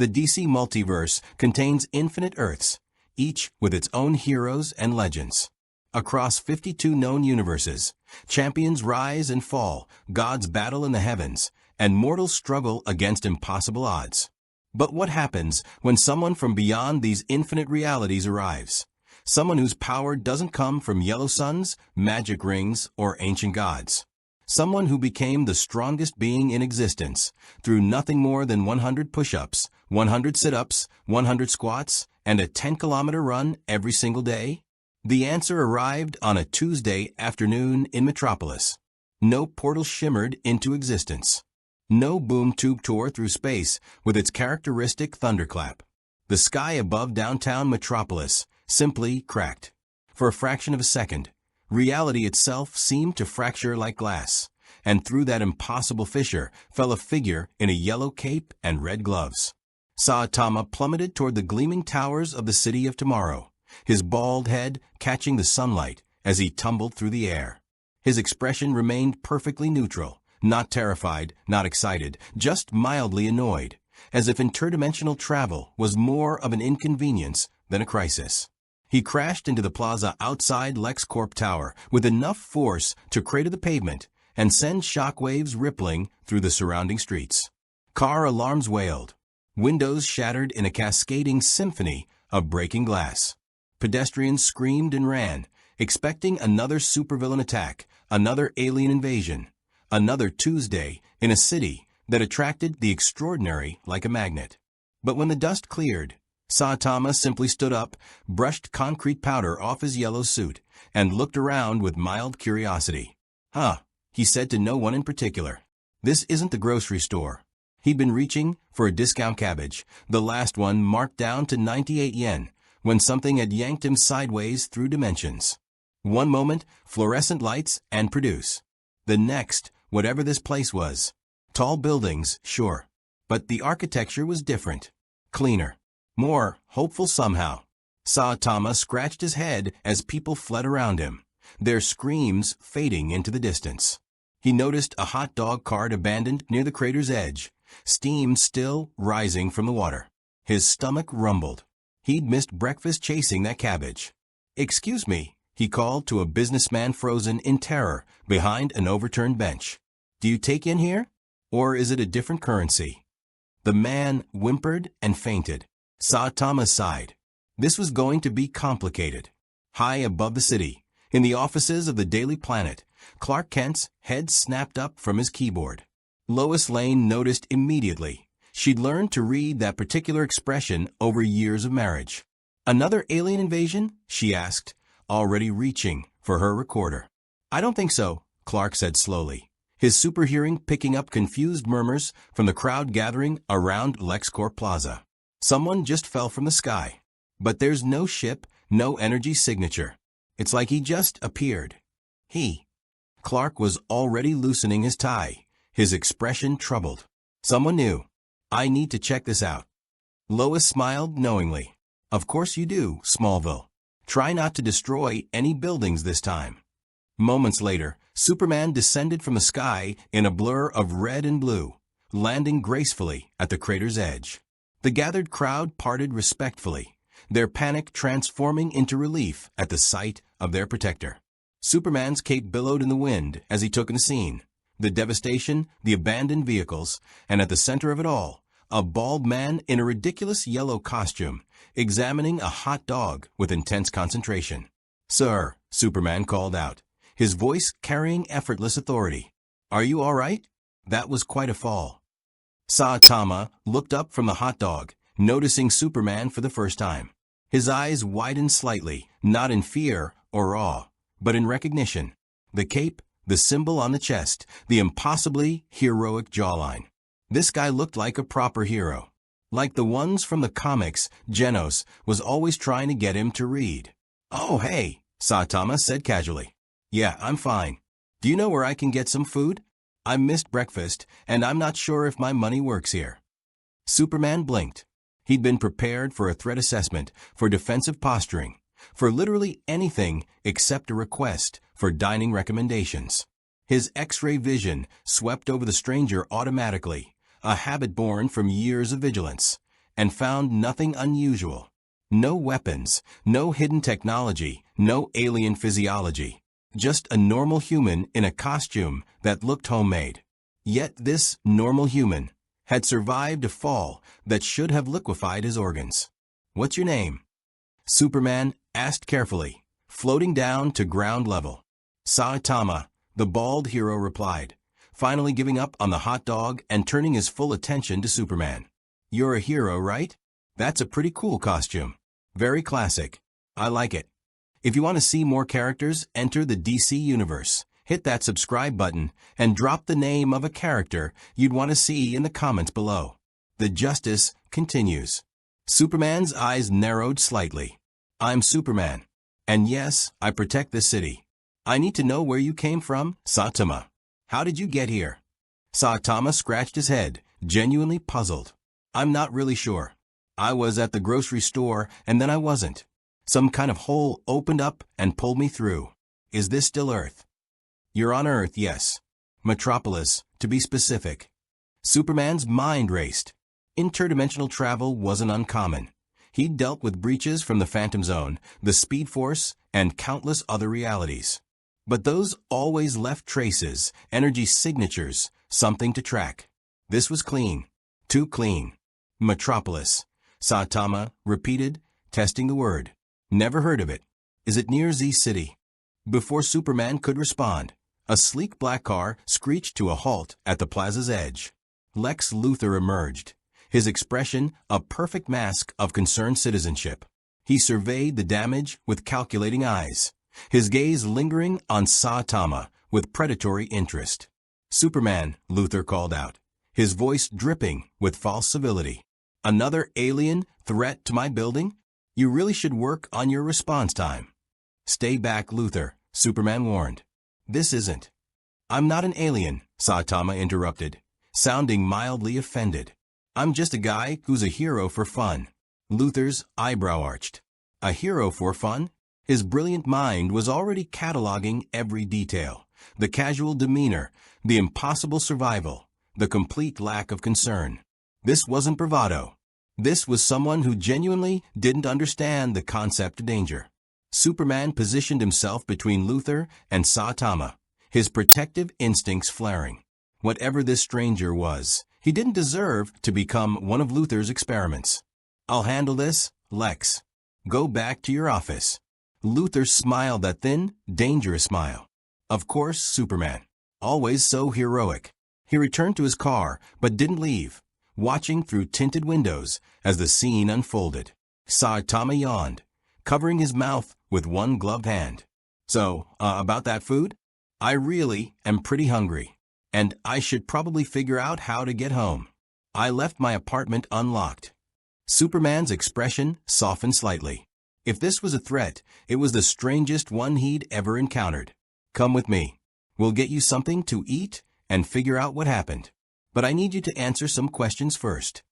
The DC multiverse contains infinite Earths, each with its own heroes and legends. Across 52 known universes, champions rise and fall, gods battle in the heavens, and mortals struggle against impossible odds. But what happens when someone from beyond these infinite realities arrives? Someone whose power doesn't come from yellow suns, magic rings, or ancient gods. Someone who became the strongest being in existence through nothing more than 100 push-ups, 100 sit-ups, 100 squats, and a 10-kilometer run every single day? The answer arrived on a Tuesday afternoon in Metropolis. No portal shimmered into existence. No boom tube tore through space with its characteristic thunderclap. The sky above downtown Metropolis simply cracked. For a fraction of a second, reality itself seemed to fracture like glass, and through that impossible fissure fell a figure in a yellow cape and red gloves. Saitama plummeted toward the gleaming towers of the city of tomorrow, his bald head catching the sunlight as he tumbled through the air. His expression remained perfectly neutral, not terrified, not excited, just mildly annoyed, as if interdimensional travel was more of an inconvenience than a crisis. He crashed into the plaza outside LexCorp Tower with enough force to crater the pavement and send shockwaves rippling through the surrounding streets. Car alarms wailed. Windows shattered in a cascading symphony of breaking glass. Pedestrians screamed and ran, expecting another supervillain attack, another alien invasion, another Tuesday in a city that attracted the extraordinary like a magnet. But when the dust cleared, Saitama simply stood up, brushed concrete powder off his yellow suit, and looked around with mild curiosity. He said to no one in particular. This isn't the grocery store. He'd been reaching for a discount cabbage, the last one marked down to 98 yen, when something had yanked him sideways through dimensions. One moment, fluorescent lights and produce. The next, whatever this place was. Tall buildings, sure. But the architecture was different. Cleaner. More hopeful somehow. Saitama scratched his head as people fled around him, their screams fading into the distance. He noticed a hot dog cart abandoned near the crater's edge, steam still rising from the water. His stomach rumbled. He'd missed breakfast chasing that cabbage. "Excuse me," he called to a businessman frozen in terror behind an overturned bench. "Do you take in here? Or is it a different currency?" The man whimpered and fainted. Saitama sighed. This was going to be complicated. High above the city, in the offices of the Daily Planet, Clark Kent's head snapped up from his keyboard. Lois Lane noticed immediately. She'd learned to read that particular expression over years of marriage. "Another alien invasion?" she asked, already reaching for her recorder. "I don't think so," Clark said slowly, his super hearing picking up confused murmurs from the crowd gathering around LexCorp Plaza. "Someone just fell from the sky. But there's no ship, no energy signature. It's like he just appeared." Clark was already loosening his tie, his expression troubled. "Someone new. I need to check this out." Lois smiled knowingly. "Of course you do, Smallville. Try not to destroy any buildings this time." Moments later, Superman descended from the sky in a blur of red and blue, landing gracefully at the crater's edge. The gathered crowd parted respectfully, their panic transforming into relief at the sight of their protector. Superman's cape billowed in the wind as he took in the scene. The devastation, the abandoned vehicles, and at the center of it all, a bald man in a ridiculous yellow costume, examining a hot dog with intense concentration. "Sir," Superman called out, his voice carrying effortless authority. "Are you all right? That was quite a fall." Saitama looked up from the hot dog, noticing Superman for the first time. His eyes widened slightly, not in fear or awe, but in recognition. The cape, the symbol on the chest, the impossibly heroic jawline. This guy looked like a proper hero. Like the ones from the comics Genos was always trying to get him to read. "Oh, hey," Saitama said casually. "Yeah, I'm fine. Do you know where I can get some food? I missed breakfast, and I'm not sure if my money works here." Superman blinked. He'd been prepared for a threat assessment, for defensive posturing, for literally anything except a request for dining recommendations. His X-ray vision swept over the stranger automatically, a habit born from years of vigilance, and found nothing unusual. No weapons, no hidden technology, no alien physiology. Just a normal human in a costume that looked homemade. Yet this normal human had survived a fall that should have liquefied his organs. "What's your name?" Superman asked carefully, floating down to ground level. "Saitama," the bald hero replied, finally giving up on the hot dog and turning his full attention to Superman. "You're a hero, right? That's a pretty cool costume. Very classic. I like it. If you want to see more characters enter the DC universe, hit that subscribe button and drop the name of a character you'd want to see in the comments below." The justice continues. Superman's eyes narrowed slightly. "I'm Superman. And yes, I protect this city. I need to know where you came from, Saitama. How did you get here?" Saitama scratched his head, genuinely puzzled. "I'm not really sure. I was at the grocery store and then I wasn't. Some kind of hole opened up and pulled me through. Is this still Earth?" "You're on Earth, yes. Metropolis, to be specific." Superman's mind raced. Interdimensional travel wasn't uncommon. He'd dealt with breaches from the Phantom Zone, the Speed Force, and countless other realities. But those always left traces, energy signatures, something to track. This was clean. Too clean. "Metropolis," Saitama repeated, testing the word. "Never heard of it. Is it near Z City?" Before Superman could respond, a sleek black car screeched to a halt at the plaza's edge. Lex Luthor emerged, his expression a perfect mask of concerned citizenship. He surveyed the damage with calculating eyes, his gaze lingering on Saitama with predatory interest. "Superman," Luthor called out, his voice dripping with false civility. "Another alien threat to my building? You really should work on your response time." "Stay back, Luthor," Superman warned. "This isn't." "I'm not an alien," Saitama interrupted, sounding mildly offended. "I'm just a guy who's a hero for fun." Luthor's eyebrow arched. A hero for fun? His brilliant mind was already cataloging every detail. The casual demeanor, the impossible survival, the complete lack of concern. This wasn't bravado. This was someone who genuinely didn't understand the concept of danger. Superman positioned himself between Luthor and Saitama, his protective instincts flaring. Whatever this stranger was, he didn't deserve to become one of Luthor's experiments. "I'll handle this, Lex. Go back to your office." Luthor smiled that thin, dangerous smile. Of course, Superman. Always so heroic. He returned to his car, but didn't leave, watching through tinted windows as the scene unfolded. Saitama yawned, covering his mouth with one gloved hand. "So, about that food? I really am pretty hungry, and I should probably figure out how to get home. I left my apartment unlocked." Superman's expression softened slightly. If this was a threat, it was the strangest one he'd ever encountered. "Come with me. We'll get you something to eat and figure out what happened. But I need you to answer some questions first."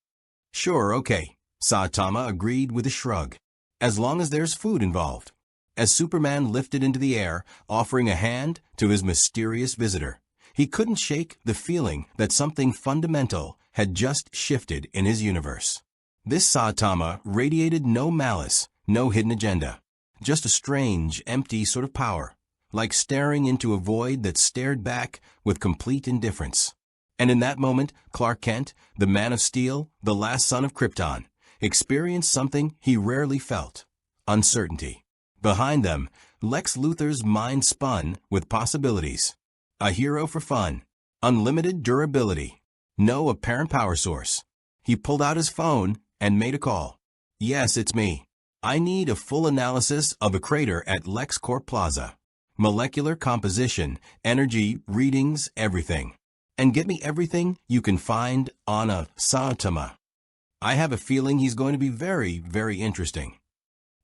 "Sure, okay," Saitama agreed with a shrug. "As long as there's food involved." As Superman lifted into the air, offering a hand to his mysterious visitor, he couldn't shake the feeling that something fundamental had just shifted in his universe. This Saitama radiated no malice, no hidden agenda. Just a strange, empty sort of power, like staring into a void that stared back with complete indifference. And in that moment, Clark Kent, the Man of Steel, the last son of Krypton, experienced something he rarely felt: uncertainty. Behind them, Lex Luthor's mind spun with possibilities. A hero for fun, unlimited durability, no apparent power source. He pulled out his phone and made a call. "Yes, it's me. I need a full analysis of a crater at LexCorp Plaza. Molecular composition, energy, readings, everything. And get me everything you can find on a Saitama. I have a feeling he's going to be very, very interesting."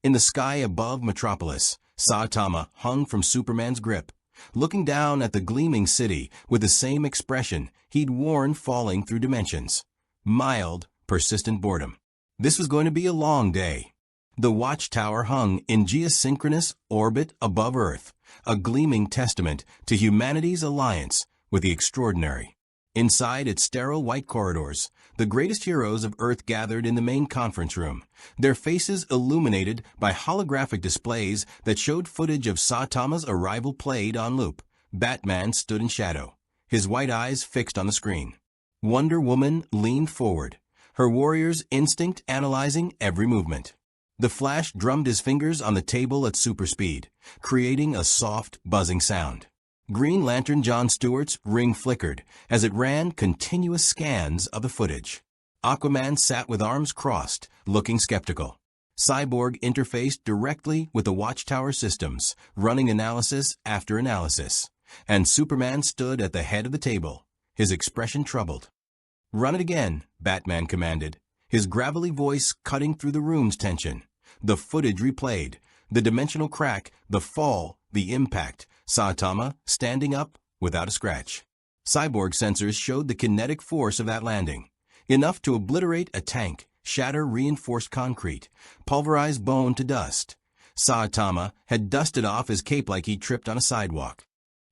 In the sky above Metropolis, Saitama hung from Superman's grip, looking down at the gleaming city with the same expression he'd worn falling through dimensions. Mild, persistent boredom. This was going to be a long day. The watchtower hung in geosynchronous orbit above Earth, a gleaming testament to humanity's alliance with the extraordinary. Inside its sterile white corridors, the greatest heroes of Earth gathered in the main conference room, their faces illuminated by holographic displays that showed footage of Saitama's arrival played on loop. Batman stood in shadow, his white eyes fixed on the screen. Wonder Woman leaned forward, her warrior's instinct analyzing every movement. The Flash drummed his fingers on the table at super speed, creating a soft, buzzing sound. Green Lantern John Stewart's ring flickered as it ran continuous scans of the footage. Aquaman sat with arms crossed, looking skeptical. Cyborg interfaced directly with the Watchtower systems, running analysis after analysis. And Superman stood at the head of the table, his expression troubled. "Run it again," Batman commanded, his gravelly voice cutting through the room's tension. The footage replayed, the dimensional crack, the fall, the impact, Saitama standing up without a scratch. Cyborg sensors showed the kinetic force of that landing, enough to obliterate a tank, shatter reinforced concrete, pulverize bone to dust. Saitama had dusted off his cape like he tripped on a sidewalk.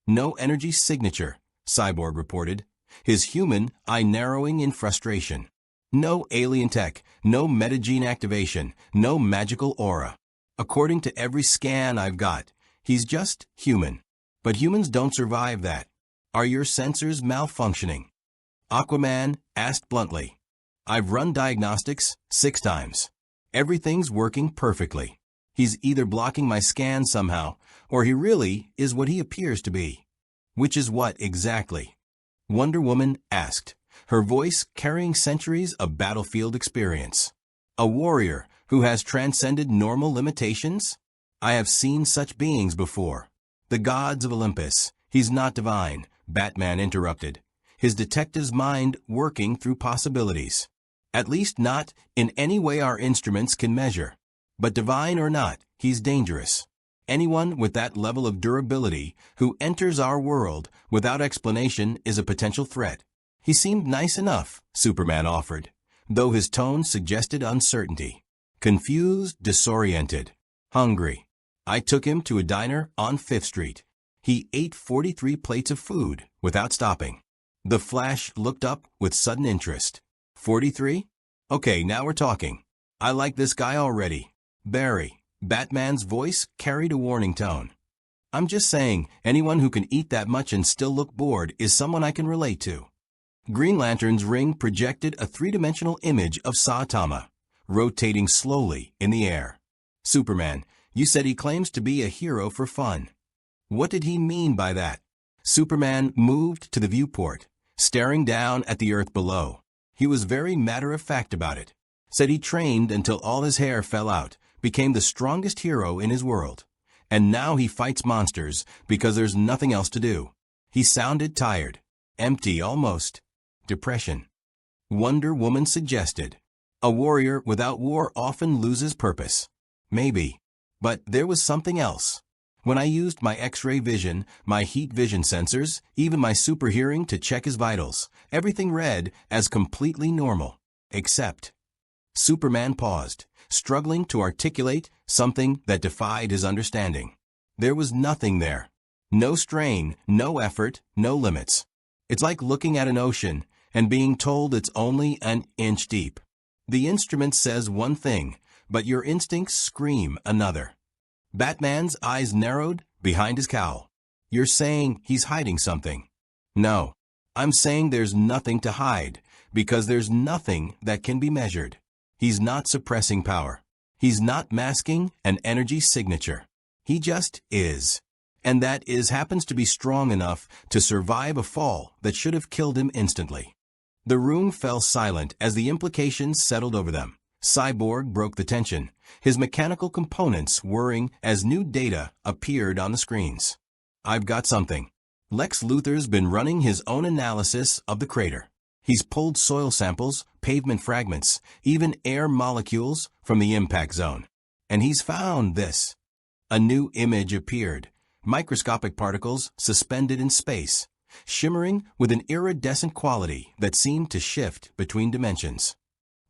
"No energy signature," Cyborg reported, his human eye narrowing in frustration. "No alien tech, no metagene activation, no magical aura. According to every scan I've got, he's just human. But humans don't survive that. Are your sensors malfunctioning?" Aquaman asked bluntly. "I've run diagnostics 6 times. Everything's working perfectly. He's either blocking my scan somehow, or he really is what he appears to be." "Which is what exactly?" Wonder Woman asked, her voice carrying centuries of battlefield experience. "A warrior who has transcended normal limitations? I have seen such beings before. The gods of Olympus. He's not divine," Batman interrupted, his detective's mind working through possibilities. "At least not in any way our instruments can measure. But divine or not, he's dangerous. Anyone with that level of durability who enters our world without explanation is a potential threat." "He seemed nice enough," Superman offered, though his tone suggested uncertainty. "Confused, disoriented, hungry. I took him to a diner on 5th Street. He ate 43 plates of food without stopping." The Flash looked up with sudden interest. 43? Okay, now we're talking. I like this guy already. "Barry," Batman's voice carried a warning tone. "I'm just saying, anyone who can eat that much and still look bored is someone I can relate to." Green Lantern's ring projected a 3-dimensional image of Saitama, rotating slowly in the air. "Superman, you said he claims to be a hero for fun. What did he mean by that?" Superman moved to the viewport, staring down at the earth below. He was very matter-of-fact about it. Said he trained until all his hair fell out, became the strongest hero in his world. And now he fights monsters because there's nothing else to do. He sounded tired, empty almost. Depression. Wonder Woman suggested. "A warrior without war often loses purpose." Maybe. But there was something else. When I used my X-ray vision, my heat vision sensors, even my super hearing to check his vitals, everything read as completely normal. Except. Superman paused, struggling to articulate something that defied his understanding. There was nothing there. No strain, no effort, no limits. It's like looking at an ocean and being told it's only an inch deep. The instrument says one thing, but your instincts scream another. Batman's eyes narrowed behind his cowl. "You're saying he's hiding something?" "No. I'm saying there's nothing to hide, because there's nothing that can be measured. He's not suppressing power. He's not masking an energy signature. He just is. And that is happens to be strong enough to survive a fall that should have killed him instantly." The room fell silent as the implications settled over them. Cyborg broke the tension, his mechanical components whirring as new data appeared on the screens. "I've got something. Lex Luthor's been running his own analysis of the crater. He's pulled soil samples, pavement fragments, even air molecules from the impact zone. And he's found this." A new image appeared, microscopic particles suspended in space, shimmering with an iridescent quality that seemed to shift between dimensions.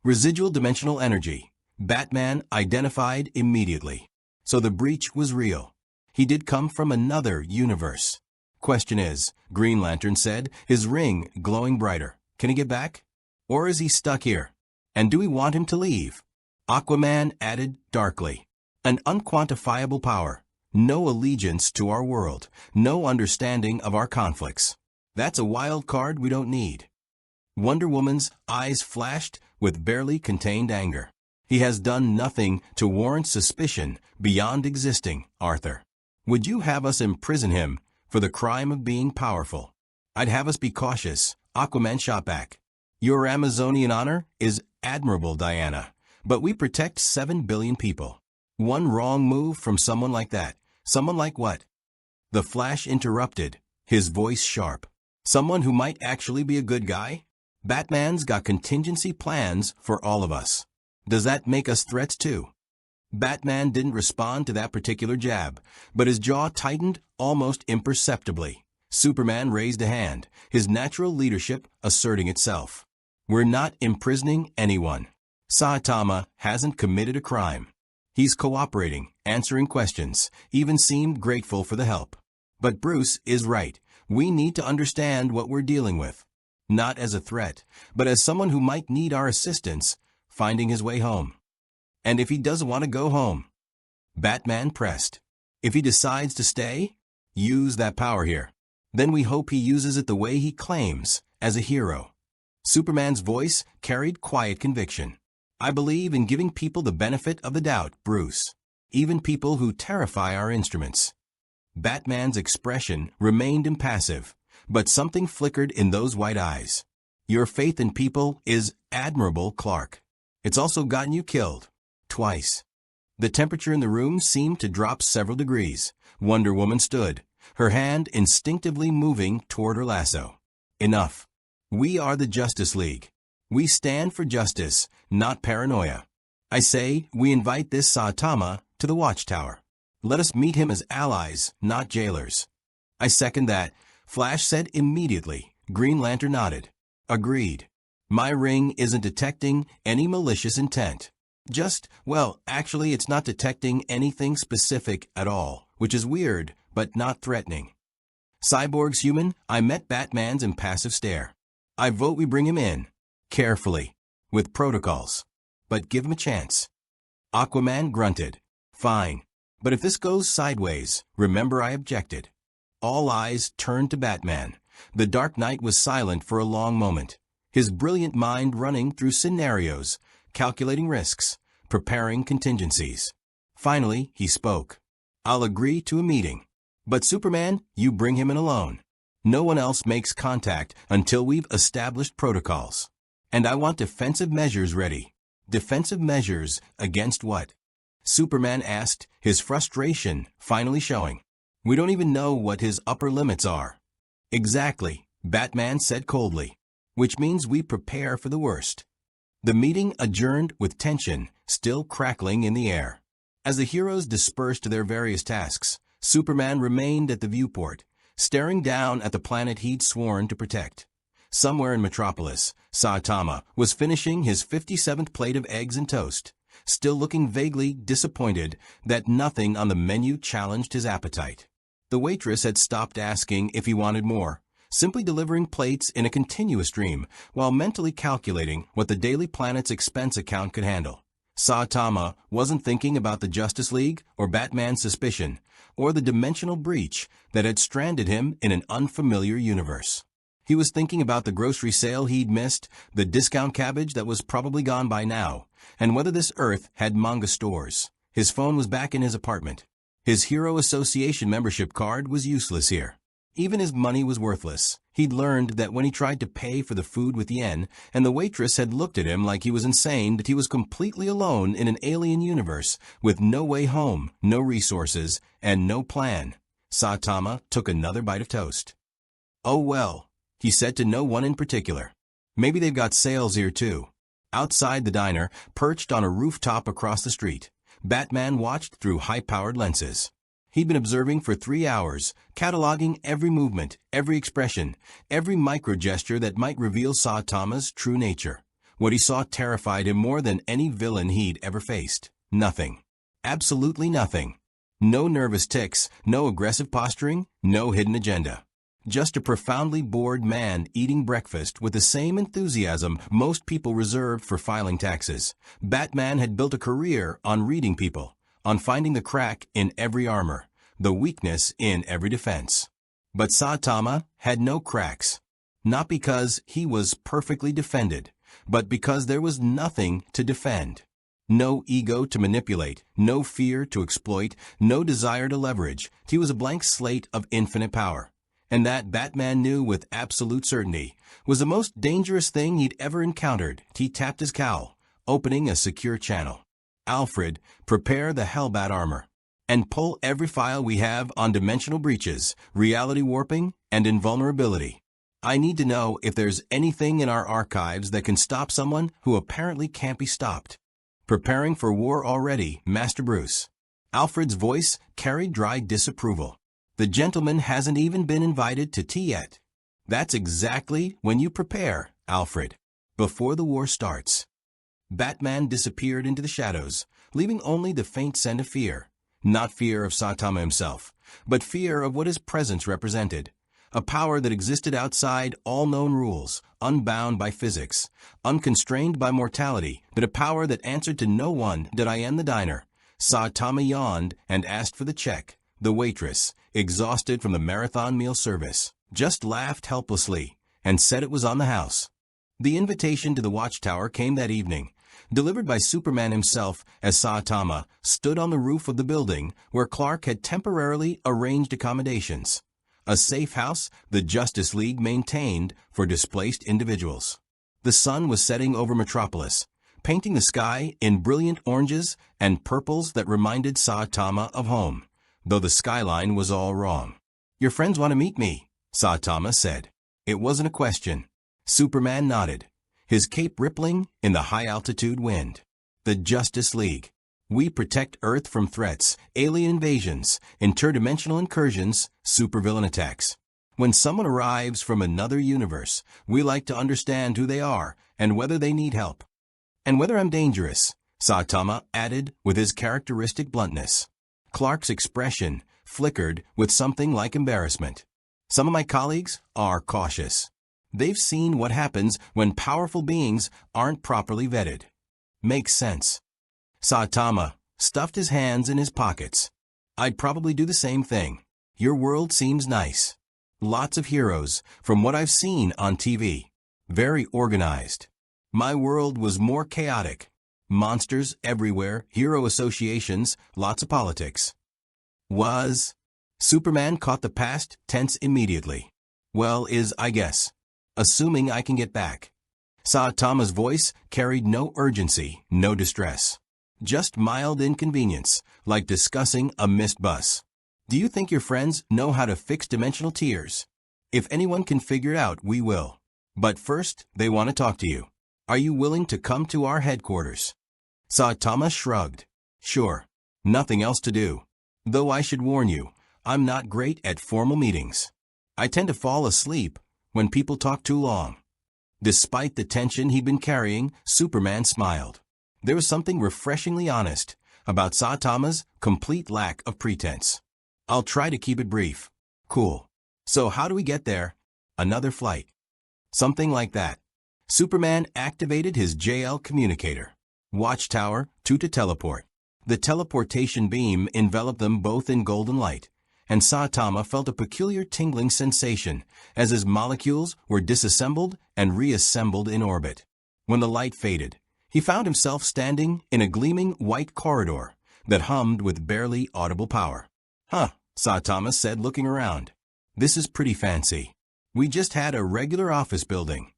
Residual dimensional energy, Batman identified immediately. So the breach was real. He did come from another universe. Question is, Green Lantern said, his ring glowing brighter. Can he get back? Or is he stuck here? And do we want him to leave? Aquaman added darkly. An unquantifiable power. No allegiance to our world. No understanding of our conflicts. That's a wild card we don't need. Wonder Woman's eyes flashed with barely contained anger. He has done nothing to warrant suspicion beyond existing, Arthur. Would you have us imprison him for the crime of being powerful? I'd have us be cautious, Aquaman shot back. Your Amazonian honor is admirable, Diana, but we protect 7 billion people. One wrong move from someone like that. Someone like what? The Flash interrupted, his voice sharp. Someone who might actually be a good guy? Batman's got contingency plans for all of us. Does that make us threats too? Batman didn't respond to that particular jab, but his jaw tightened almost imperceptibly. Superman raised a hand, his natural leadership asserting itself. We're not imprisoning anyone. Saitama hasn't committed a crime. He's cooperating, answering questions, even seemed grateful for the help. But Bruce is right. We need to understand what we're dealing with. Not as a threat, but as someone who might need our assistance finding his way home. And if he doesn't want to go home? Batman pressed. If he decides to stay, use that power here. Then we hope he uses it the way he claims, as a hero. Superman's voice carried quiet conviction. I believe in giving people the benefit of the doubt, Bruce. Even people who terrify our instruments. Batman's expression remained impassive, but something flickered in those white eyes. Your faith in people is admirable, Clark. It's also gotten you killed. Twice. The temperature in the room seemed to drop several degrees. Wonder Woman stood, her hand instinctively moving toward her lasso. Enough. We are the Justice League. We stand for justice, not paranoia. I say we invite this Saitama to the Watchtower. Let us meet him as allies, not jailers. I second that, Flash said immediately. Green Lantern nodded. Agreed. My ring isn't detecting any malicious intent. Actually it's not detecting anything specific at all, which is weird, but not threatening. Cyborg's human, I met Batman's impassive stare. I vote we bring him in. Carefully. With protocols. But give him a chance. Aquaman grunted. Fine. But if this goes sideways, remember I objected. All eyes turned to Batman. The Dark Knight was silent for a long moment, his brilliant mind running through scenarios, calculating risks, preparing contingencies. Finally, he spoke. I'll agree to a meeting. But Superman, you bring him in alone. No one else makes contact until we've established protocols. And I want defensive measures ready. Defensive measures against what? Superman asked, his frustration finally showing. We don't even know what his upper limits are. Exactly, Batman said coldly. Which means we prepare for the worst. The meeting adjourned with tension still crackling in the air. As the heroes dispersed to their various tasks, Superman remained at the viewport, staring down at the planet he'd sworn to protect. Somewhere in Metropolis, Saitama was finishing his 57th plate of eggs and toast, still looking vaguely disappointed that nothing on the menu challenged his appetite. The waitress had stopped asking if he wanted more, simply delivering plates in a continuous stream while mentally calculating what the Daily Planet's expense account could handle. Saitama wasn't thinking about the Justice League or Batman's suspicion or the dimensional breach that had stranded him in an unfamiliar universe. He was thinking about the grocery sale he'd missed, the discount cabbage that was probably gone by now, and whether this Earth had manga stores. His phone was back in his apartment. His Hero Association membership card was useless here. Even his money was worthless. He'd learned that when he tried to pay for the food with yen, and the waitress had looked at him like he was insane, that he was completely alone in an alien universe, with no way home, no resources, and no plan. Saitama took another bite of toast. Oh well, he said to no one in particular. Maybe they've got sales here too. Outside the diner, perched on a rooftop across the street, Batman watched through high-powered lenses. He'd been observing for 3 hours, cataloging every movement, every expression, every micro-gesture that might reveal Saitama's true nature. What he saw terrified him more than any villain he'd ever faced. Nothing. Absolutely nothing. No nervous tics, no aggressive posturing, no hidden agenda. Just a profoundly bored man eating breakfast with the same enthusiasm most people reserved for filing taxes. Batman had built a career on reading people, on finding the crack in every armor, the weakness in every defense. But Saitama had no cracks. Not because he was perfectly defended, but because there was nothing to defend. No ego to manipulate, no fear to exploit, no desire to leverage. He was a blank slate of infinite power. And that Batman knew with absolute certainty was the most dangerous thing he'd ever encountered. He tapped his cowl, opening a secure channel. Alfred, prepare the Hellbat armor. And pull every file we have on dimensional breaches, reality warping, and invulnerability. I need to know if there's anything in our archives that can stop someone who apparently can't be stopped. Preparing for war already, Master Bruce. Alfred's voice carried dry disapproval. The gentleman hasn't even been invited to tea yet. That's exactly when you prepare, Alfred. Before the war starts. Batman disappeared into the shadows, leaving only the faint scent of fear. Not fear of Saitama himself, but fear of what his presence represented. A power that existed outside all known rules, unbound by physics, unconstrained by mortality, but a power that answered to no one. Did I end the diner? Saitama yawned and asked for the check. The waitress, exhausted from the marathon meal service, just laughed helplessly and said it was on the house. The invitation to the watchtower came that evening, delivered by Superman himself as Saitama stood on the roof of the building where Clark had temporarily arranged accommodations. A safe house the Justice League maintained for displaced individuals. The sun was setting over Metropolis, painting the sky in brilliant oranges and purples that reminded Saitama of home, though the skyline was all wrong. Your friends want to meet me, Saitama said. It wasn't a question. Superman nodded, his cape rippling in the high-altitude wind. The Justice League. We protect Earth from threats, alien invasions, interdimensional incursions, supervillain attacks. When someone arrives from another universe, we like to understand who they are and whether they need help. And whether I'm dangerous, Saitama added with his characteristic bluntness. Clark's expression flickered with something like embarrassment. Some of my colleagues are cautious. They've seen what happens when powerful beings aren't properly vetted. Makes sense. Saitama stuffed his hands in his pockets. I'd probably do the same thing. Your world seems nice. Lots of heroes, from what I've seen on TV. Very organized. My world was more chaotic. Monsters everywhere, hero associations, lots of politics. Superman caught the past tense immediately. Well, I guess. Assuming I can get back. Saitama's voice carried no urgency, no distress. Just mild inconvenience, like discussing a missed bus. Do you think your friends know how to fix dimensional tears? If anyone can figure it out, we will. But first, they want to talk to you. Are you willing to come to our headquarters? Saitama shrugged. Sure. Nothing else to do. Though I should warn you, I'm not great at formal meetings. I tend to fall asleep when people talk too long. Despite the tension he'd been carrying, Superman smiled. There was something refreshingly honest about Saitama's complete lack of pretense. I'll try to keep it brief. Cool. So how do we get there? Another flight. Something like that. Superman activated his JL communicator. Watchtower to teleport. The teleportation beam enveloped them both in golden light, and Saitama felt a peculiar tingling sensation as his molecules were disassembled and reassembled in orbit. When the light faded, he found himself standing in a gleaming white corridor that hummed with barely audible power. Huh, Saitama said, looking around. This is pretty fancy. We just had a regular office building.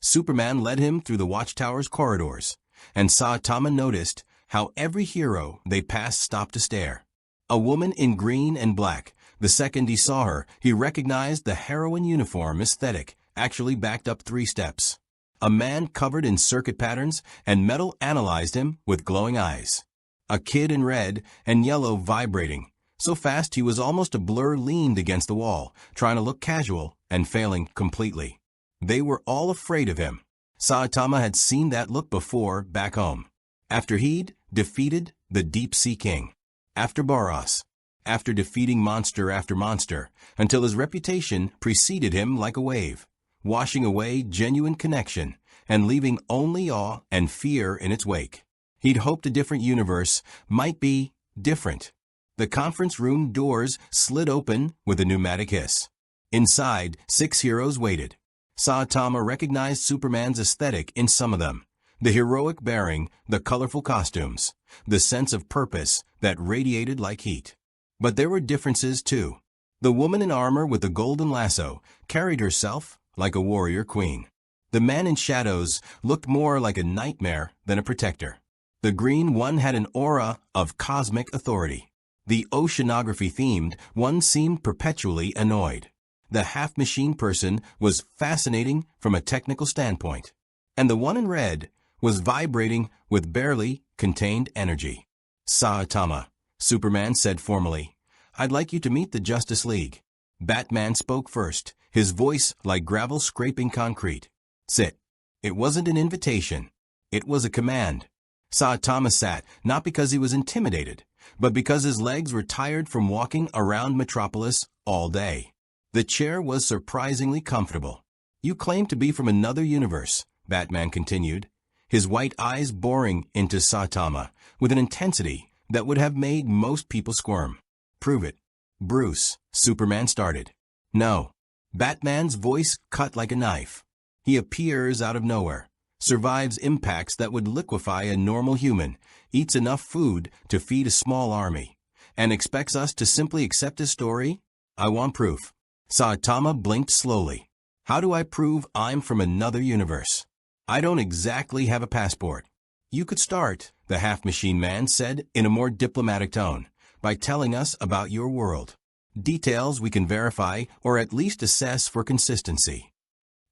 Superman led him through the Watchtower's corridors, and Saitama noticed how every hero they passed stopped to stare. A woman in green and black. The second he saw her, he recognized the heroine uniform aesthetic actually backed up 3 steps. A man covered in circuit patterns and metal analyzed him with glowing eyes. A kid in red and yellow vibrating. So fast he was almost a blur, leaned against the wall, trying to look casual and failing completely. They were all afraid of him. Saitama had seen that look before back home. After he'd defeated the Deep Sea King. After Boros. after defeating monster after monster, until his reputation preceded him like a wave, washing away genuine connection and leaving only awe and fear in its wake. He'd hoped a different universe might be different. The conference room doors slid open with a pneumatic hiss. Inside, 6 heroes waited. Saitama recognized Superman's aesthetic in some of them. The heroic bearing, the colorful costumes, the sense of purpose that radiated like heat. But there were differences too. The woman in armor with the golden lasso carried herself like a warrior queen. The man in shadows looked more like a nightmare than a protector. The green one had an aura of cosmic authority. The oceanography-themed one seemed perpetually annoyed. The half-machine person was fascinating from a technical standpoint. And the one in red was vibrating with barely contained energy. Saitama, Superman said formally, I'd like you to meet the Justice League. Batman spoke first, his voice like gravel scraping concrete. Sit. It wasn't an invitation. It was a command. Saitama sat, not because he was intimidated, but because his legs were tired from walking around Metropolis all day. The chair was surprisingly comfortable. You claim to be from another universe, Batman continued, his white eyes boring into Saitama with an intensity that would have made most people squirm. Prove it. Bruce, Superman started. No. Batman's voice cut like a knife. He appears out of nowhere, survives impacts that would liquefy a normal human, eats enough food to feed a small army, and expects us to simply accept his story? I want proof. Saitama blinked slowly. How do I prove I'm from another universe? I don't exactly have a passport. You could start, the half-machine man said in a more diplomatic tone, by telling us about your world. Details we can verify or at least assess for consistency.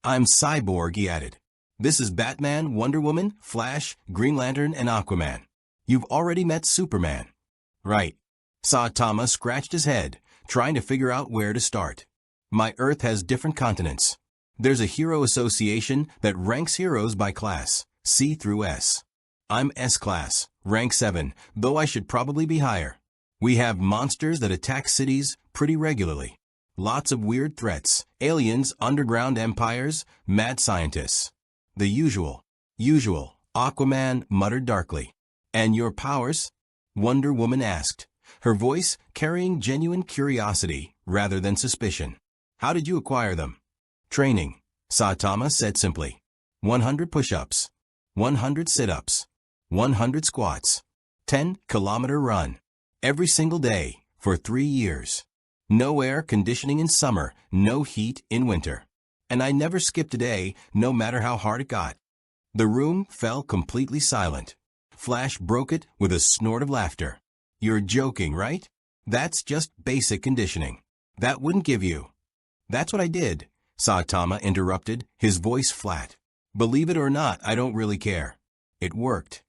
I'm Cyborg, he added. This is Batman, Wonder Woman, Flash, Green Lantern, and Aquaman. You've already met Superman. Right. Saitama scratched his head, trying to figure out where to start. My Earth has different continents. There's a hero association that ranks heroes by class, C through S. I'm S-class, rank 7, though I should probably be higher. We have monsters that attack cities pretty regularly. Lots of weird threats, aliens, underground empires, mad scientists. The usual. Usual, Aquaman muttered darkly. And your powers? Wonder Woman asked, her voice carrying genuine curiosity rather than suspicion. How did you acquire them? Training, Saitama said simply. 100 push-ups, 100 sit-ups, 100 squats, 10-kilometer run. Every single day, for 3 years. No air conditioning in summer, no heat in winter. And I never skipped a day, no matter how hard it got. The room fell completely silent. Flash broke it with a snort of laughter. You're joking, right? That's just basic conditioning. That wouldn't give you. That's what I did, Saitama interrupted, his voice flat. Believe it or not, I don't really care. It worked.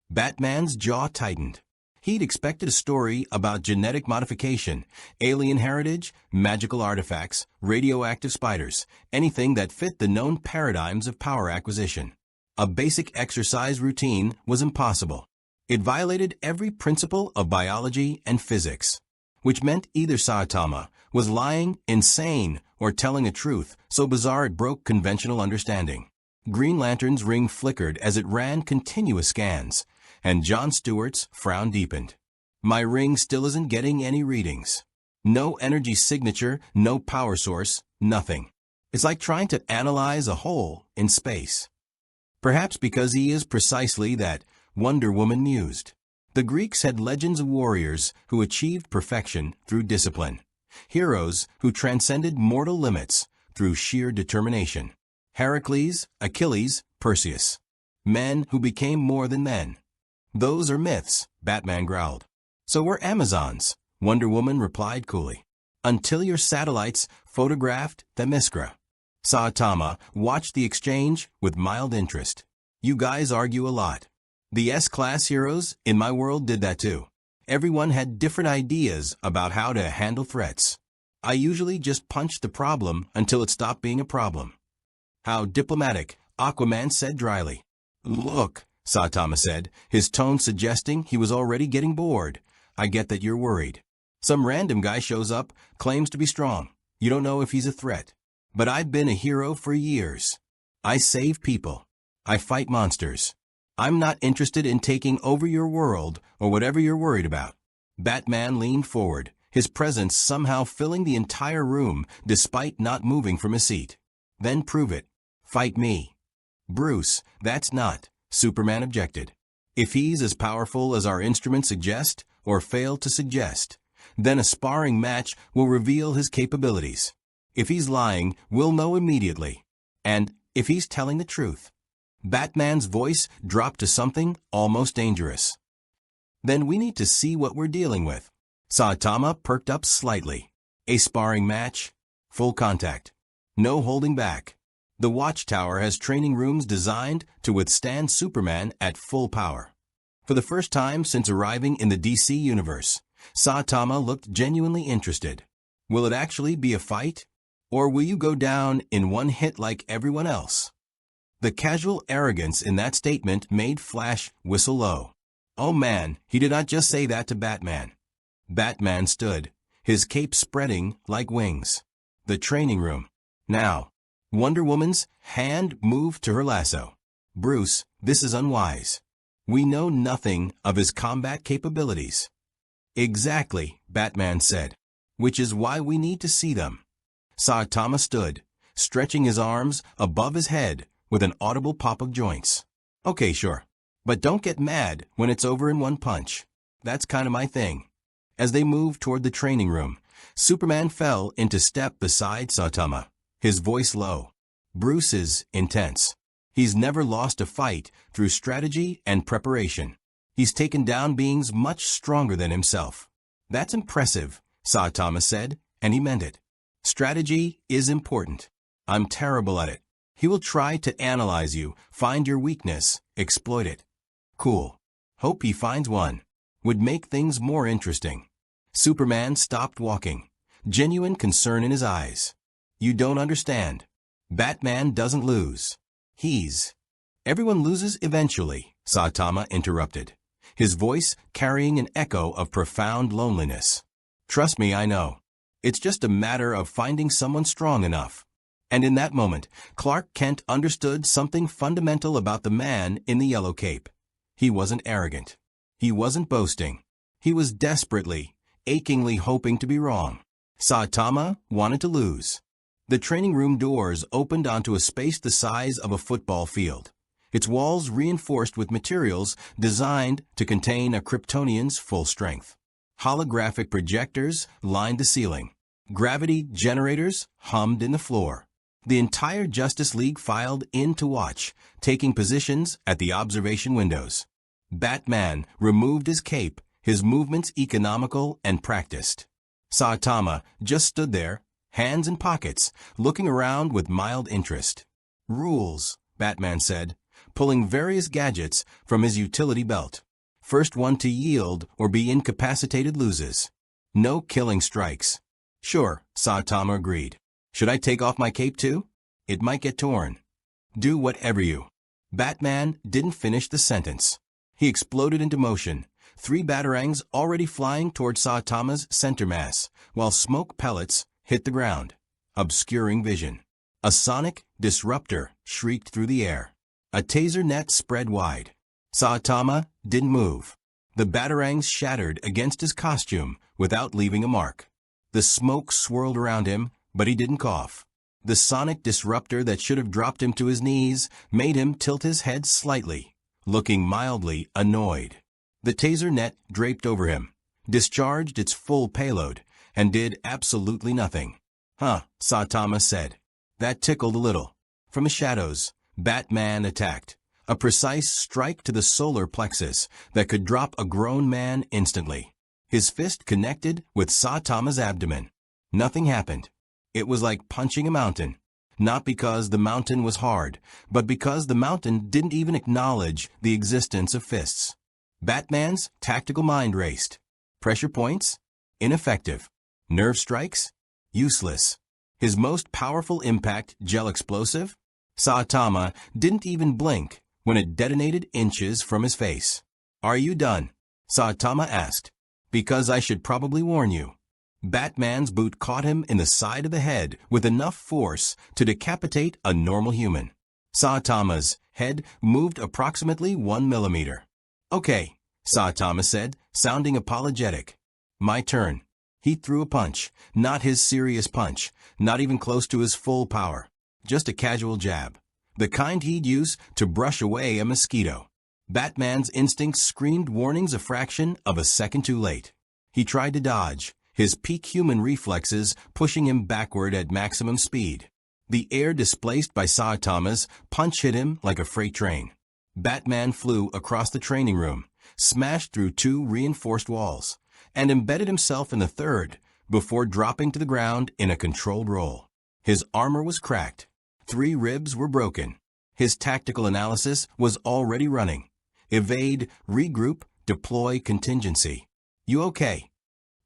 Batman's jaw tightened. He'd expected a story about genetic modification, alien heritage, magical artifacts, radioactive spiders, anything that fit the known paradigms of power acquisition. A basic exercise routine was impossible. It violated every principle of biology and physics, which meant either Saitama was lying, insane, or telling a truth so bizarre it broke conventional understanding. Green Lantern's ring flickered as it ran continuous scans, and John Stewart's frown deepened. My ring still isn't getting any readings. No energy signature, no power source, nothing. It's like trying to analyze a hole in space. Perhaps because he is precisely that, Wonder Woman mused. The Greeks had legends of warriors who achieved perfection through discipline. Heroes who transcended mortal limits through sheer determination. Heracles, Achilles, Perseus. Men who became more than men. Those are myths, Batman growled. So we're Amazons, Wonder Woman replied coolly. Until your satellites photographed Themyscira. Saitama watched the exchange with mild interest. You guys argue a lot. The S-class heroes in my world did that too. Everyone had different ideas about how to handle threats. I usually just punched the problem until it stopped being a problem. How diplomatic, Aquaman said dryly. Look, Saitama said, his tone suggesting he was already getting bored. I get that you're worried. Some random guy shows up, claims to be strong. You don't know if he's a threat. But I've been a hero for years. I save people. I fight monsters. I'm not interested in taking over your world or whatever you're worried about. Batman leaned forward, his presence somehow filling the entire room despite not moving from his seat. Then prove it. Fight me. Bruce, that's not, Superman objected. If he's as powerful as our instruments suggest, or fail to suggest, then a sparring match will reveal his capabilities. If he's lying, we'll know immediately. And if he's telling the truth. Batman's voice dropped to something almost dangerous. Then we need to see what we're dealing with. Saitama perked up slightly. A sparring match? Full contact. No holding back. The Watchtower has training rooms designed to withstand Superman at full power. For the first time since arriving in the DC universe, Saitama looked genuinely interested. Will it actually be a fight? Or will you go down in one hit like everyone else? The casual arrogance in that statement made Flash whistle low. Oh man, he did not just say that to Batman. Batman stood, his cape spreading like wings. The training room. Now. Wonder Woman's hand moved to her lasso. Bruce, this is unwise. We know nothing of his combat capabilities. Exactly, Batman said. Which is why we need to see them. Saitama stood, stretching his arms above his head with an audible pop of joints. Okay, sure. But don't get mad when it's over in one punch. That's kind of my thing. As they moved toward the training room, Superman fell into step beside Saitama, his voice low. Bruce is intense. He's never lost a fight through strategy and preparation. He's taken down beings much stronger than himself. That's impressive, Saitama said, and he meant it. Strategy is important. I'm terrible at it. He will try to analyze you, find your weakness, exploit it. Cool. Hope he finds one. Would make things more interesting. Superman stopped walking, genuine concern in his eyes. You don't understand. Batman doesn't lose. Everyone loses eventually, Saitama interrupted, his voice carrying an echo of profound loneliness. Trust me, I know. It's just a matter of finding someone strong enough. And in that moment, Clark Kent understood something fundamental about the man in the yellow cape. He wasn't arrogant. He wasn't boasting. He was desperately, achingly hoping to be wrong. Saitama wanted to lose. The training room doors opened onto a space the size of a football field, its walls reinforced with materials designed to contain a Kryptonian's full strength. Holographic projectors lined the ceiling. Gravity generators hummed in the floor. The entire Justice League filed in to watch, taking positions at the observation windows. Batman removed his cape, his movements economical and practiced. Saitama just stood there, hands in pockets, looking around with mild interest. Rules, Batman said, pulling various gadgets from his utility belt. First one to yield or be incapacitated loses. No killing strikes. Sure, Saitama agreed. Should I take off my cape too? It might get torn. Do whatever you. Batman didn't finish the sentence. He exploded into motion, 3 batarangs already flying toward Saitama's center mass, while smoke pellets hit the ground, obscuring vision. A sonic disruptor shrieked through the air. A taser net spread wide. Saitama didn't move. The batarangs shattered against his costume without leaving a mark. The smoke swirled around him, but he didn't cough. The sonic disruptor that should have dropped him to his knees made him tilt his head slightly, looking mildly annoyed. The taser net draped over him, discharged its full payload, and did absolutely nothing. Huh, Saitama said. That tickled a little. From the shadows, Batman attacked. A precise strike to the solar plexus that could drop a grown man instantly. His fist connected with Saitama's abdomen. Nothing happened. It was like punching a mountain. Not because the mountain was hard, but because the mountain didn't even acknowledge the existence of fists. Batman's tactical mind raced. Pressure points? Ineffective. Nerve strikes? Useless. His most powerful impact gel explosive? Saitama didn't even blink when it detonated inches from his face. Are you done? Saitama asked. Because I should probably warn you, Batman's boot caught him in the side of the head with enough force to decapitate a normal human. Saitama's head moved approximately 1 millimeter. "Okay," Saitama said, sounding apologetic. "My turn." He threw a punch, not his serious punch, not even close to his full power. Just a casual jab. The kind he'd use to brush away a mosquito. Batman's instincts screamed warnings a fraction of a second too late. He tried to dodge, his peak human reflexes pushing him backward at maximum speed. The air displaced by Saitama's punch hit him like a freight train. Batman flew across the training room, smashed through 2 reinforced walls, and embedded himself in the third before dropping to the ground in a controlled roll. His armor was cracked. 3 ribs were broken. His tactical analysis was already running. Evade, regroup, deploy contingency. "You okay?"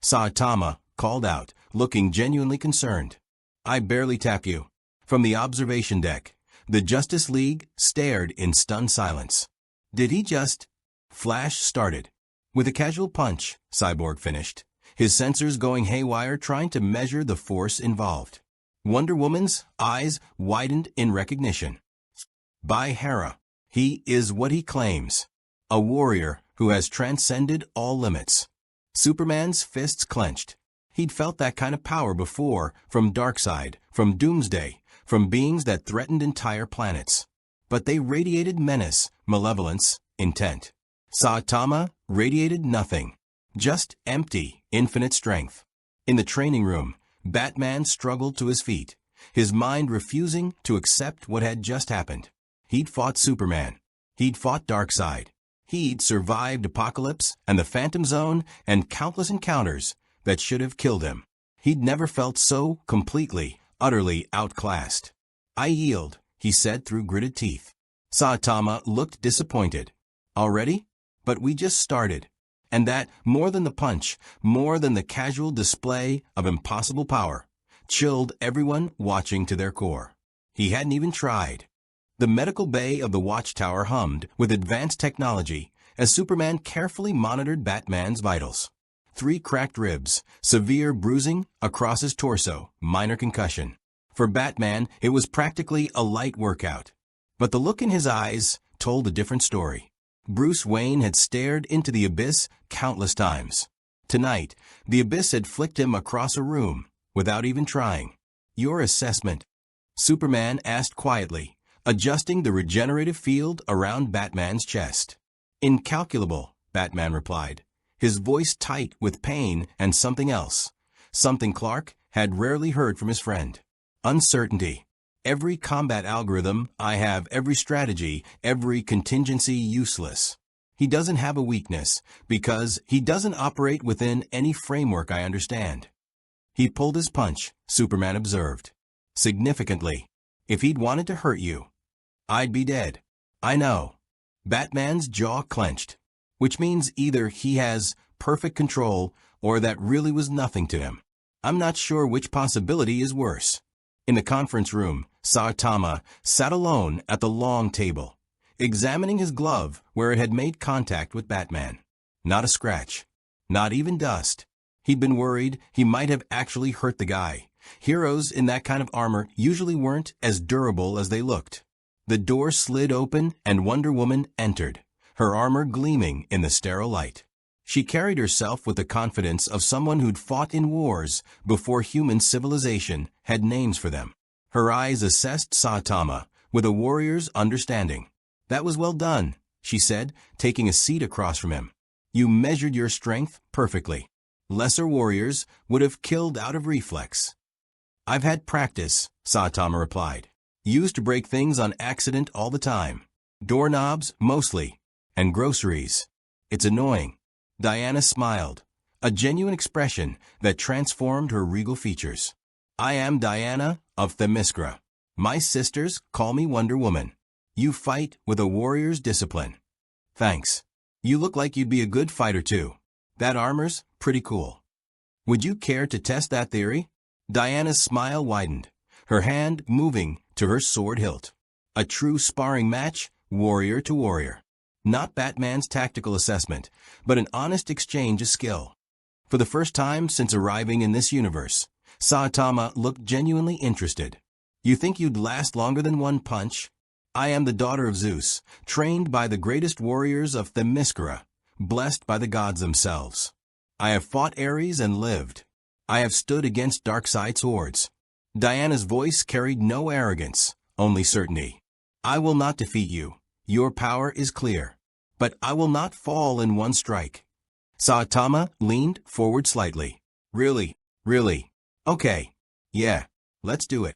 Saitama called out, looking genuinely concerned. "I barely tap you." From the observation deck, the Justice League stared in stunned silence. Did he just... Flash started. With a casual punch, Cyborg finished, his sensors going haywire trying to measure the force involved. Wonder Woman's eyes widened in recognition. By Hera, he is what he claims. A warrior who has transcended all limits. Superman's fists clenched. He'd felt that kind of power before, from Darkseid, from Doomsday, from beings that threatened entire planets. But they radiated menace, malevolence, intent. Saitama radiated nothing. Just empty, infinite strength. In the training room, Batman struggled to his feet, his mind refusing to accept what had just happened. He'd fought Superman. He'd fought Darkseid. He'd survived Apocalypse and the Phantom Zone and countless encounters that should have killed him. He'd never felt so completely, utterly outclassed. "I yield," he said through gritted teeth. Saitama looked disappointed. "Already? But we just started." And that, more than the punch, more than the casual display of impossible power, chilled everyone watching to their core. He hadn't even tried. The medical bay of the watchtower hummed with advanced technology as Superman carefully monitored Batman's vitals. 3 cracked ribs, severe bruising across his torso, minor concussion. For Batman, it was practically a light workout. But the look in his eyes told a different story. Bruce Wayne had stared into the abyss countless times. Tonight, the abyss had flicked him across a room, without even trying. "Your assessment?" Superman asked quietly, adjusting the regenerative field around Batman's chest. "Incalculable," Batman replied, his voice tight with pain and something else, something Clark had rarely heard from his friend. "Uncertainty. Every combat algorithm I have, every strategy, every contingency useless. He doesn't have a weakness, because he doesn't operate within any framework I understand." He pulled his punch, Superman observed. "Significantly. If he'd wanted to hurt you, I'd be dead." "I know." Batman's jaw clenched, which means either he has perfect control or that really was nothing to him. "I'm not sure which possibility is worse." In the conference room, Saitama sat alone at the long table, examining his glove where it had made contact with Batman. Not a scratch. Not even dust. He'd been worried he might have actually hurt the guy. Heroes in that kind of armor usually weren't as durable as they looked. The door slid open and Wonder Woman entered, her armor gleaming in the sterile light. She carried herself with the confidence of someone who'd fought in wars before human civilization had names for them. Her eyes assessed Saitama with a warrior's understanding. "That was well done," she said, taking a seat across from him. "You measured your strength perfectly. Lesser warriors would have killed out of reflex." "I've had practice," Saitama replied. "Used to break things on accident all the time. Doorknobs, mostly. And groceries. It's annoying." Diana smiled, a genuine expression that transformed her regal features. "I am Diana of Themyscira. My sisters call me Wonder Woman. You fight with a warrior's discipline." "Thanks. You look like you'd be a good fighter too. That armor's pretty cool." "Would you care to test that theory?" Diana's smile widened, her hand moving to her sword hilt. A true sparring match, warrior to warrior. Not Batman's tactical assessment, but an honest exchange of skill. For the first time since arriving in this universe, Saitama looked genuinely interested. You think you'd last longer than one punch? I am the daughter of Zeus, trained by the greatest warriors of Themyscira, blessed by the gods themselves. I have fought Ares and lived. I have stood against Darkseid's hordes. Diana's voice carried no arrogance, only certainty. I will not defeat you. Your power is clear. But I will not fall in one strike. Saitama leaned forward slightly. Really? Really? Okay. Yeah, let's do it.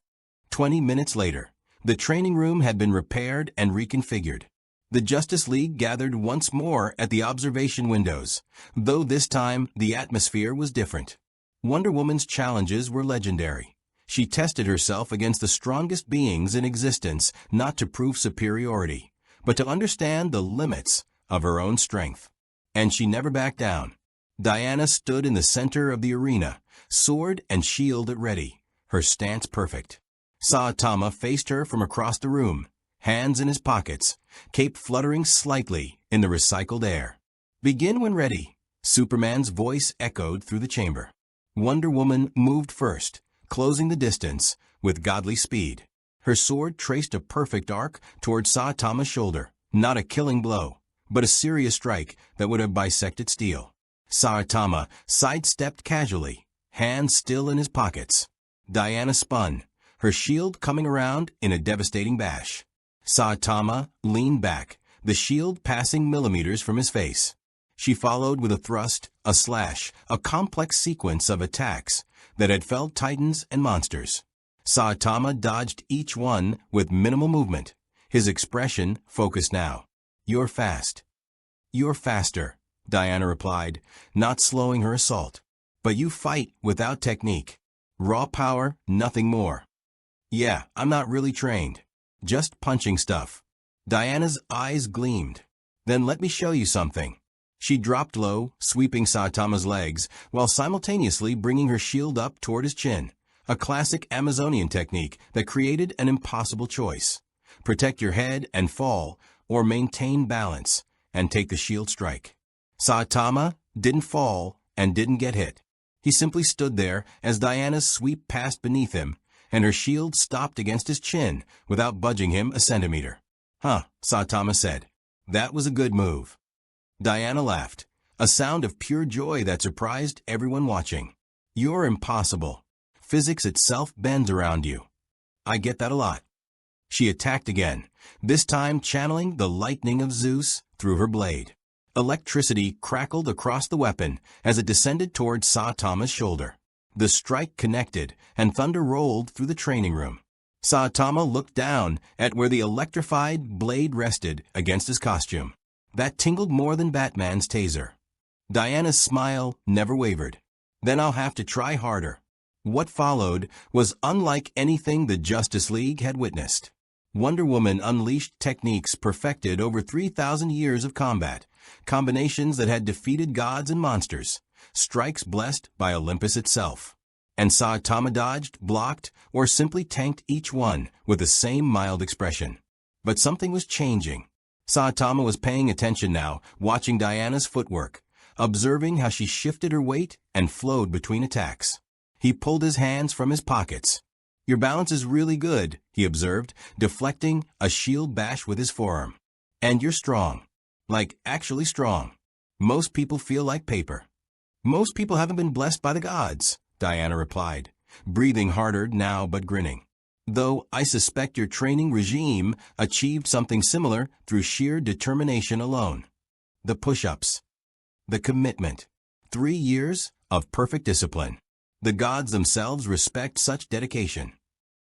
20 minutes later, the training room had been repaired and reconfigured. The Justice League gathered once more at the observation windows, though this time the atmosphere was different. Wonder Woman's challenges were legendary. She tested herself against the strongest beings in existence, not to prove superiority, but to understand the limits of her own strength. And she never backed down. Diana stood in the center of the arena, sword and shield at ready, her stance perfect. Saitama faced her from across the room, hands in his pockets, cape fluttering slightly in the recycled air. Begin when ready, Superman's voice echoed through the chamber. Wonder Woman moved first, closing the distance with godly speed. Her sword traced a perfect arc toward Saitama's shoulder, not a killing blow, but a serious strike that would have bisected steel. Saitama sidestepped casually, hands still in his pockets. Diana spun, her shield coming around in a devastating bash. Saitama leaned back, the shield passing millimeters from his face. She followed with a thrust, a slash, a complex sequence of attacks that had felled titans and monsters. Saitama dodged each one with minimal movement, his expression focused now. You're fast. You're faster, Diana replied, not slowing her assault. But you fight without technique. Raw power, nothing more. Yeah, I'm not really trained. Just punching stuff. Diana's eyes gleamed. Then let me show you something. She dropped low, sweeping Saitama's legs, while simultaneously bringing her shield up toward his chin, a classic Amazonian technique that created an impossible choice. Protect your head and fall, or maintain balance, and take the shield strike. Saitama didn't fall and didn't get hit. He simply stood there as Diana's sweep passed beneath him, and her shield stopped against his chin without budging him a centimeter. Huh, Saitama said. That was a good move. Diana laughed, a sound of pure joy that surprised everyone watching. You're impossible. Physics itself bends around you. I get that a lot. She attacked again, this time channeling the lightning of Zeus through her blade. Electricity crackled across the weapon as it descended toward Saitama's shoulder. The strike connected, and thunder rolled through the training room. Saitama looked down at where the electrified blade rested against his costume. That tingled more than Batman's taser. Diana's smile never wavered. Then I'll have to try harder. What followed was unlike anything the Justice League had witnessed. Wonder Woman unleashed techniques perfected over 3,000 years of combat, combinations that had defeated gods and monsters, strikes blessed by Olympus itself. And Saitama dodged, blocked, or simply tanked each one with the same mild expression. But something was changing. Saitama was paying attention now, watching Diana's footwork, observing how she shifted her weight and flowed between attacks. He pulled his hands from his pockets. Your balance is really good, he observed, deflecting a shield bash with his forearm. And you're strong. Like, actually strong. Most people feel like paper. Most people haven't been blessed by the gods, Diana replied, breathing harder now but grinning. Though I suspect your training regime achieved something similar through sheer determination alone. The push-ups. The commitment. 3 years of perfect discipline. The gods themselves respect such dedication.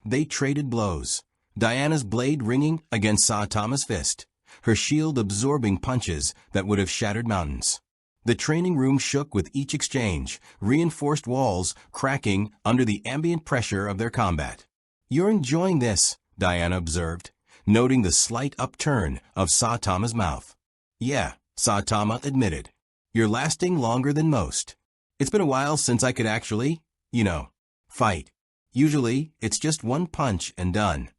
They traded blows, Diana's blade ringing against Saitama's fist, her shield absorbing punches that would have shattered mountains. The training room shook with each exchange, reinforced walls cracking under the ambient pressure of their combat. You're enjoying this, Diana observed, noting the slight upturn of Saitama's mouth. Yeah, Saitama admitted. You're lasting longer than most. It's been a while since I could actually, fight. Usually, it's just one punch and done.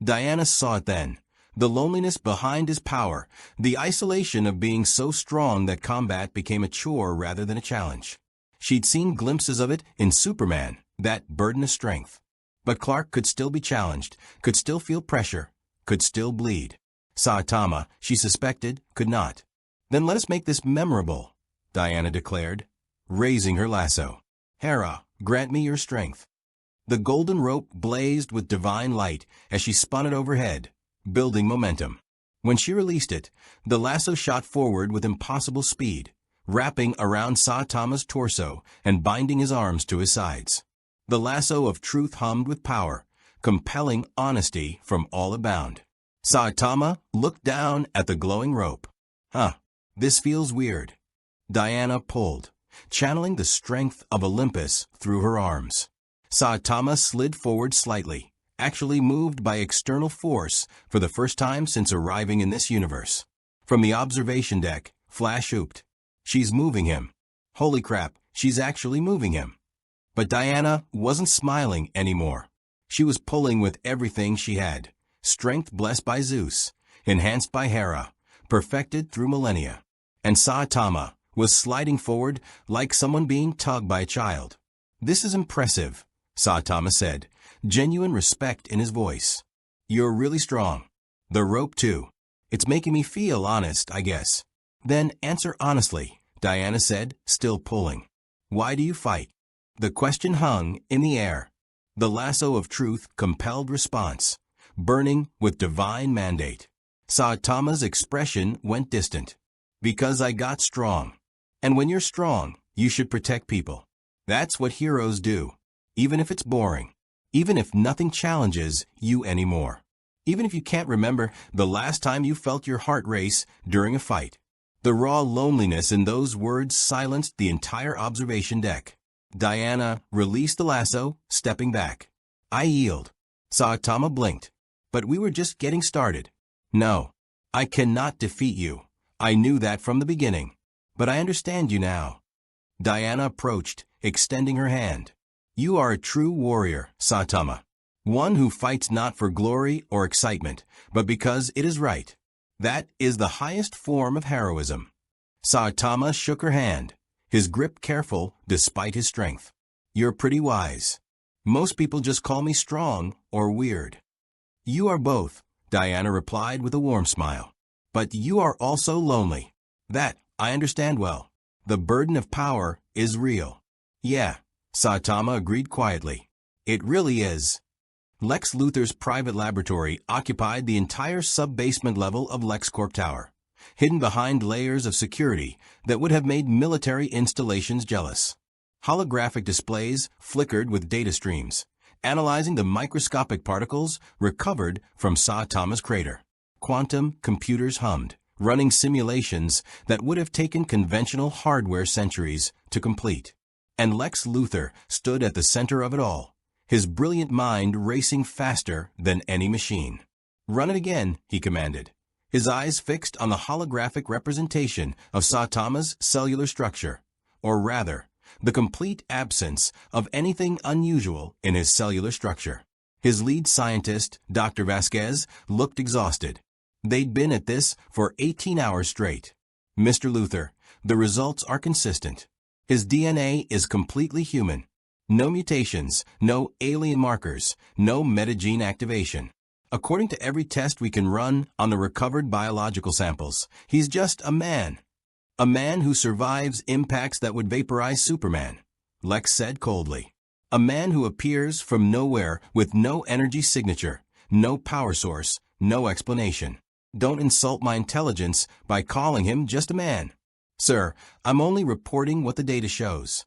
Diana saw it then. The loneliness behind his power, the isolation of being so strong that combat became a chore rather than a challenge. She'd seen glimpses of it in Superman, that burden of strength. But Clark could still be challenged, could still feel pressure, could still bleed. Saitama, she suspected, could not. Then let us make this memorable, Diana declared, raising her lasso. Hera, grant me your strength. The golden rope blazed with divine light as she spun it overhead, building momentum. When she released it, the lasso shot forward with impossible speed, wrapping around Saitama's torso and binding his arms to his sides. The lasso of truth hummed with power, compelling honesty from all abound. Saitama looked down at the glowing rope. This feels weird. Diana pulled, channeling the strength of Olympus through her arms. Saitama slid forward slightly, actually moved by external force for the first time since arriving in this universe. From the observation deck, Flash whooped. She's moving him. Holy crap, she's actually moving him. But Diana wasn't smiling anymore. She was pulling with everything she had. Strength blessed by Zeus, enhanced by Hera, perfected through millennia. And Saitama was sliding forward like someone being tugged by a child. This is impressive, Saitama said, genuine respect in his voice. You're really strong. The rope too. It's making me feel honest, I guess. Then answer honestly, Diana said, still pulling. Why do you fight? The question hung in the air. The lasso of truth compelled response, burning with divine mandate. Saitama's expression went distant. Because I got strong. And when you're strong, you should protect people. That's what heroes do. Even if it's boring. Even if nothing challenges you anymore. Even if you can't remember the last time you felt your heart race during a fight. The raw loneliness in those words silenced the entire observation deck. Diana released the lasso, stepping back. I yield. Saitama blinked. But we were just getting started. No. I cannot defeat you. I knew that from the beginning. But I understand you now. Diana approached, extending her hand. You are a true warrior, Saitama. One who fights not for glory or excitement, but because it is right. That is the highest form of heroism. Saitama shook her hand, his grip careful despite his strength. You're pretty wise. Most people just call me strong or weird. You are both, Diana replied with a warm smile. But you are also lonely. That, I understand well. The burden of power is real. Yeah, Saitama agreed quietly. It really is. Lex Luthor's private laboratory occupied the entire sub-basement level of LexCorp Tower, hidden behind layers of security that would have made military installations jealous. Holographic displays flickered with data streams, analyzing the microscopic particles recovered from Saitama's crater. Quantum computers hummed, running simulations that would have taken conventional hardware centuries to complete. And Lex Luthor stood at the center of it all, his brilliant mind racing faster than any machine. Run it again, he commanded, his eyes fixed on the holographic representation of Saitama's cellular structure, or rather, the complete absence of anything unusual in his cellular structure. His lead scientist, Dr. Vasquez, looked exhausted. They'd been at this for 18 hours straight. Mr. Luthor, the results are consistent. His DNA is completely human. No mutations, no alien markers, no metagene activation. According to every test we can run on the recovered biological samples, he's just a man. A man who survives impacts that would vaporize Superman, Lex said coldly. A man who appears from nowhere with no energy signature, no power source, no explanation. Don't insult my intelligence by calling him just a man. Sir, I'm only reporting what the data shows.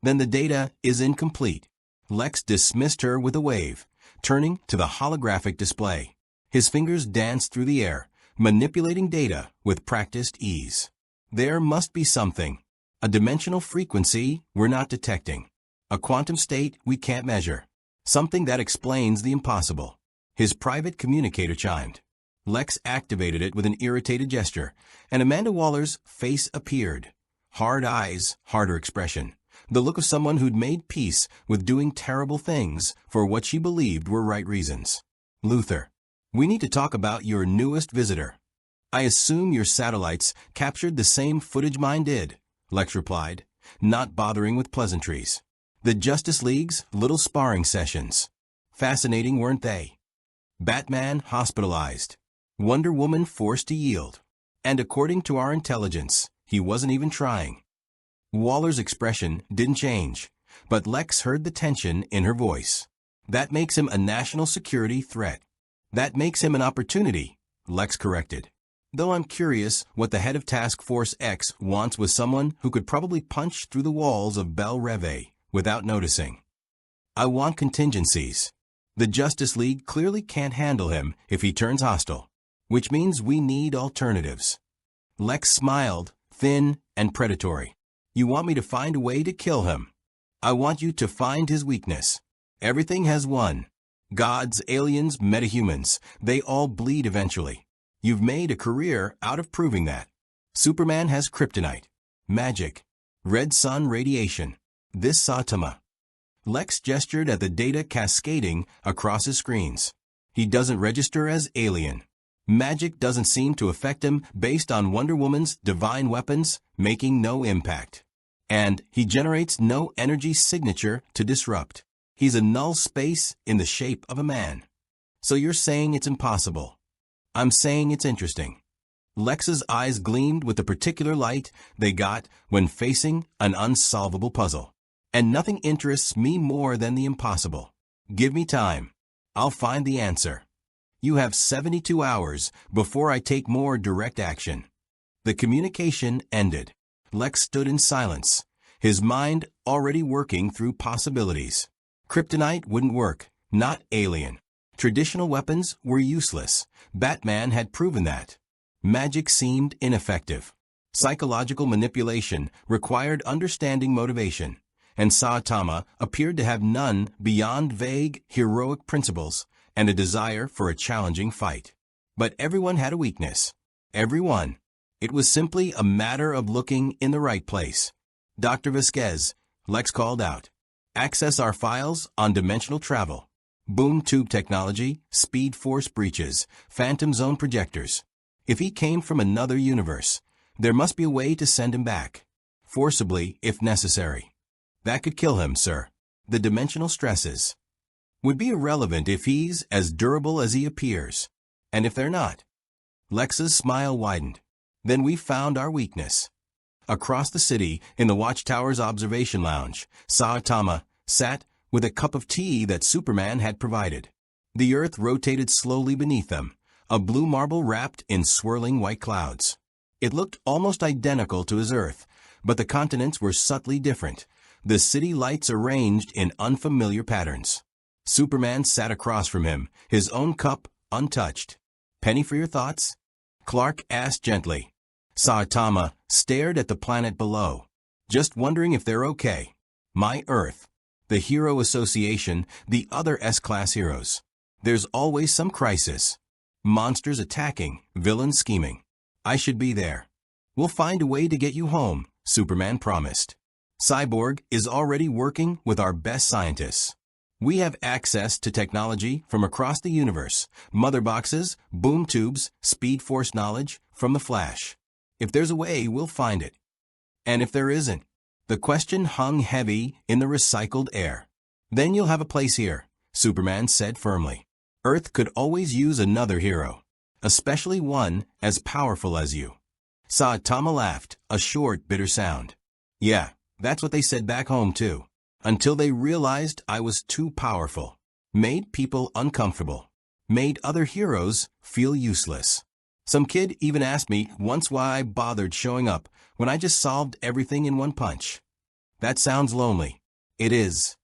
Then the data is incomplete. Lex dismissed her with a wave, turning to the holographic display. His fingers danced through the air, manipulating data with practiced ease. There must be something. A dimensional frequency we're not detecting. A quantum state we can't measure. Something that explains the impossible. His private communicator chimed. Lex activated it with an irritated gesture, and Amanda Waller's face appeared. Hard eyes, harder expression. The look of someone who'd made peace with doing terrible things for what she believed were right reasons. Luthor, we need to talk about your newest visitor. I assume your satellites captured the same footage mine did, Lex replied, not bothering with pleasantries. The Justice League's little sparring sessions. Fascinating, weren't they? Batman hospitalized. Wonder Woman forced to yield. And according to our intelligence, he wasn't even trying. Waller's expression didn't change, but Lex heard the tension in her voice. That makes him a national security threat. That makes him an opportunity, Lex corrected. Though I'm curious what the head of Task Force X wants with someone who could probably punch through the walls of Belle Reve without noticing. I want contingencies. The Justice League clearly can't handle him if he turns hostile, which means we need alternatives. Lex smiled, thin and predatory. You want me to find a way to kill him? I want you to find his weakness. Everything has one. Gods, aliens, metahumans, they all bleed eventually. You've made a career out of proving that. Superman has kryptonite, magic, red sun radiation. This Saitama. Lex gestured at the data cascading across his screens. He doesn't register as alien. Magic doesn't seem to affect him based on Wonder Woman's divine weapons, making no impact. And he generates no energy signature to disrupt. He's a null space in the shape of a man. So you're saying it's impossible. I'm saying it's interesting. Lex's eyes gleamed with the particular light they got when facing an unsolvable puzzle. And nothing interests me more than the impossible. Give me time. I'll find the answer. You have 72 hours before I take more direct action. The communication ended. Lex stood in silence, his mind already working through possibilities. Kryptonite wouldn't work, not alien. Traditional weapons were useless. Batman had proven that. Magic seemed ineffective. Psychological manipulation required understanding motivation, and Saitama appeared to have none beyond vague, heroic principles and a desire for a challenging fight. But everyone had a weakness. Everyone. It was simply a matter of looking in the right place. Dr. Vasquez, Lex called out. Access our files on dimensional travel. Boom tube technology, speed force breaches, phantom zone projectors. If he came from another universe, there must be a way to send him back. Forcibly, if necessary. That could kill him, sir. The dimensional stresses would be irrelevant if he's as durable as he appears. And if they're not. Lex's smile widened. Then we found our weakness. Across the city, in the Watchtower's observation lounge, Saitama sat with a cup of tea that Superman had provided. The earth rotated slowly beneath them, a blue marble wrapped in swirling white clouds. It looked almost identical to his Earth, but the continents were subtly different, the city lights arranged in unfamiliar patterns. Superman sat across from him, his own cup untouched. Penny for your thoughts? Clark asked gently. Saitama stared at the planet below, just wondering if they're okay. My Earth. The Hero Association, the other S-Class heroes. There's always some crisis. Monsters attacking, villains scheming. I should be there. We'll find a way to get you home, Superman promised. Cyborg is already working with our best scientists. We have access to technology from across the universe, mother boxes, boom tubes, speed force knowledge from the Flash. If there's a way, we'll find it. And if there isn't, the question hung heavy in the recycled air. Then you'll have a place here, Superman said firmly. Earth could always use another hero, especially one as powerful as you. Saitama laughed, a short, bitter sound. Yeah, that's what they said back home too. Until they realized I was too powerful. Made people uncomfortable. Made other heroes feel useless. Some kid even asked me once why I bothered showing up when I just solved everything in one punch. That sounds lonely. It is.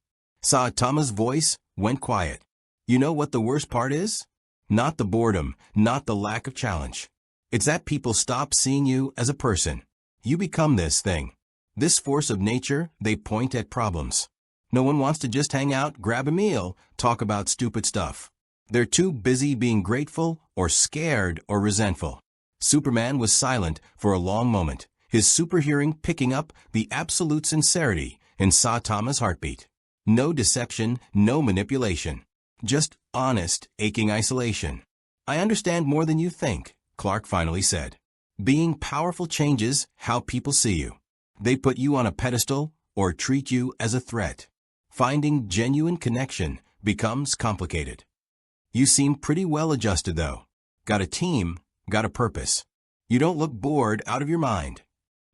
Saitama's voice went quiet. You know what the worst part is? Not the boredom, not the lack of challenge. It's that people stop seeing you as a person. You become this thing. This force of nature, they point at problems. No one wants to just hang out, grab a meal, talk about stupid stuff. They're too busy being grateful or scared or resentful. Superman was silent for a long moment, his super hearing picking up the absolute sincerity in Saitama's heartbeat. No deception, no manipulation. Just honest, aching isolation. I understand more than you think, Clark finally said. Being powerful changes how people see you. They put you on a pedestal or treat you as a threat. Finding genuine connection becomes complicated. You seem pretty well adjusted though. Got a team, got a purpose. You don't look bored out of your mind.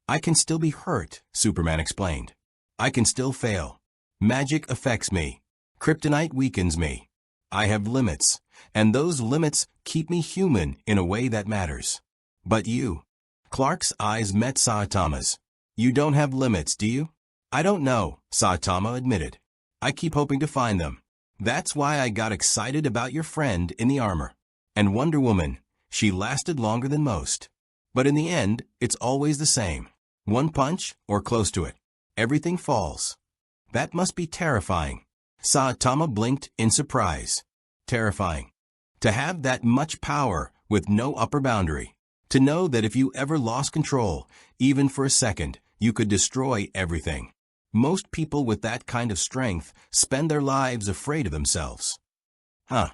I can still be hurt, Superman explained. I can still fail. Magic affects me. Kryptonite weakens me. I have limits, and those limits keep me human in a way that matters. But you. Clark's eyes met Saitama's. You don't have limits, do you? I don't know, Saitama admitted. I keep hoping to find them. That's why I got excited about your friend in the armor. And Wonder Woman, she lasted longer than most. But in the end, it's always the same. One punch, or close to it. Everything falls. That must be terrifying. Saitama blinked in surprise. Terrifying. To have that much power with no upper boundary. To know that if you ever lost control, even for a second, you could destroy everything. Most people with that kind of strength spend their lives afraid of themselves. Huh.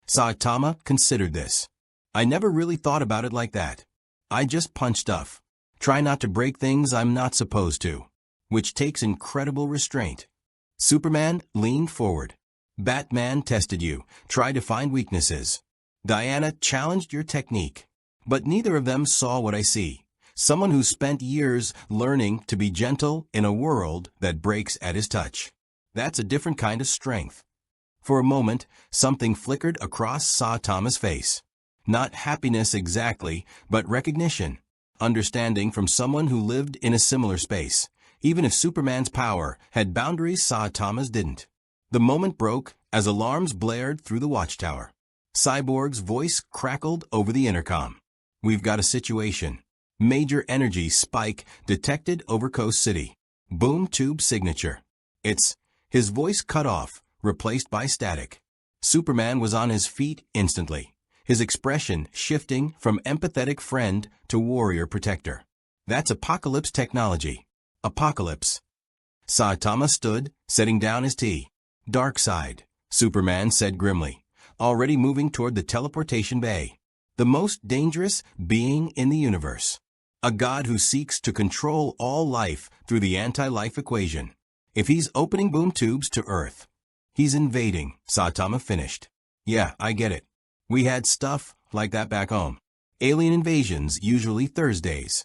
Saitama considered this. I never really thought about it like that. I just punch stuff. Try not to break things I'm not supposed to. Which takes incredible restraint. Superman leaned forward. Batman tested you, tried to find weaknesses. Diana challenged your technique. But neither of them saw what I see. Someone who spent years learning to be gentle in a world that breaks at his touch. That's a different kind of strength. For a moment, something flickered across Saitama's face. Not happiness exactly, but recognition. Understanding from someone who lived in a similar space. Even if Superman's power had boundaries, Saitama's didn't. The moment broke as alarms blared through the watchtower. Cyborg's voice crackled over the intercom. We've got a situation. Major energy spike detected over Coast City. Boom tube signature. His voice cut off, replaced by static. Superman was on his feet instantly, his expression shifting from empathetic friend to warrior protector. That's Apocalypse technology. Apocalypse. Saitama stood, setting down his tea. Dark side, Superman said grimly, already moving toward the teleportation bay. The most dangerous being in the universe. A god who seeks to control all life through the anti-life equation. If he's opening boom tubes to Earth, he's invading, Saitama finished. Yeah, I get it. We had stuff like that back home. Alien invasions, usually Thursdays.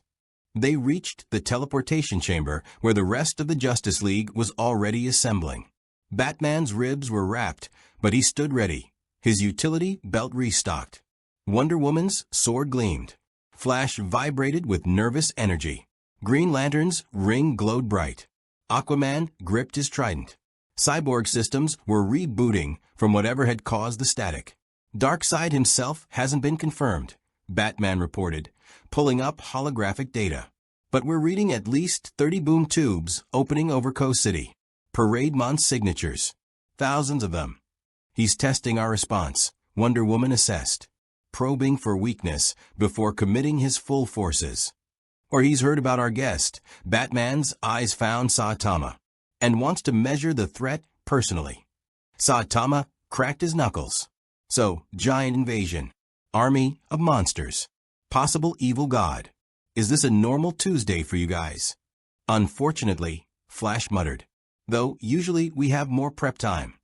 They reached the teleportation chamber where the rest of the Justice League was already assembling. Batman's ribs were wrapped, but he stood ready, his utility belt restocked. Wonder Woman's sword gleamed. Flash vibrated with nervous energy. Green Lantern's ring glowed bright. Aquaman gripped his trident. Cyborg systems were rebooting from whatever had caused the static. Darkseid himself hasn't been confirmed, Batman reported, pulling up holographic data. But we're reading at least 30 boom tubes opening over Coast City. Parade Month signatures. Thousands of them. He's testing our response, Wonder Woman assessed. Probing for weakness before committing his full forces. Or he's heard about our guest. Batman's eyes found Saitama and wants to measure the threat personally. Saitama cracked his knuckles. So, giant invasion. Army of monsters. Possible evil god. Is this a normal Tuesday for you guys? Unfortunately, Flash muttered. Though usually we have more prep time.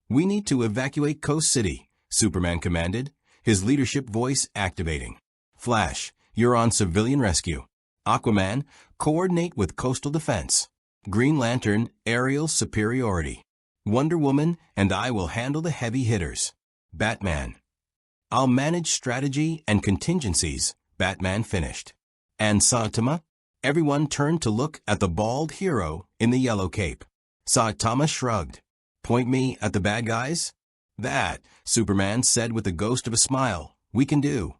We need to evacuate Coast City, Superman commanded, his leadership voice activating. Flash, you're on civilian rescue. Aquaman, coordinate with coastal defense. Green Lantern, aerial superiority. Wonder Woman and I will handle the heavy hitters. Batman. I'll manage strategy and contingencies, Batman finished. And Saitama? Everyone turned to look at the bald hero in the yellow cape. Saitama shrugged. Point me at the bad guys? That, Superman said with the ghost of a smile, we can do.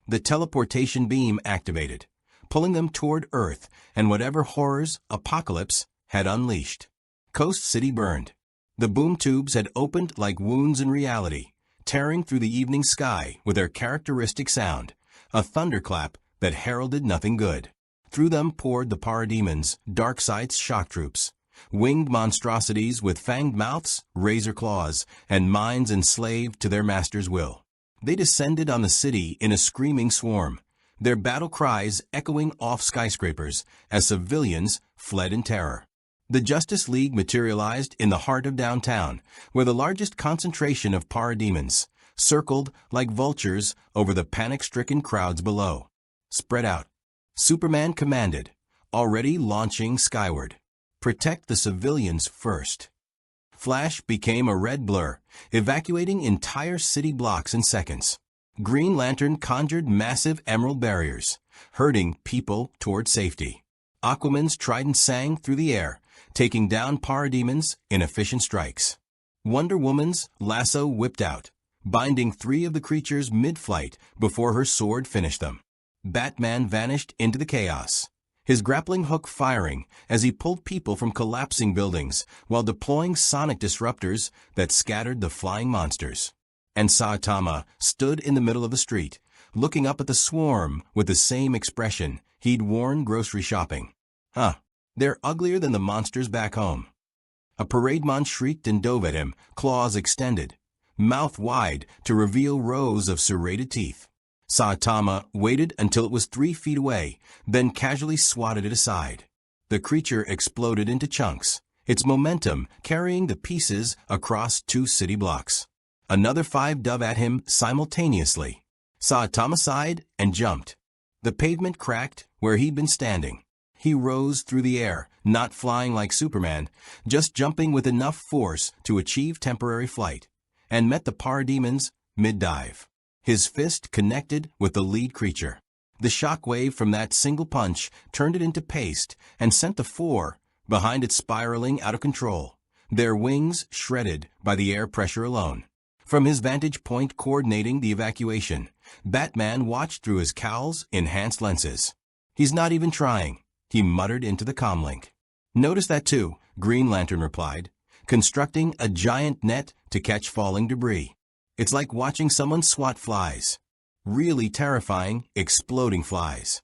The teleportation beam activated, pulling them toward Earth and whatever horrors Apocalypse had unleashed. Coast City burned. The boom tubes had opened like wounds in reality, tearing through the evening sky with their characteristic sound, a thunderclap that heralded nothing good. Through them poured the parademons, Darkseid's shock troops. Winged monstrosities with fanged mouths, razor claws, and minds enslaved to their master's will. They descended on the city in a screaming swarm, their battle cries echoing off skyscrapers as civilians fled in terror. The Justice League materialized in the heart of downtown, where the largest concentration of parademons circled like vultures over the panic-stricken crowds below. Spread out, Superman commanded, already launching skyward. Protect the civilians first. Flash became a red blur, evacuating entire city blocks in seconds. Green Lantern conjured massive emerald barriers, herding people toward safety. Aquaman's trident sang through the air, taking down parademons in efficient strikes. Wonder Woman's lasso whipped out, binding 3 of the creatures mid-flight before her sword finished them. Batman vanished into the chaos, his grappling hook firing as he pulled people from collapsing buildings while deploying sonic disruptors that scattered the flying monsters. And Saitama stood in the middle of the street, looking up at the swarm with the same expression he'd worn grocery shopping. They're uglier than the monsters back home. A parademon shrieked and dove at him, claws extended, mouth wide to reveal rows of serrated teeth. Saitama waited until it was 3 feet away, then casually swatted it aside. The creature exploded into chunks, its momentum carrying the pieces across 2 city blocks. Another 5 dove at him simultaneously. Saitama sighed and jumped. The pavement cracked where he'd been standing. He rose through the air, not flying like Superman, just jumping with enough force to achieve temporary flight, and met the parademons mid-dive. His fist connected with the lead creature. The shockwave from that single punch turned it into paste and sent the 4 behind it spiraling out of control, their wings shredded by the air pressure alone. From his vantage point coordinating the evacuation, Batman watched through his cowl's enhanced lenses. "He's not even trying," he muttered into the comlink. "Notice that too," Green Lantern replied, constructing a giant net to catch falling debris. "It's like watching someone swat flies. Really terrifying, exploding flies."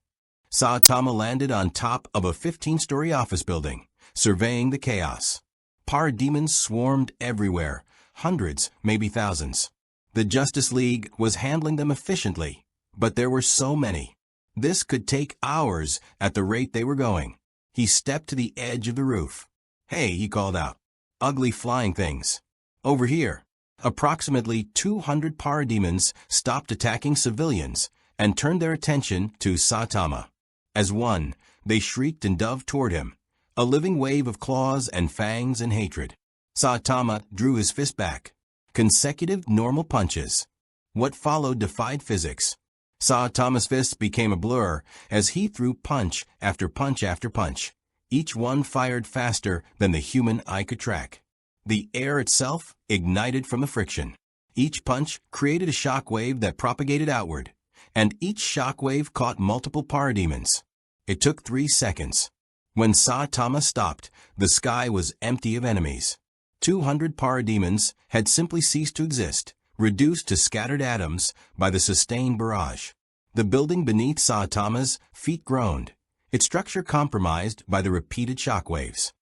Saitama landed on top of a 15-story office building, surveying the chaos. Parademons swarmed everywhere, hundreds, maybe thousands. The Justice League was handling them efficiently, but there were so many. This could take hours at the rate they were going. He stepped to the edge of the roof. "Hey," he called out. "Ugly flying things. Over here." Approximately 200 parademons stopped attacking civilians and turned their attention to Saitama. As one, they shrieked and dove toward him, a living wave of claws and fangs and hatred. Saitama drew his fist back. Consecutive normal punches. What followed defied physics. Saitama's fists became a blur as he threw punch after punch after punch. Each one fired faster than the human eye could track. The air itself ignited from the friction. Each punch created a shockwave that propagated outward, and each shockwave caught multiple parademons. It took 3 seconds. When Saitama stopped, the sky was empty of enemies. 200 parademons had simply ceased to exist, reduced to scattered atoms by the sustained barrage. The building beneath Saitama's feet groaned, its structure compromised by the repeated shockwaves.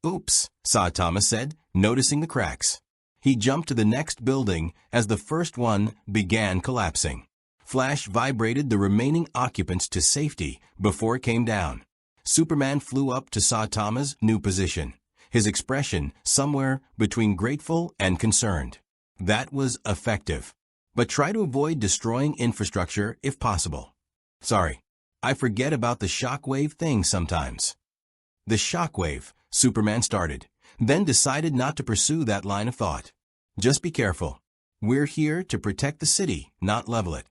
"Oops," Saitama said, noticing the cracks. He jumped to the next building as the first one began collapsing. Flash vibrated the remaining occupants to safety before it came down. Superman flew up to Saitama's new position, his expression somewhere between grateful and concerned. That was effective. But try to avoid destroying infrastructure if possible. "Sorry, I forget about the shockwave thing sometimes." "The shockwave," Superman started, then decided not to pursue that line of thought. "Just be careful. We're here to protect the city, not level it."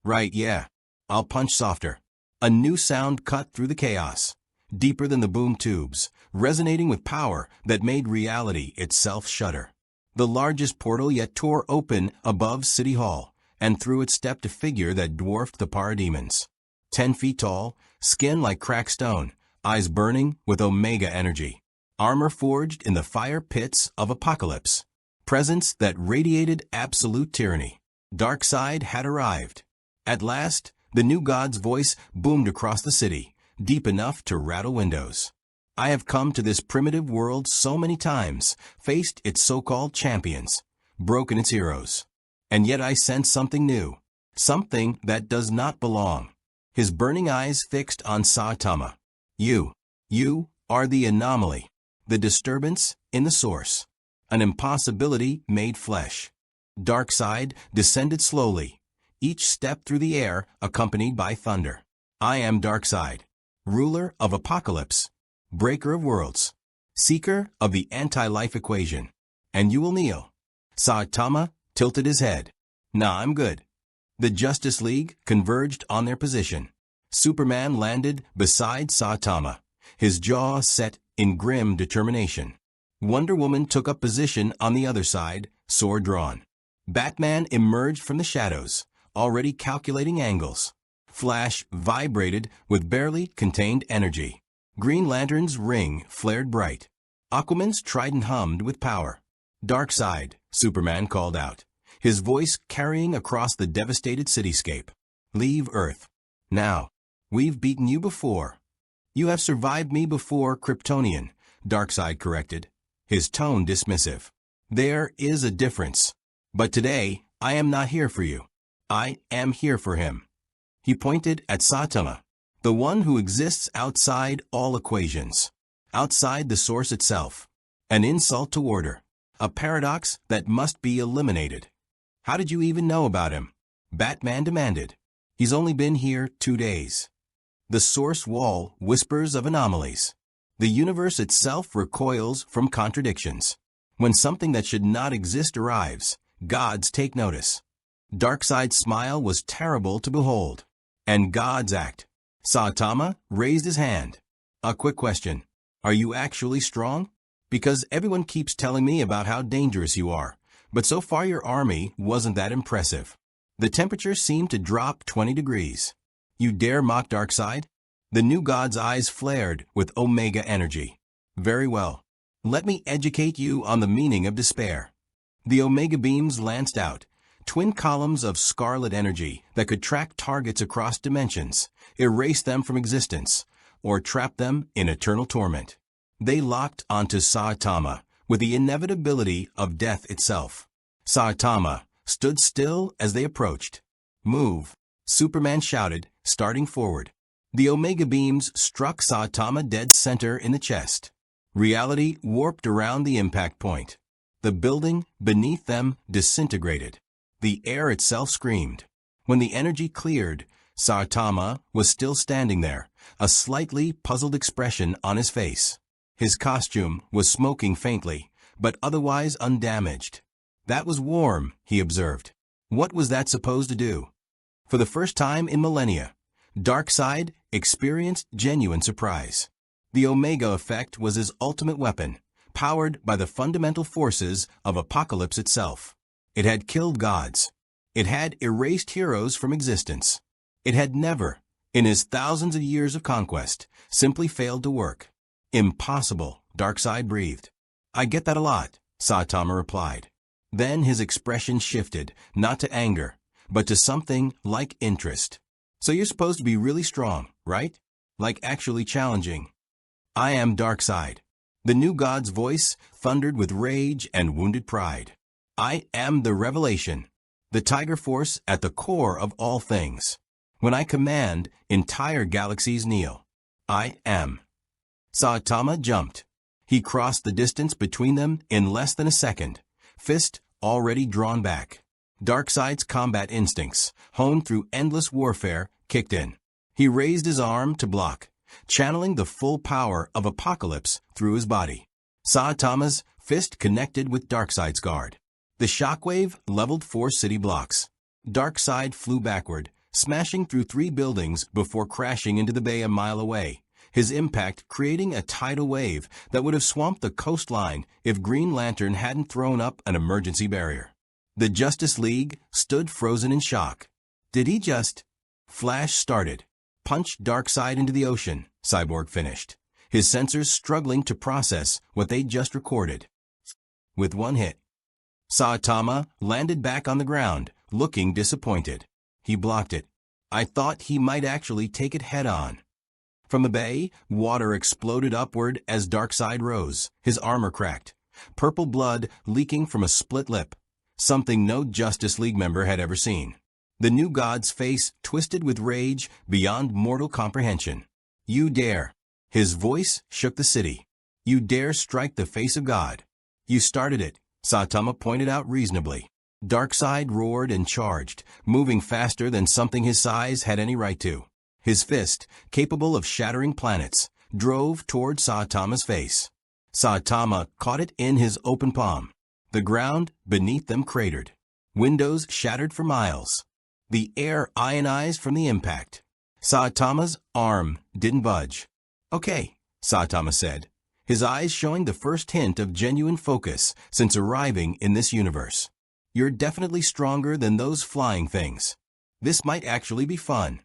"Right, yeah. I'll punch softer." A new sound cut through the chaos, deeper than the boom tubes, resonating with power that made reality itself shudder. The largest portal yet tore open above City Hall, and through it stepped a figure that dwarfed the parademons. 10 feet tall, skin like cracked stone, eyes burning with Omega energy, armor forged in the fire pits of apocalypse, presence that radiated absolute tyranny. Darkseid had arrived. At last, the new god's voice boomed across the city, deep enough to rattle windows. "I have come to this primitive world so many times, faced its so-called champions, broken its heroes. And yet I sense something new, something that does not belong. his burning eyes fixed on Saitama. You are the anomaly, the disturbance in the source, an impossibility made flesh. Darkseid descended slowly, each step through the air accompanied by thunder. I am Darkseid, ruler of Apocalypse, breaker of worlds, seeker of the anti-life equation. And you will kneel. Saitama tilted his head. Nah, I'm good. The Justice League converged on their position. Superman landed beside Saitama, his jaw set in grim determination. Wonder Woman took up position on the other side, sword drawn. Batman emerged from the shadows, already calculating angles. Flash vibrated with barely contained energy. Green Lantern's ring flared bright. Aquaman's trident hummed with power. Darkseid, Superman called out, his voice carrying across the devastated cityscape. Leave Earth. Now. We've beaten you before. You have survived me before, Kryptonian, Darkseid corrected, his tone dismissive. There is a difference. But today, I am not here for you. I am here for him. He pointed at Saitama, the one who exists outside all equations, outside the source itself. An insult to order, a paradox that must be eliminated. How did you even know about him? Batman demanded. He's only been here 2 days. The source wall whispers of anomalies. The universe itself recoils from contradictions. When something that should not exist arrives, gods take notice. Darkseid's smile was terrible to behold. And gods act. Saitama raised his hand. A quick question. Are you actually strong? Because everyone keeps telling me about how dangerous you are, but so far your army wasn't that impressive. The temperature seemed to drop 20 degrees. You dare mock Darkseid? The new god's eyes flared with Omega energy. Very well. Let me educate you on the meaning of despair. The Omega beams lanced out, twin columns of scarlet energy that could track targets across dimensions, erase them from existence, or trap them in eternal torment. They locked onto Saitama with the inevitability of death itself. Saitama stood still as they approached. Move, Superman shouted, starting forward. The Omega beams struck Saitama dead center in the chest. Reality warped around the impact point. The building beneath them disintegrated. The air itself screamed. When the energy cleared, Saitama was still standing there, a slightly puzzled expression on his face. His costume was smoking faintly, but otherwise undamaged. That was warm, he observed. What was that supposed to do? For the first time in millennia, Darkseid experienced genuine surprise. The Omega effect was his ultimate weapon, powered by the fundamental forces of Apocalypse itself. It had killed gods. It had erased heroes from existence. It had never, in his thousands of years of conquest, simply failed to work. Impossible, Darkseid breathed. I get that a lot, Saitama replied. Then his expression shifted, not to anger, but to something like interest. So you're supposed to be really strong, right? Like actually challenging. I am Darkseid. The new god's voice thundered with rage and wounded pride. I am the revelation, the tiger force at the core of all things. When I command, entire galaxies kneel. I am. Saitama jumped. He crossed the distance between them in less than a second, fist already drawn back. Darkseid's combat instincts, honed through endless warfare, kicked in. He raised his arm to block, channeling the full power of Apocalypse through his body. Saitama's fist connected with Darkseid's guard. The shockwave leveled 4 city blocks. Darkseid flew backward, smashing through 3 buildings before crashing into the bay a mile away, his impact creating a tidal wave that would have swamped the coastline if Green Lantern hadn't thrown up an emergency barrier. The Justice League stood frozen in shock. Did he just... Flash started. Punched Darkseid into the ocean, Cyborg finished, his sensors struggling to process what they'd just recorded. With one hit, Saitama landed back on the ground, looking disappointed. He blocked it. I thought he might actually take it head-on. From the bay, water exploded upward as Darkseid rose, his armor cracked, purple blood leaking from a split lip, something no Justice League member had ever seen. The new god's face twisted with rage beyond mortal comprehension. You dare. His voice shook the city. You dare strike the face of God. You started it, Saitama pointed out reasonably. Darkseid roared and charged, moving faster than something his size had any right to. His fist, capable of shattering planets, drove toward Saitama's face. Saitama caught it in his open palm. The ground beneath them cratered. Windows shattered for miles. The air ionized from the impact. Saitama's arm didn't budge. Okay, Saitama said, his eyes showing the first hint of genuine focus since arriving in this universe. You're definitely stronger than those flying things. This might actually be fun.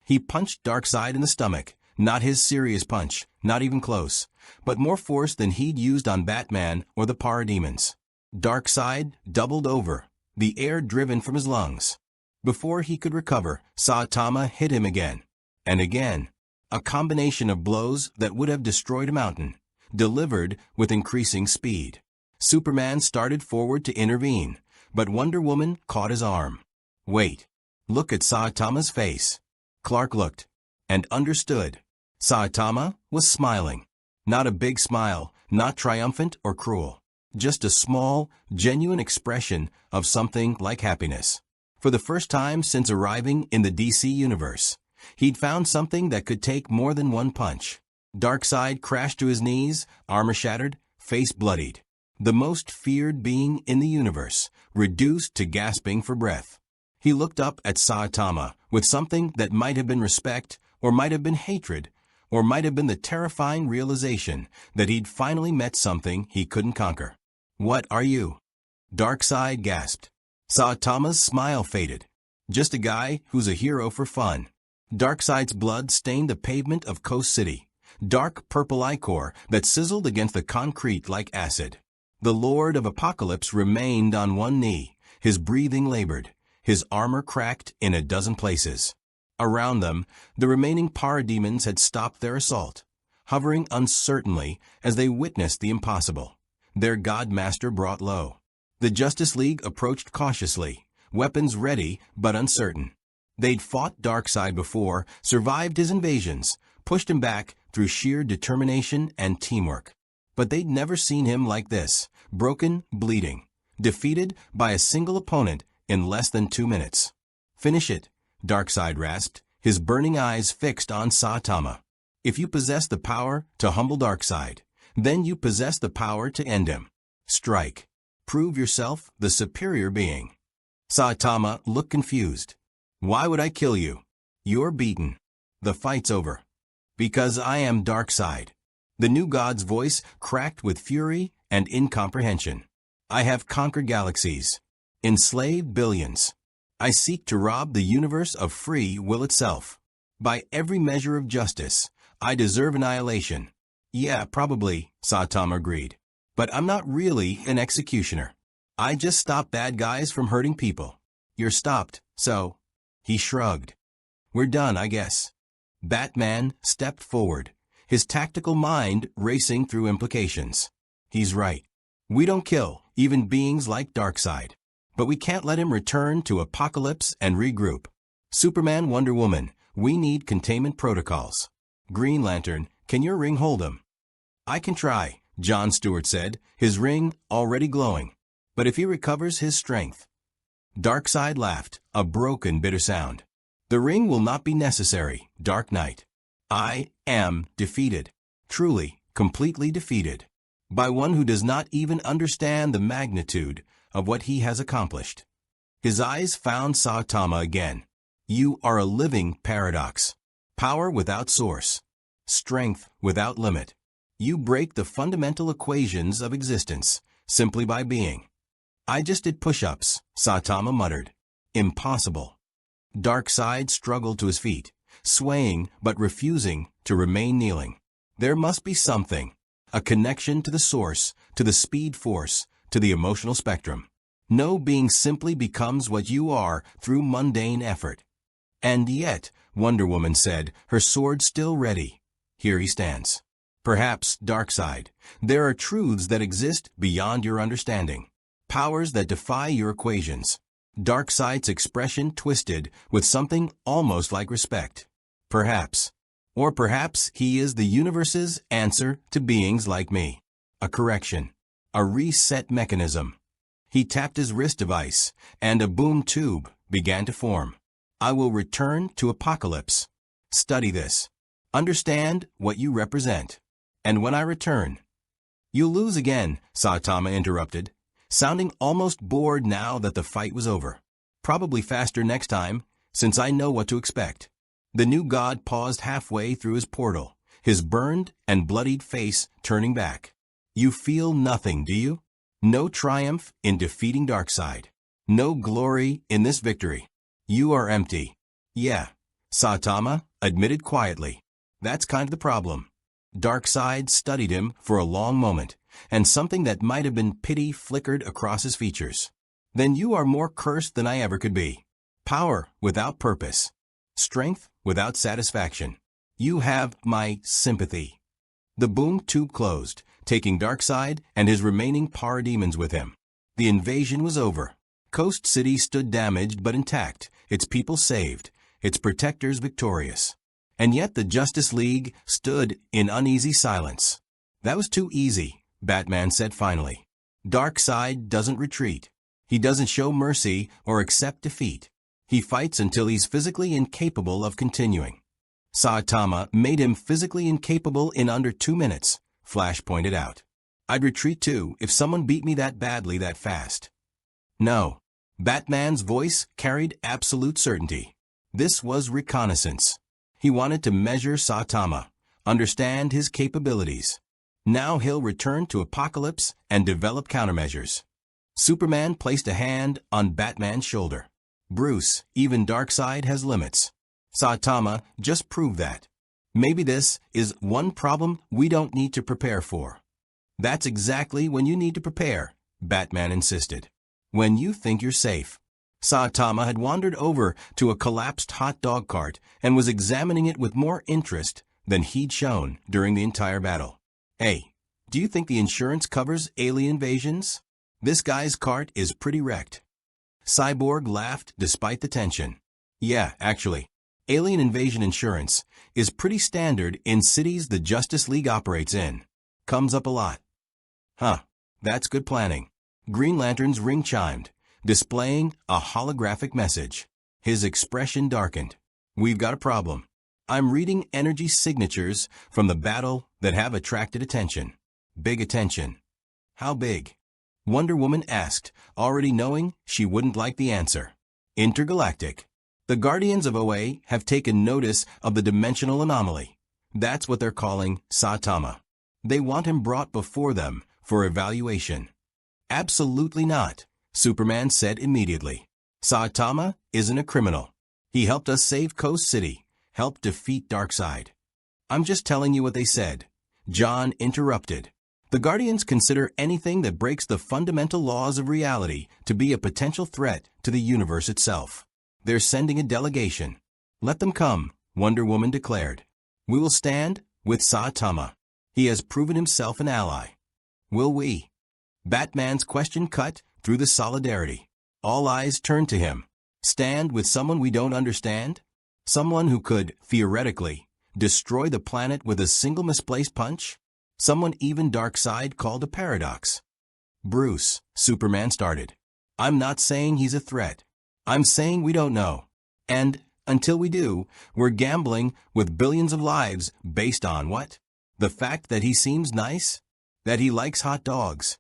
He punched Darkseid in the stomach, not his serious punch, not even close, but more force than he'd used on Batman or the Parademons. Darkseid doubled over, the air driven from his lungs. Before he could recover, Saitama hit him again. And again. A combination of blows that would have destroyed a mountain, delivered with increasing speed. Superman started forward to intervene, but Wonder Woman caught his arm. Wait. Look at Saitama's face. Clark looked, and understood. Saitama was smiling. Not a big smile, not triumphant or cruel. Just a small, genuine expression of something like happiness. For the first time since arriving in the DC universe, he'd found something that could take more than one punch. Darkseid crashed to his knees, armor shattered, face bloodied. The most feared being in the universe, reduced to gasping for breath. He looked up at Saitama with something that might have been respect, or might have been hatred, or might have been the terrifying realization that he'd finally met something he couldn't conquer. What are you? Darkseid gasped. Saitama's smile faded. Just a guy who's a hero for fun. Darkseid's blood stained the pavement of Coast City. Dark purple ichor that sizzled against the concrete like acid. The Lord of Apocalypse remained on one knee, his breathing labored, his armor cracked in a dozen places. Around them, the remaining parademons had stopped their assault, hovering uncertainly as they witnessed the impossible. Their god-master brought low. The Justice League approached cautiously, weapons ready but uncertain. They'd fought Darkseid before, survived his invasions, pushed him back through sheer determination and teamwork. But they'd never seen him like this, broken, bleeding, defeated by a single opponent in less than 2 minutes. Finish it, Darkseid rasped, his burning eyes fixed on Saitama. If you possess the power to humble Darkseid, then you possess the power to end him. Strike. Prove yourself the superior being. Saitama looked confused. Why would I kill you? You're beaten. The fight's over. Because I am Darkseid. The new god's voice cracked with fury and incomprehension. I have conquered galaxies, enslaved billions. I seek to rob the universe of free will itself. By every measure of justice, I deserve annihilation. Yeah, probably, Saitama agreed. But I'm not really an executioner. I just stop bad guys from hurting people. You're stopped, so... He shrugged. We're done, I guess. Batman stepped forward, his tactical mind racing through implications. He's right. We don't kill, even beings like Darkseid. But we can't let him return to Apocalypse and regroup. Superman, Wonder Woman, we need containment protocols. Green Lantern, can your ring hold him? I can try, John Stewart said, his ring already glowing. But if he recovers his strength... Darkseid laughed, a broken, bitter sound. The ring will not be necessary, Dark Knight. I am defeated. Truly, completely defeated. By one who does not even understand the magnitude of what he has accomplished. His eyes found Saitama again. You are a living paradox. Power without source. Strength without limit. You break the fundamental equations of existence, simply by being. I just did push-ups, Saitama muttered. Impossible. Darkseid struggled to his feet, swaying but refusing to remain kneeling. There must be something, a connection to the source, to the speed force, to the emotional spectrum. No being simply becomes what you are through mundane effort. And yet, Wonder Woman said, her sword still ready. Here he stands. Perhaps, Darkseid, there are truths that exist beyond your understanding. Powers that defy your equations. Darkseid's expression twisted with something almost like respect. Perhaps. Or perhaps he is the universe's answer to beings like me. A correction. A reset mechanism. He tapped his wrist device, and a boom tube began to form. I will return to Apocalypse. Study this. Understand what you represent. And when I return... You'll lose again, Saitama interrupted, sounding almost bored now that the fight was over. Probably faster next time, since I know what to expect. The new god paused halfway through his portal, his burned and bloodied face turning back. You feel nothing, do you? No triumph in defeating Darkseid. No glory in this victory. You are empty. Yeah, Saitama admitted quietly. That's kind of the problem. Darkseid studied him for a long moment, and something that might have been pity flickered across his features. Then you are more cursed than I ever could be. Power without purpose. Strength without satisfaction. You have my sympathy. The boom tube closed, taking Darkseid and his remaining parademons with him. The invasion was over. Coast City stood damaged but intact, its people saved, its protectors victorious. And yet the Justice League stood in uneasy silence. That was too easy, Batman said finally. Darkseid doesn't retreat. He doesn't show mercy or accept defeat. He fights until he's physically incapable of continuing. Saitama made him physically incapable in under 2 minutes, Flash pointed out. I'd retreat too if someone beat me that badly that fast. No. Batman's voice carried absolute certainty. This was reconnaissance. He wanted to measure Saitama, understand his capabilities. Now he'll return to Apocalypse and develop countermeasures. Superman placed a hand on Batman's shoulder. Bruce, even Darkseid has limits. Saitama just proved that. Maybe this is one problem we don't need to prepare for. That's exactly when you need to prepare, Batman insisted. When you think you're safe. Saitama had wandered over to a collapsed hot dog cart and was examining it with more interest than he'd shown during the entire battle. Hey, do you think the insurance covers alien invasions? This guy's cart is pretty wrecked. Cyborg laughed despite the tension. Yeah, actually, alien invasion insurance is pretty standard in cities the Justice League operates in. Comes up a lot. Huh, that's good planning. Green Lantern's ring chimed, displaying a holographic message. His expression darkened. We've got a problem. I'm reading energy signatures from the battle that have attracted attention. Big attention. How big? Wonder Woman asked, already knowing she wouldn't like the answer. Intergalactic. The Guardians of OA have taken notice of the dimensional anomaly. That's what they're calling Saitama. They want him brought before them for evaluation. Absolutely not, Superman said immediately. Saitama isn't a criminal. He helped us save Coast City, helped defeat Darkseid. I'm just telling you what they said. John interrupted. The Guardians consider anything that breaks the fundamental laws of reality to be a potential threat to the universe itself. They're sending a delegation. Let them come, Wonder Woman declared. We will stand with Saitama. He has proven himself an ally. Will we? Batman's question cut through the solidarity. All eyes turned to him. Stand with someone we don't understand? Someone who could, theoretically, destroy the planet with a single misplaced punch? Someone even Darkseid called a paradox. Bruce, Superman started. I'm not saying he's a threat. I'm saying we don't know. And, until we do, we're gambling with billions of lives based on what? The fact that he seems nice? That he likes hot dogs?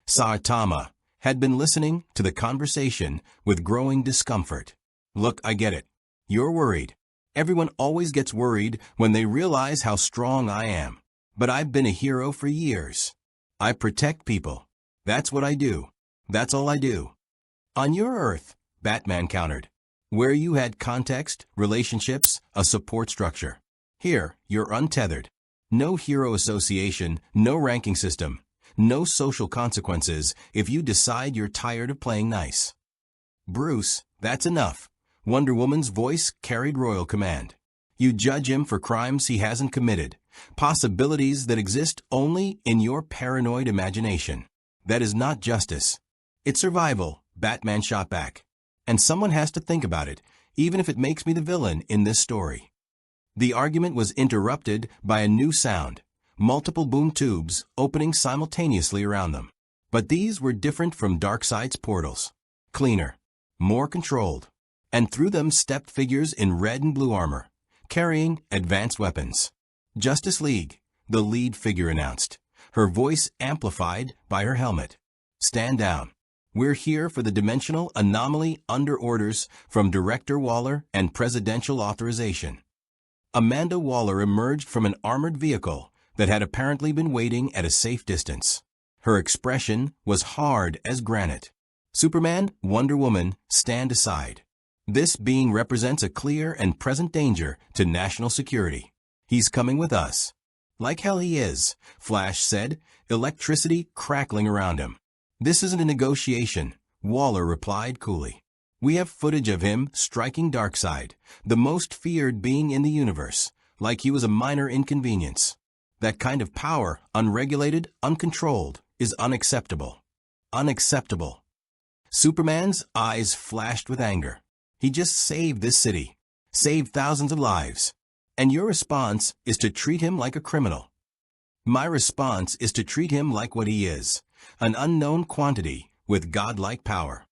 Saitama had been listening to the conversation with growing discomfort. Look, I get it. You're worried. Everyone always gets worried when they realize how strong I am. But I've been a hero for years. I protect people. That's what I do. That's all I do. On your Earth, Batman countered, where you had context, relationships, a support structure. Here, you're untethered. No hero association, no ranking system, no social consequences if you decide you're tired of playing nice. Bruce, that's enough. Wonder Woman's voice carried royal command. You judge him for crimes he hasn't committed, possibilities that exist only in your paranoid imagination. That is not justice. It's survival, Batman shot back. And someone has to think about it, even if it makes me the villain in this story. The argument was interrupted by a new sound, multiple boom tubes opening simultaneously around them. But these were different from Darkseid's portals. Cleaner, more controlled, and through them stepped figures in red and blue armor, carrying advanced weapons. Justice League, the lead figure announced, her voice amplified by her helmet. Stand down. We're here for the dimensional anomaly under orders from Director Waller and presidential authorization. Amanda Waller emerged from an armored vehicle that had apparently been waiting at a safe distance. Her expression was hard as granite. Superman, Wonder Woman, stand aside. This being represents a clear and present danger to national security. He's coming with us. Like hell he is, Flash said, electricity crackling around him. This isn't a negotiation, Waller replied coolly. We have footage of him striking Darkseid, the most feared being in the universe, like he was a minor inconvenience. That kind of power, unregulated, uncontrolled, is unacceptable. Unacceptable. Superman's eyes flashed with anger. He just saved this city, saved thousands of lives. And your response is to treat him like a criminal. My response is to treat him like what he is, an unknown quantity with godlike power.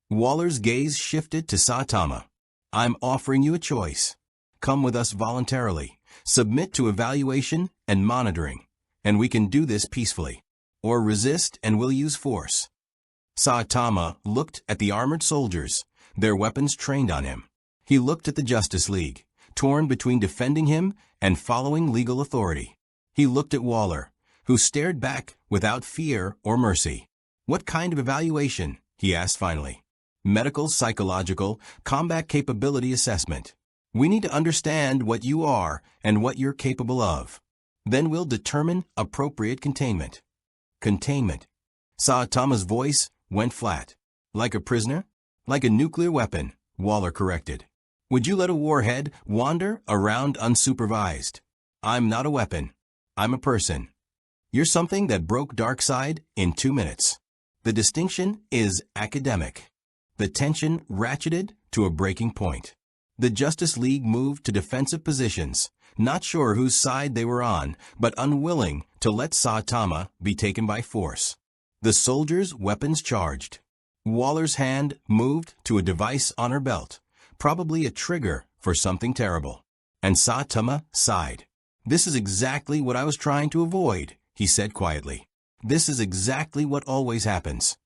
Waller's gaze shifted to Saitama. I'm offering you a choice. Come with us voluntarily, submit to evaluation and monitoring, and we can do this peacefully. Or resist and we'll use force. Saitama looked at the armored soldiers, their weapons trained on him. He looked at the Justice League, torn between defending him and following legal authority. He looked at Waller, who stared back without fear or mercy. What kind of evaluation? He asked finally. Medical, psychological, combat capability assessment. We need to understand what you are and what you're capable of. Then we'll determine appropriate containment. Containment. Saitama's voice went flat. Like a prisoner? Like a nuclear weapon, Waller corrected. Would you let a warhead wander around unsupervised? I'm not a weapon. I'm a person. You're something that broke Darkseid in 2 minutes. The distinction is academic. The tension ratcheted to a breaking point. The Justice League moved to defensive positions, not sure whose side they were on, but unwilling to let Saitama be taken by force. The soldiers' weapons charged. Waller's hand moved to a device on her belt, probably a trigger for something terrible. And Saitama sighed. This is exactly what I was trying to avoid, he said quietly. This is exactly what always happens.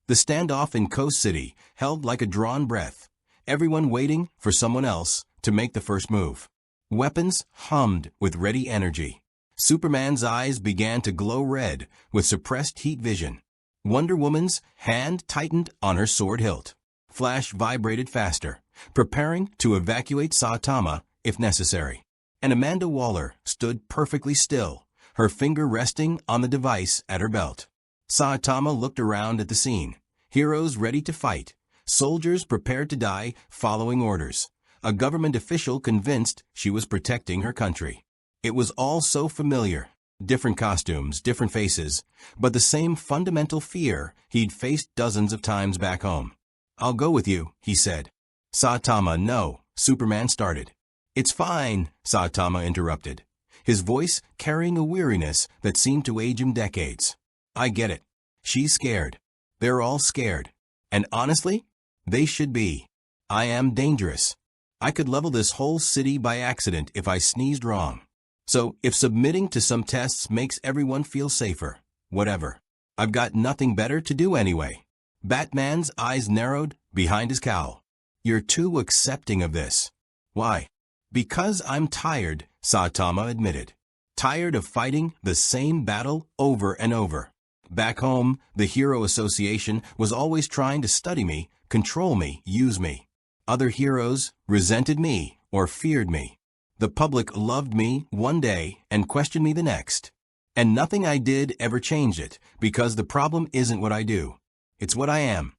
The standoff in Coast City held like a drawn breath, everyone waiting for someone else to make the first move. Weapons hummed with ready energy. Superman's eyes began to glow red with suppressed heat vision. Wonder Woman's hand tightened on her sword hilt. Flash vibrated faster, preparing to evacuate Saitama if necessary. And Amanda Waller stood perfectly still, her finger resting on the device at her belt. Saitama looked around at the scene. Heroes ready to fight, soldiers prepared to die following orders, a government official convinced she was protecting her country. It was all so familiar. Different costumes, different faces, but the same fundamental fear he'd faced dozens of times back home. I'll go with you, he said. Saitama, no, Superman started. It's fine, Saitama interrupted, his voice carrying a weariness that seemed to age him decades. I get it. She's scared. They're all scared. And honestly, they should be. I am dangerous. I could level this whole city by accident if I sneezed wrong. So, if submitting to some tests makes everyone feel safer, whatever. I've got nothing better to do anyway. Batman's eyes narrowed behind his cowl. You're too accepting of this. Why? Because I'm tired, Saitama admitted. Tired of fighting the same battle over and over. Back home, the Hero Association was always trying to study me, control me, use me. Other heroes resented me or feared me. The public loved me one day and questioned me the next. And nothing I did ever changed it, because the problem isn't what I do. It's what I am.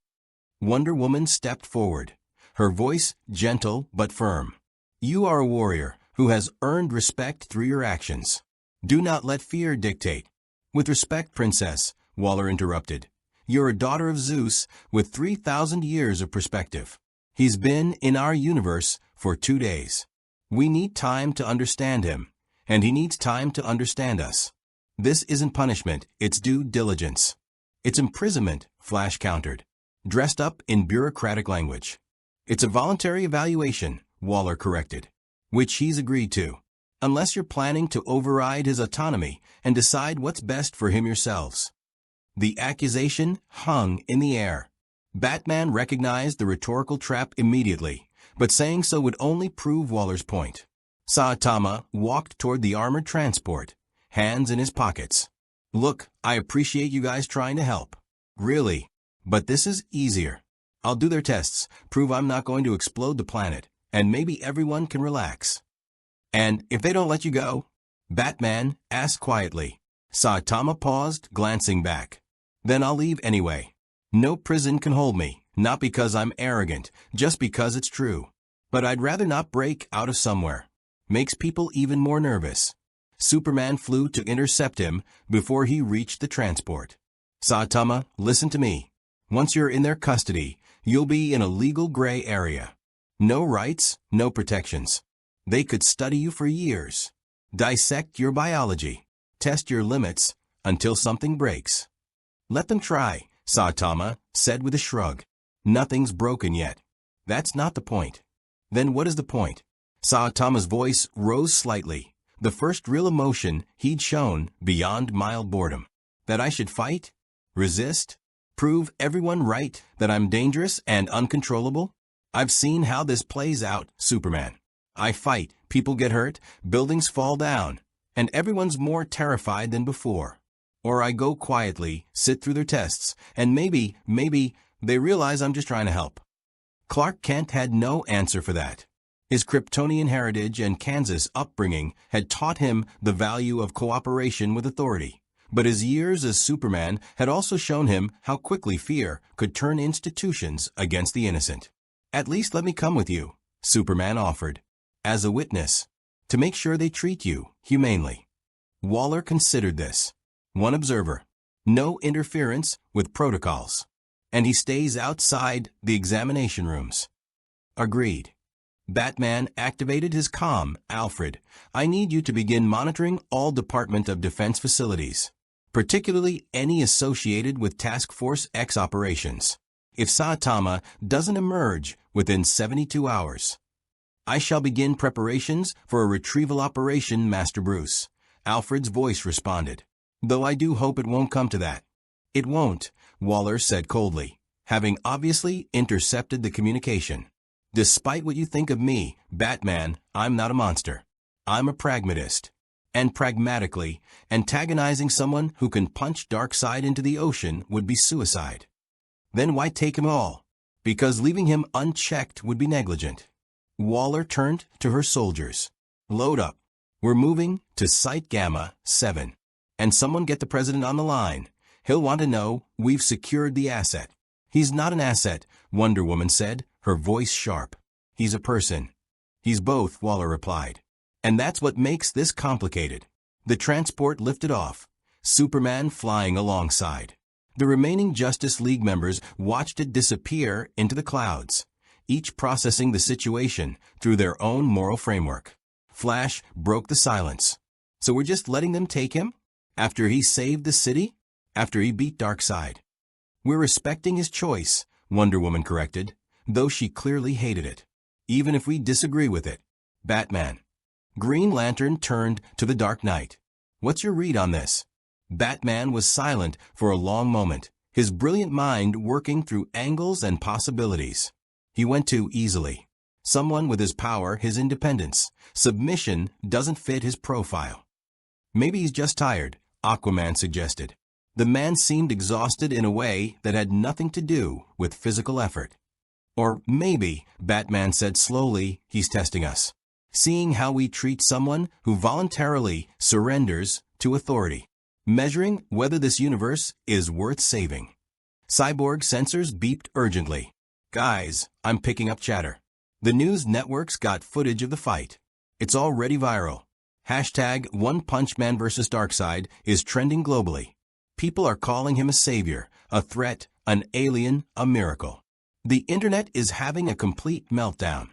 Wonder Woman stepped forward, her voice gentle but firm. You are a warrior who has earned respect through your actions. Do not let fear dictate. With respect, Princess, Waller interrupted. You're a daughter of Zeus with 3,000 years of perspective. He's been in our universe for 2 days. We need time to understand him, and he needs time to understand us. This isn't punishment, it's due diligence. It's imprisonment, Flash countered, dressed up in bureaucratic language. It's a voluntary evaluation, Waller corrected, which he's agreed to, unless you're planning to override his autonomy and decide what's best for him yourselves. The accusation hung in the air. Batman recognized the rhetorical trap immediately, but saying so would only prove Waller's point. Saitama walked toward the armored transport, hands in his pockets. Look, I appreciate you guys trying to help. Really. But this is easier. I'll do their tests, prove I'm not going to explode the planet, and maybe everyone can relax. And if they don't let you go? Batman asked quietly. Saitama paused, glancing back. Then I'll leave anyway. No prison can hold me, not because I'm arrogant, just because it's true. But I'd rather not break out of somewhere. Makes people even more nervous. Superman flew to intercept him before he reached the transport. Saitama, listen to me. Once you're in their custody, you'll be in a legal gray area. No rights, no protections. They could study you for years, dissect your biology, test your limits until something breaks. Let them try, Saitama said with a shrug. Nothing's broken yet. That's not the point. Then what is the point? Saitama's voice rose slightly, the first real emotion he'd shown beyond mild boredom. That I should fight? Resist? Prove everyone right that I'm dangerous and uncontrollable? I've seen how this plays out, Superman. I fight, people get hurt, buildings fall down, and everyone's more terrified than before. Or I go quietly, sit through their tests, and maybe they realize I'm just trying to help. Clark Kent had no answer for that. His Kryptonian heritage and Kansas upbringing had taught him the value of cooperation with authority. But his years as Superman had also shown him how quickly fear could turn institutions against the innocent. At least let me come with you, Superman offered, as a witness, to make sure they treat you humanely. Waller considered this. One observer. No interference with protocols. And he stays outside the examination rooms. Agreed. Batman activated his comm. Alfred, I need you to begin monitoring all Department of Defense facilities, particularly any associated with Task Force X operations. If Saitama doesn't emerge within 72 hours, I shall begin preparations for a retrieval operation, Master Bruce. Alfred's voice responded. Though I do hope it won't come to that. It won't, Waller said coldly, having obviously intercepted the communication. Despite what you think of me, Batman, I'm not a monster. I'm a pragmatist. And pragmatically, antagonizing someone who can punch Darkseid into the ocean would be suicide. Then why take him all? Because leaving him unchecked would be negligent. Waller turned to her soldiers. Load up. We're moving to Site Gamma 7. And someone get the president on the line. He'll want to know we've secured the asset. He's not an asset, Wonder Woman said, her voice sharp. He's a person. He's both, Waller replied. And that's what makes this complicated. The transport lifted off, Superman flying alongside. The remaining Justice League members watched it disappear into the clouds, each processing the situation through their own moral framework. Flash broke the silence. So we're just letting them take him? After he saved the city? After he beat Darkseid? We're respecting his choice, Wonder Woman corrected, though she clearly hated it. Even if we disagree with it. Batman. Green Lantern turned to the Dark Knight. What's your read on this? Batman was silent for a long moment, his brilliant mind working through angles and possibilities. He went too easily. Someone with his power, his independence. Submission doesn't fit his profile. Maybe he's just tired, Aquaman suggested. The man seemed exhausted in a way that had nothing to do with physical effort. Or maybe, Batman said slowly, he's testing us. Seeing how we treat someone who voluntarily surrenders to authority. Measuring whether this universe is worth saving. Cyborg sensors beeped urgently. Guys, I'm picking up chatter. The news networks got footage of the fight. It's already viral. Hashtag One Punch Man vs. Darkseid is trending globally. People are calling him a savior, a threat, an alien, a miracle. The internet is having a complete meltdown.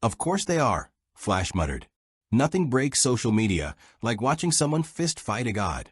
Of course they are, Flash muttered. Nothing breaks social media like watching someone fist fight a god.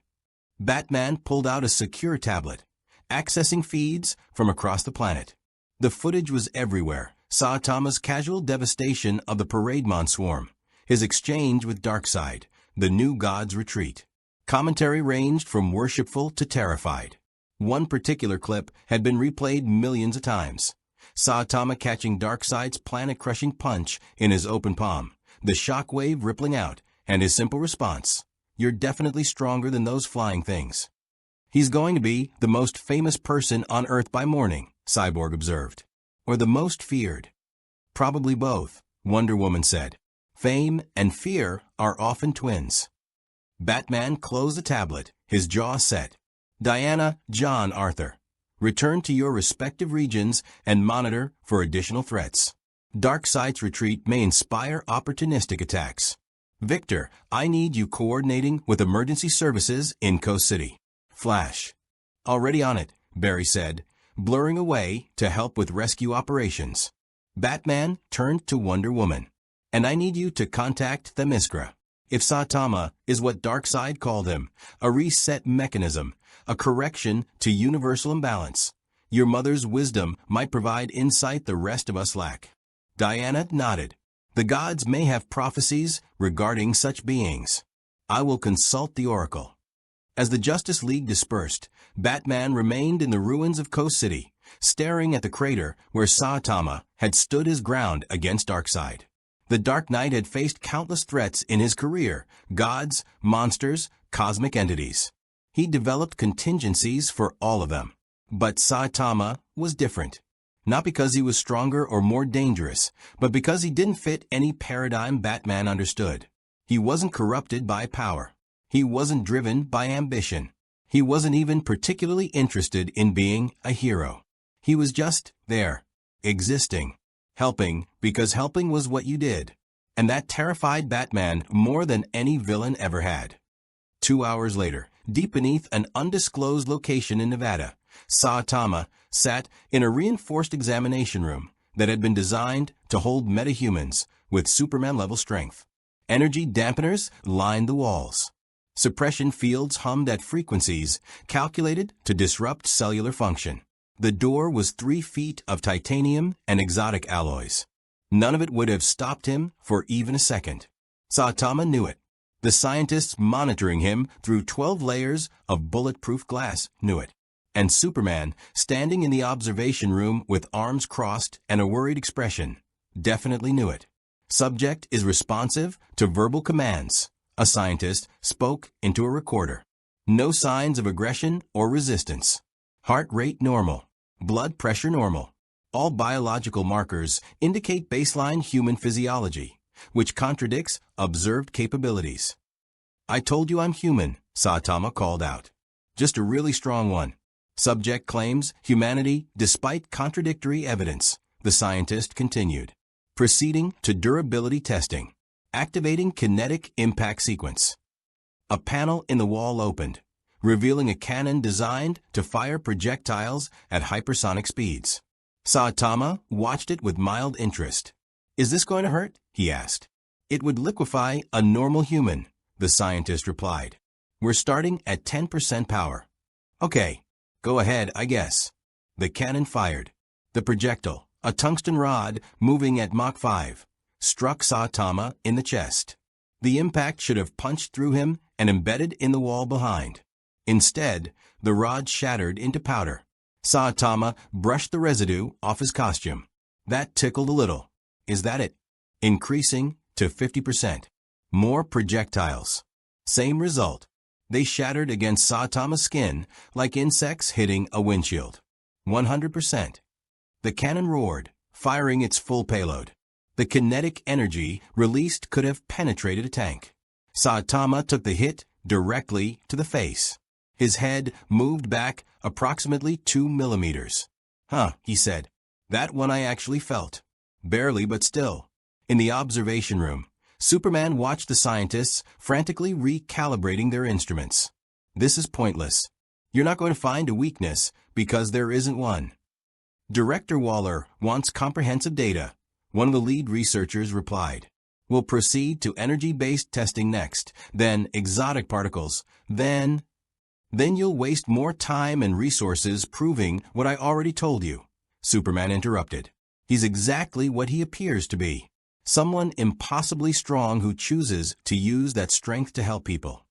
Batman pulled out a secure tablet, accessing feeds from across the planet. The footage was everywhere. Saitama's casual devastation of the Parademon swarm, his exchange with Darkseid, the new god's retreat. Commentary ranged from worshipful to terrified. One particular clip had been replayed millions of times. Saitama catching Darkseid's planet-crushing punch in his open palm, the shockwave rippling out, and his simple response, "You're definitely stronger than those flying things." "He's going to be the most famous person on Earth by morning," Cyborg observed. "Or the most feared." "Probably both," Wonder Woman said. "Fame and fear are often twins." Batman closed the tablet, his jaw set. "Diana, John, Arthur, return to your respective regions and monitor for additional threats. Darkseid's retreat may inspire opportunistic attacks. Victor, I need you coordinating with emergency services in Coast City." Flash. "Already on it," Barry said, blurring away to help with rescue operations. Batman turned to Wonder Woman. "And I need you to contact Themyscira. If Saitama is what Darkseid called him, a reset mechanism, a correction to universal imbalance, your mother's wisdom might provide insight the rest of us lack." Diana nodded. "The gods may have prophecies regarding such beings. I will consult the oracle." As the Justice League dispersed, Batman remained in the ruins of Coast City, staring at the crater where Saitama had stood his ground against Darkseid. The Dark Knight had faced countless threats in his career, gods, monsters, cosmic entities. He developed contingencies for all of them. But Saitama was different. Not because he was stronger or more dangerous, but because he didn't fit any paradigm Batman understood. He wasn't corrupted by power. He wasn't driven by ambition. He wasn't even particularly interested in being a hero. He was just there, existing, helping because helping was what you did. And that terrified Batman more than any villain ever had. 2 hours later, deep beneath an undisclosed location in Nevada, Saitama sat in a reinforced examination room that had been designed to hold metahumans with Superman-level strength. Energy dampeners lined the walls. Suppression fields hummed at frequencies calculated to disrupt cellular function. The door was 3 feet of titanium and exotic alloys. None of it would have stopped him for even a second. Saitama knew it. The scientists monitoring him through 12 layers of bulletproof glass knew it. And Superman, standing in the observation room with arms crossed and a worried expression, definitely knew it. "Subject is responsive to verbal commands," a scientist spoke into a recorder. "No signs of aggression or resistance. Heart rate normal. Blood pressure normal. All biological markers indicate baseline human physiology, which contradicts observed capabilities." "I told you I'm human," Saitama called out. "Just a really strong one." "Subject claims humanity despite contradictory evidence," the scientist continued. "Proceeding to durability testing. Activating kinetic impact sequence." A panel in the wall opened, revealing a cannon designed to fire projectiles at hypersonic speeds. Saitama watched it with mild interest. "Is this going to hurt?" he asked. "It would liquefy a normal human," the scientist replied. "We're starting at 10% power." "Okay, go ahead, I guess." The cannon fired. The projectile, a tungsten rod moving at Mach 5, struck Saitama in the chest. The impact should have punched through him and embedded in the wall behind. Instead, the rod shattered into powder. Saitama brushed the residue off his costume. "That tickled a little. Is that it?" Increasing to 50%. More projectiles. Same result. They shattered against Saitama's skin like insects hitting a windshield. 100%. The cannon roared, firing its full payload. The kinetic energy released could have penetrated a tank. Saitama took the hit directly to the face. His head moved back approximately 2 millimeters. "Huh," he said. "That one I actually felt." Barely, but still. In the observation room, Superman watched the scientists frantically recalibrating their instruments. "This is pointless. You're not going to find a weakness because there isn't one." Director Waller wants comprehensive data. One of the lead researchers replied. We'll proceed to energy-based testing next, then exotic particles, then you'll waste more time and resources proving what I already told you. Superman interrupted. He's exactly what he appears to be. Someone impossibly strong who chooses to use that strength to help people.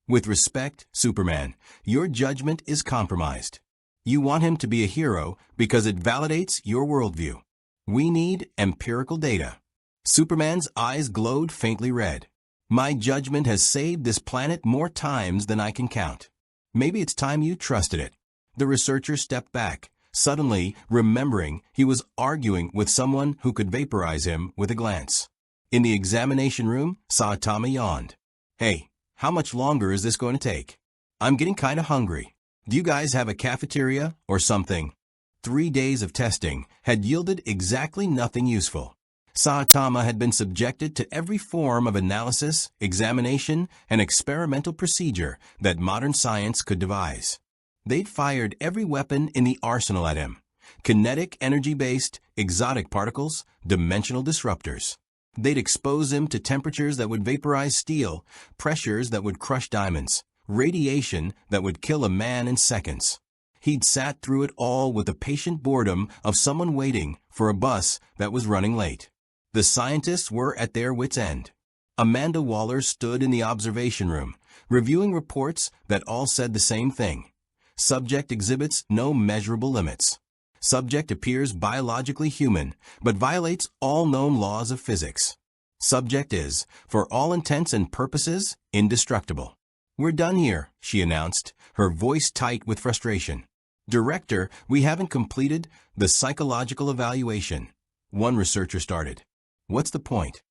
With respect, Superman, your judgment is compromised. You want him to be a hero because it validates your worldview. We need empirical data. Superman's eyes glowed faintly red. My judgment has saved this planet more times than I can count. Maybe it's time you trusted it. The researcher stepped back, suddenly remembering he was arguing with someone who could vaporize him with a glance. In the examination room, Saitama yawned. Hey, how much longer is this going to take? I'm getting kind of hungry. Do you guys have a cafeteria or something? 3 days of testing had yielded exactly nothing useful. Saitama had been subjected to every form of analysis, examination, and experimental procedure that modern science could devise. They'd fired every weapon in the arsenal at him. Kinetic energy-based, exotic particles, dimensional disruptors. They'd expose him to temperatures that would vaporize steel, pressures that would crush diamonds, radiation that would kill a man in seconds. He'd sat through it all with the patient boredom of someone waiting for a bus that was running late. The scientists were at their wits' end. Amanda Waller stood in the observation room, reviewing reports that all said the same thing. Subject exhibits no measurable limits. Subject appears biologically human, but violates all known laws of physics. Subject is, for all intents and purposes, indestructible. We're done here, she announced, her voice tight with frustration. Director, we haven't completed the psychological evaluation. One researcher started. What's the point?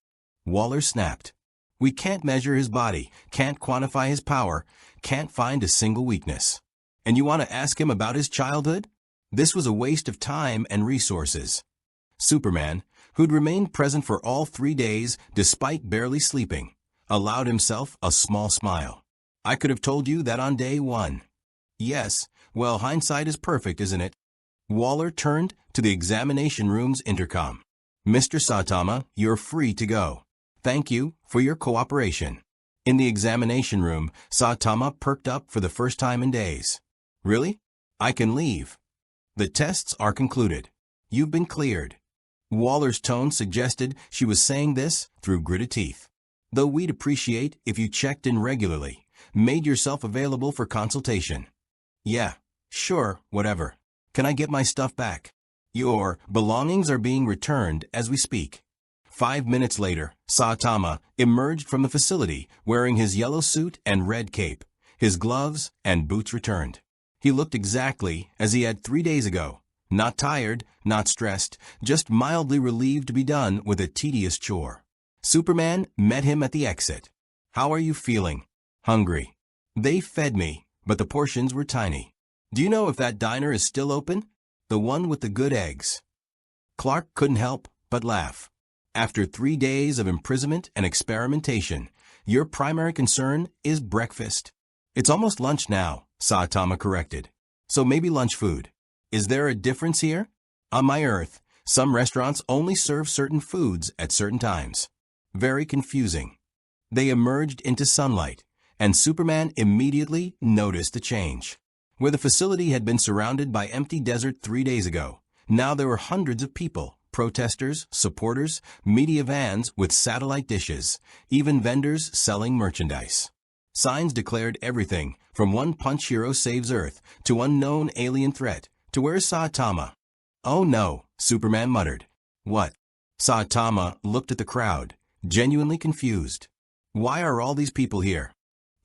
Waller snapped. We can't measure his body, can't quantify his power, can't find a single weakness. And you want to ask him about his childhood? This was a waste of time and resources. Superman, who'd remained present for all 3 days despite barely sleeping, allowed himself a small smile. I could have told you that on day 1. Yes, well, hindsight is perfect, isn't it? Waller turned to the examination room's intercom. Mr. Saitama, you're free to go. Thank you for your cooperation. In the examination room, Saitama perked up for the first time in days. Really? I can leave. The tests are concluded. You've been cleared. Waller's tone suggested she was saying this through gritted teeth. Though we'd appreciate if you checked in regularly, made yourself available for consultation. Yeah, sure, whatever. Can I get my stuff back? Your belongings are being returned as we speak. 5 minutes later, Saitama emerged from the facility wearing his yellow suit and red cape, his gloves and boots returned. He looked exactly as he had 3 days ago. Not tired, not stressed, just mildly relieved to be done with a tedious chore. Superman met him at the exit. How are you feeling? Hungry. They fed me, but the portions were tiny. Do you know if that diner is still open? The one with the good eggs. Clark couldn't help but laugh. After 3 days of imprisonment and experimentation, your primary concern is breakfast. It's almost lunch now, Saitama corrected. So maybe lunch food. Is there a difference here? On my Earth, some restaurants only serve certain foods at certain times. Very confusing. They emerged into sunlight, and Superman immediately noticed the change. Where the facility had been surrounded by empty desert 3 days ago, now there were hundreds of people, protesters, supporters, media vans with satellite dishes, even vendors selling merchandise. Signs declared everything from one punch hero saves Earth to unknown alien threat to where's Saitama? Oh no, Superman muttered. What? Saitama looked at the crowd, genuinely confused. Why are all these people here?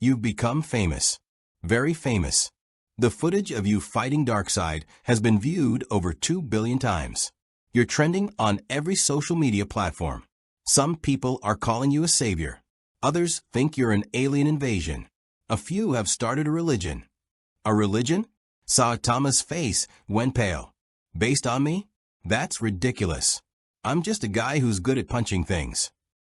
You've become famous. Very famous. The footage of you fighting Darkseid has been viewed over 2 billion times. You're trending on every social media platform. Some people are calling you a savior. Others think you're an alien invasion. A few have started a religion. A religion? Saitama's face went pale. Based on me? That's ridiculous. I'm just a guy who's good at punching things.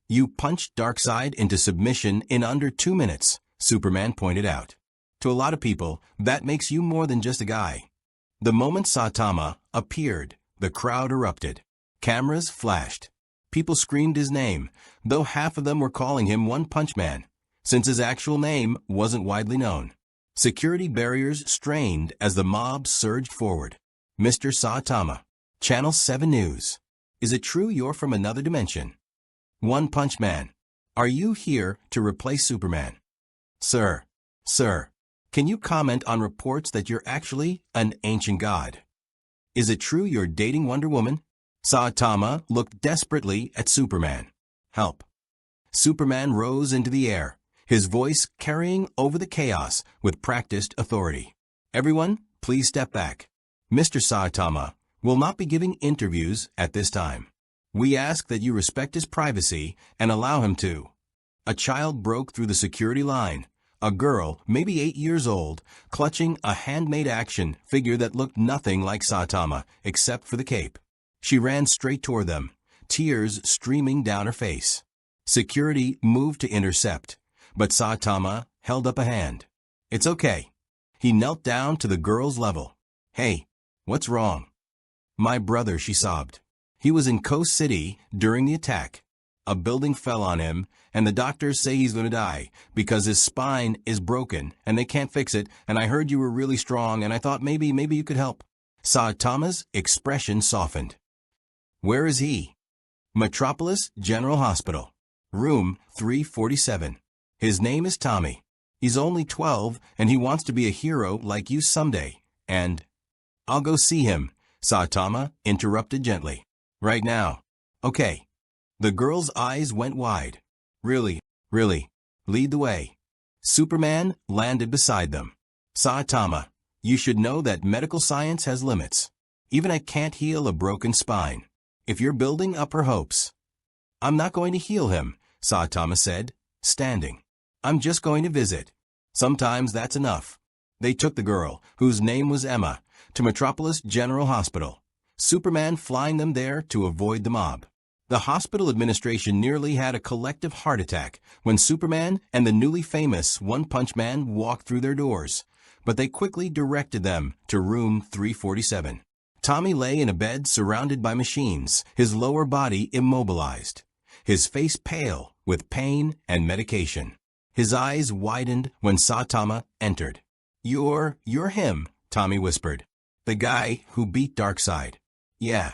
You punched Darkseid into submission in under 2 minutes, Superman pointed out. To a lot of people, that makes you more than just a guy. The moment Saitama appeared, the crowd erupted. Cameras flashed. People screamed his name, though half of them were calling him One Punch Man, since his actual name wasn't widely known. Security barriers strained as the mob surged forward. Mr. Saitama, Channel 7 News. Is it true you're from another dimension? One Punch Man, are you here to replace Superman? Sir, can you comment on reports that you're actually an ancient god? Is it true you're dating Wonder Woman? Saitama looked desperately at Superman. Help. Superman rose into the air, his voice carrying over the chaos with practiced authority. Everyone, please step back. Mr. Saitama will not be giving interviews at this time. We ask that you respect his privacy and allow him to. A child broke through the security line. A girl, maybe 8 years old, clutching a handmade action figure that looked nothing like Saitama except for the cape. She ran straight toward them, tears streaming down her face. Security moved to intercept, but Saitama held up a hand. It's okay. He knelt down to the girl's level. Hey, what's wrong? My brother, she sobbed. He was in Coast City during the attack. A building fell on him, and the doctors say he's going to die because his spine is broken and they can't fix it, and I heard you were really strong and I thought maybe you could help. Saitama's expression softened. Where is he? Metropolis General Hospital. Room 347. His name is Tommy. He's only 12 and he wants to be a hero like you someday. And I'll go see him, Saitama interrupted gently. Right now. Okay. The girl's eyes went wide. Really? Lead the way. Superman landed beside them. Saitama, you should know that medical science has limits. Even I can't heal a broken spine. If you're building up her hopes. I'm not going to heal him, Saitama said, standing. I'm just going to visit. Sometimes that's enough. They took the girl, whose name was Emma, to Metropolis General Hospital. Superman flying them there to avoid the mob. The hospital administration nearly had a collective heart attack when Superman and the newly famous One Punch Man walked through their doors, but they quickly directed them to room 347. Tommy lay in a bed surrounded by machines, his lower body immobilized, his face pale with pain and medication. His eyes widened when Saitama entered. You're him, Tommy whispered. The guy who beat Darkseid. Yeah.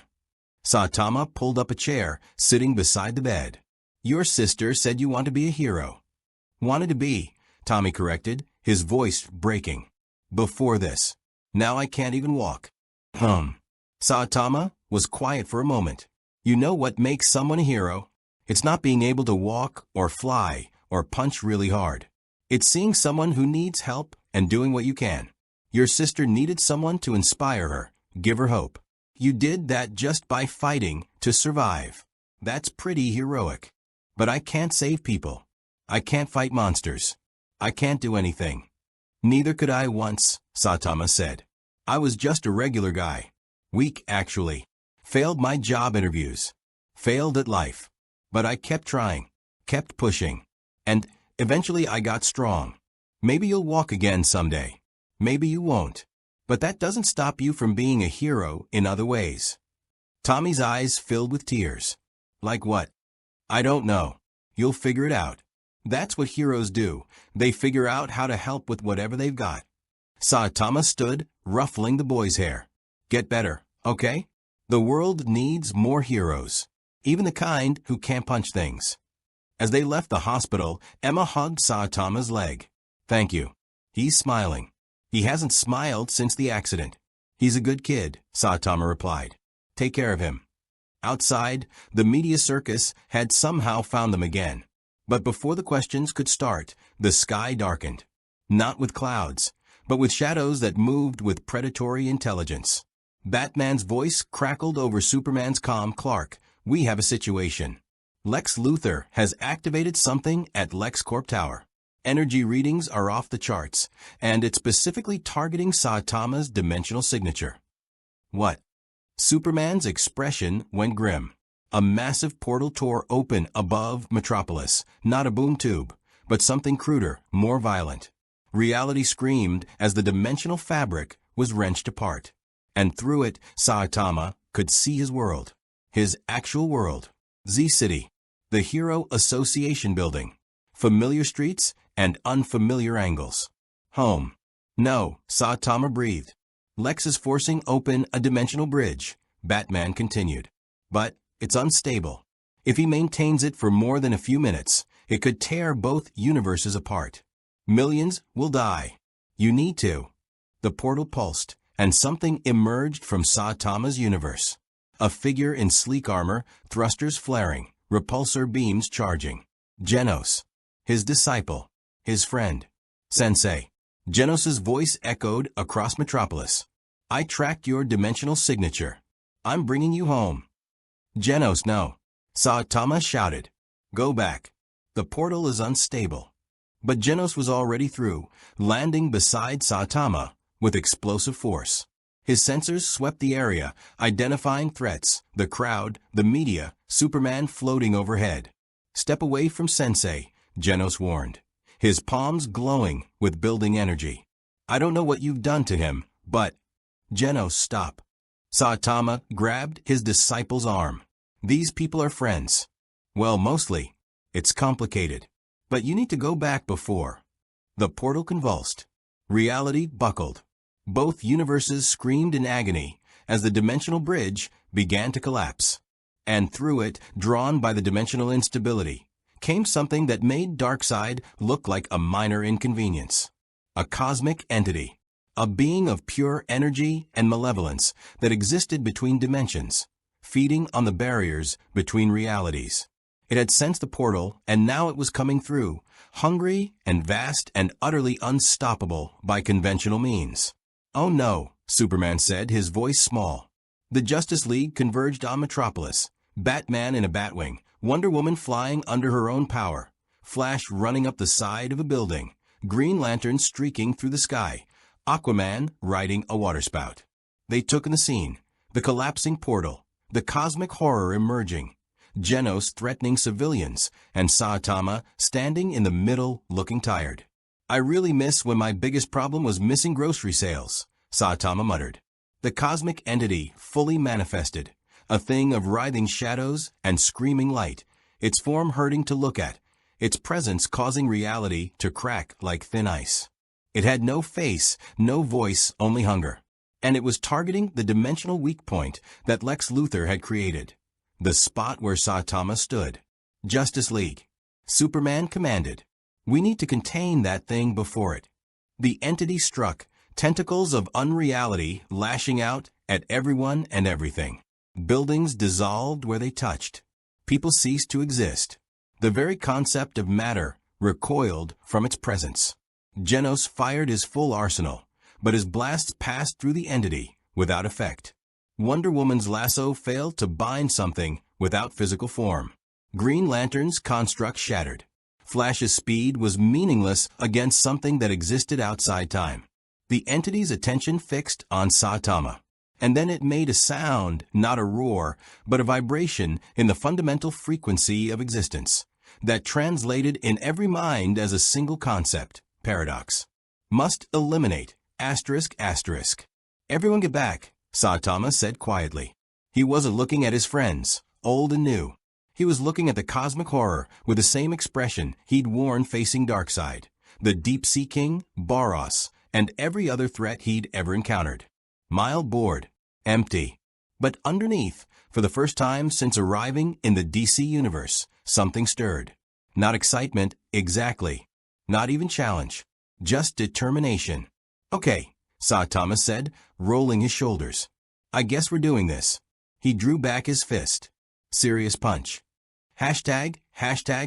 Saitama pulled up a chair, sitting beside the bed. Your sister said you want to be a hero. Wanted to be, Tommy corrected, his voice breaking. Before this. Now I can't even walk. Saitama was quiet for a moment. You know what makes someone a hero? It's not being able to walk or fly or punch really hard. It's seeing someone who needs help and doing what you can. Your sister needed someone to inspire her, give her hope. You did that just by fighting to survive. That's pretty heroic. But I can't save people. I can't fight monsters. I can't do anything. Neither could I once, Saitama said. I was just a regular guy. Weak, actually. Failed my job interviews. Failed at life. But I kept trying. Kept pushing. And eventually I got strong. Maybe you'll walk again someday. Maybe you won't. But that doesn't stop you from being a hero in other ways. Tommy's eyes filled with tears. Like what? I don't know. You'll figure it out. That's what heroes do. They figure out how to help with whatever they've got. Saitama stood, ruffling the boy's hair. Get better, okay? The world needs more heroes. Even the kind who can't punch things. As they left the hospital, Emma hugged Saitama's leg. Thank you. He's smiling. He hasn't smiled since the accident. He's a good kid, Saitama replied. Take care of him. Outside, the media circus had somehow found them again. But before the questions could start, the sky darkened. Not with clouds, but with shadows that moved with predatory intelligence. Batman's voice crackled over Superman's calm. Clark, we have a situation. Lex Luthor has activated something at LexCorp Tower. Energy readings are off the charts, and it's specifically targeting Saitama's dimensional signature. What? Superman's expression went grim. A massive portal tore open above Metropolis, not a boom tube, but something cruder, more violent. Reality screamed as the dimensional fabric was wrenched apart. and through it, Saitama could see his world. His actual world. Z-City. The Hero Association building. Familiar streets and unfamiliar angles. Home. No, Saitama breathed. Lex is forcing open a dimensional bridge, Batman continued. But it's unstable. If he maintains it for more than a few minutes, it could tear both universes apart. Millions will die. You need to. The portal pulsed, and something emerged from Saitama's universe. A figure in sleek armor, thrusters flaring, repulsor beams charging. Genos. His disciple. His friend. Sensei. Genos's voice echoed across Metropolis. I tracked your dimensional signature. I'm bringing you home. Genos, no. Saitama shouted. Go back. The portal is unstable. But Genos was already through, landing beside Saitama with explosive force. His sensors swept the area, identifying threats, the crowd, the media, Superman floating overhead. Step away from Sensei, Genos warned, his palms glowing with building energy. I don't know what you've done to him, but... Genos, stop. Saitama grabbed his disciple's arm. These people are friends. Well, mostly. It's complicated. But you need to go back before. The portal convulsed. Reality buckled. Both universes screamed in agony as the dimensional bridge began to collapse. And through it, drawn by the dimensional instability, came something that made Darkseid look like a minor inconvenience. A cosmic entity. A being of pure energy and malevolence that existed between dimensions, feeding on the barriers between realities. It had sensed the portal, and now it was coming through, hungry and vast and utterly unstoppable by conventional means. Oh no, Superman said, his voice small. The Justice League converged on Metropolis, Batman in a Batwing, Wonder Woman flying under her own power, Flash running up the side of a building, Green Lantern streaking through the sky, Aquaman riding a waterspout. They took in the scene, the collapsing portal, the cosmic horror emerging, Genos threatening civilians, and Saitama standing in the middle looking tired. I really miss when my biggest problem was missing grocery sales, Saitama muttered. The cosmic entity fully manifested, a thing of writhing shadows and screaming light, its form hurting to look at, its presence causing reality to crack like thin ice. It had no face, no voice, only hunger. And it was targeting the dimensional weak point that Lex Luthor had created. The spot where Saitama stood. Justice League. Superman commanded. We need to contain that thing before it. The entity struck, tentacles of unreality lashing out at everyone and everything. Buildings dissolved where they touched. People ceased to exist. The very concept of matter recoiled from its presence. Genos fired his full arsenal, but his blasts passed through the entity without effect. Wonder Woman's lasso failed to bind something without physical form. Green Lantern's construct shattered. Flash's speed was meaningless against something that existed outside time. The entity's attention fixed on Saitama. And then it made a sound, not a roar, but a vibration in the fundamental frequency of existence, that translated in every mind as a single concept. Paradox. Must eliminate. Asterisk, asterisk. Everyone get back, Saitama said quietly. He wasn't looking at his friends, old and new. He was looking at the cosmic horror with the same expression he'd worn facing Darkseid, the Deep-Sea King, Baros, and every other threat he'd ever encountered. Mild, bored, empty. But underneath, for the first time since arriving in the DC universe, something stirred. Not excitement, exactly. Not even challenge. Just determination. Okay, Saitama said, rolling his shoulders. I guess we're doing this. He drew back his fist. Serious punch. Hashtag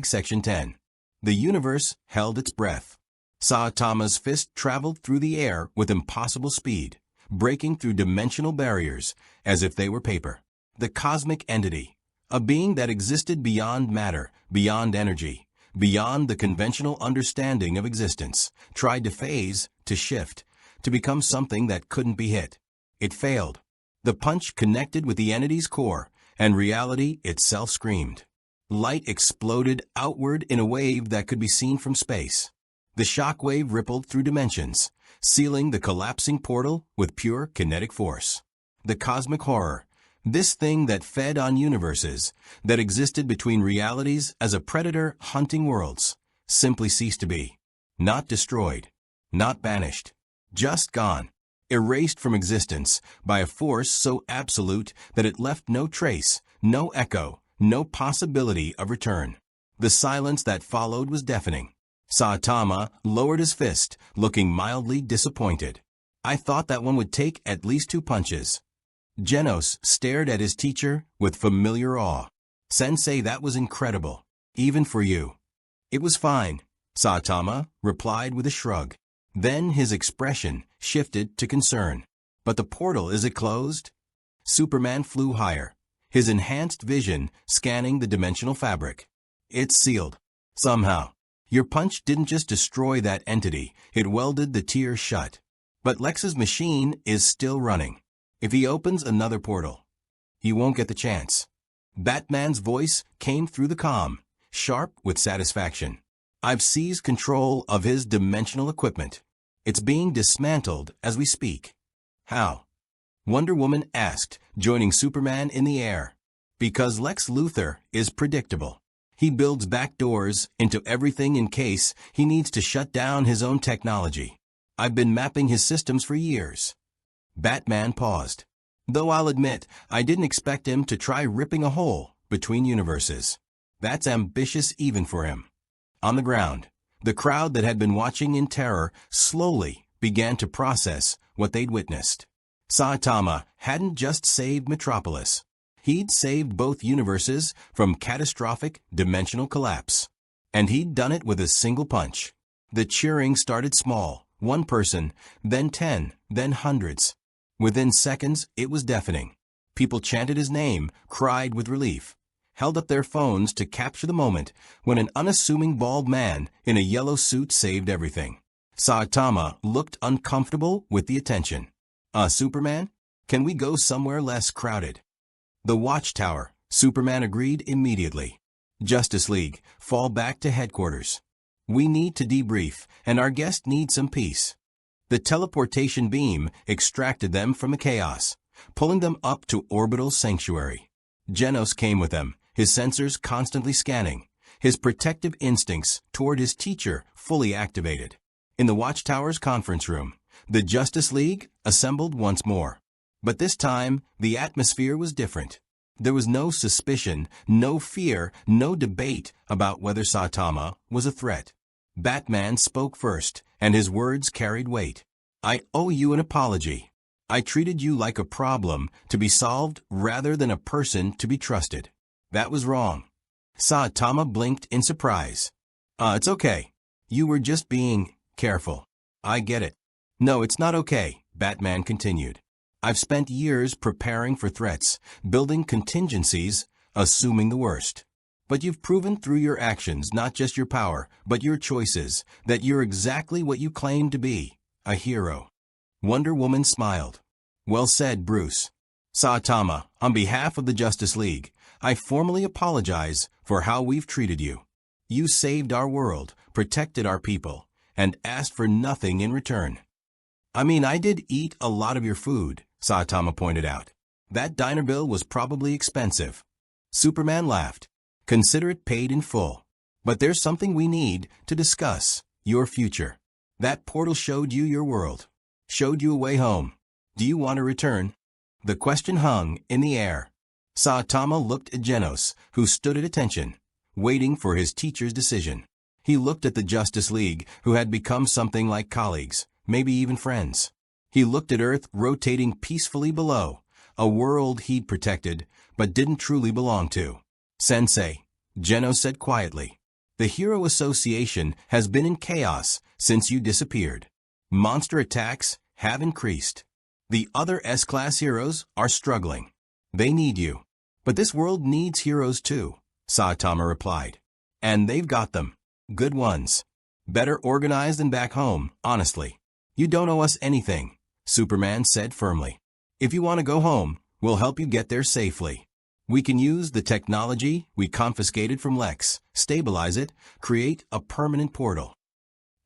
Section 10. The universe held its breath. Saitama's fist traveled through the air with impossible speed, breaking through dimensional barriers as if they were paper. The cosmic entity, a being that existed beyond matter, beyond energy, beyond the conventional understanding of existence, tried to phase, to shift, to become something that couldn't be hit. It failed. The punch connected with the entity's core, and reality itself screamed. Light exploded outward in a wave that could be seen from space. The shock wave rippled through dimensions, sealing the collapsing portal with pure kinetic force. The cosmic horror. This thing that fed on universes, that existed between realities as a predator hunting worlds, simply ceased to be. Not destroyed. Not banished. Just gone. Erased from existence by a force so absolute that it left no trace, no echo, no possibility of return. The silence that followed was deafening. Saitama lowered his fist, looking mildly disappointed. I thought that one would take at least 2 punches. Genos stared at his teacher with familiar awe. Sensei, that was incredible. Even for you. It was fine, Saitama replied with a shrug. Then his expression shifted to concern. But the portal, is it closed? Superman flew higher, his enhanced vision scanning the dimensional fabric. It's sealed. Somehow. Your punch didn't just destroy that entity, it welded the tier shut. But Lex's machine is still running. If he opens another portal, he won't get the chance. Batman's voice came through the comm, sharp with satisfaction. I've seized control of his dimensional equipment. It's being dismantled as we speak. How? Wonder Woman asked, joining Superman in the air. Because Lex Luthor is predictable. He builds back doors into everything in case he needs to shut down his own technology. I've been mapping his systems for years. Batman paused. Though I'll admit, I didn't expect him to try ripping a hole between universes. That's ambitious even for him. On the ground, the crowd that had been watching in terror slowly began to process what they'd witnessed. Saitama hadn't just saved Metropolis. He'd saved both universes from catastrophic dimensional collapse. And he'd done it with a single punch. The cheering started small, 1 person, then 10, then hundreds. Within seconds, it was deafening. People chanted his name, cried with relief, held up their phones to capture the moment when an unassuming bald man in a yellow suit saved everything. Saitama looked uncomfortable with the attention. Superman? Can we go somewhere less crowded? The Watchtower, Superman agreed immediately. Justice League, fall back to headquarters. We need to debrief, and our guest needs some peace. The teleportation beam extracted them from the chaos, pulling them up to orbital sanctuary. Genos came with them, his sensors constantly scanning, his protective instincts toward his teacher fully activated. In the Watchtower's conference room, the Justice League assembled once more. But this time, the atmosphere was different. There was no suspicion, no fear, no debate about whether Saitama was a threat. Batman spoke first, and his words carried weight. I owe you an apology. I treated you like a problem to be solved rather than a person to be trusted. That was wrong. Saitama blinked in surprise. It's okay. You were just being careful. I get it. No, it's not okay, Batman continued. I've spent years preparing for threats, building contingencies, assuming the worst. But you've proven through your actions, not just your power, but your choices, that you're exactly what you claim to be, a hero. Wonder Woman smiled. Well said, Bruce. Saitama, on behalf of the Justice League, I formally apologize for how we've treated you. You saved our world, protected our people, and asked for nothing in return. I mean, I did eat a lot of your food, Saitama pointed out. That diner bill was probably expensive. Superman laughed. Consider it paid in full. But there's something we need to discuss, your future. That portal showed you your world, showed you a way home. Do you want to return? The question hung in the air. Saitama looked at Genos, who stood at attention, waiting for his teacher's decision. He looked at the Justice League, who had become something like colleagues, maybe even friends. He looked at Earth rotating peacefully below, a world he'd protected, but didn't truly belong to. Sensei, Genos said quietly, the Hero Association has been in chaos since you disappeared. Monster attacks have increased. The other S-Class heroes are struggling. They need you. But this world needs heroes too, Saitama replied. And they've got them. Good ones. Better organized than back home, honestly. You don't owe us anything, Superman said firmly. If you want to go home, we'll help you get there safely. We can use the technology we confiscated from Lex, stabilize it, create a permanent portal.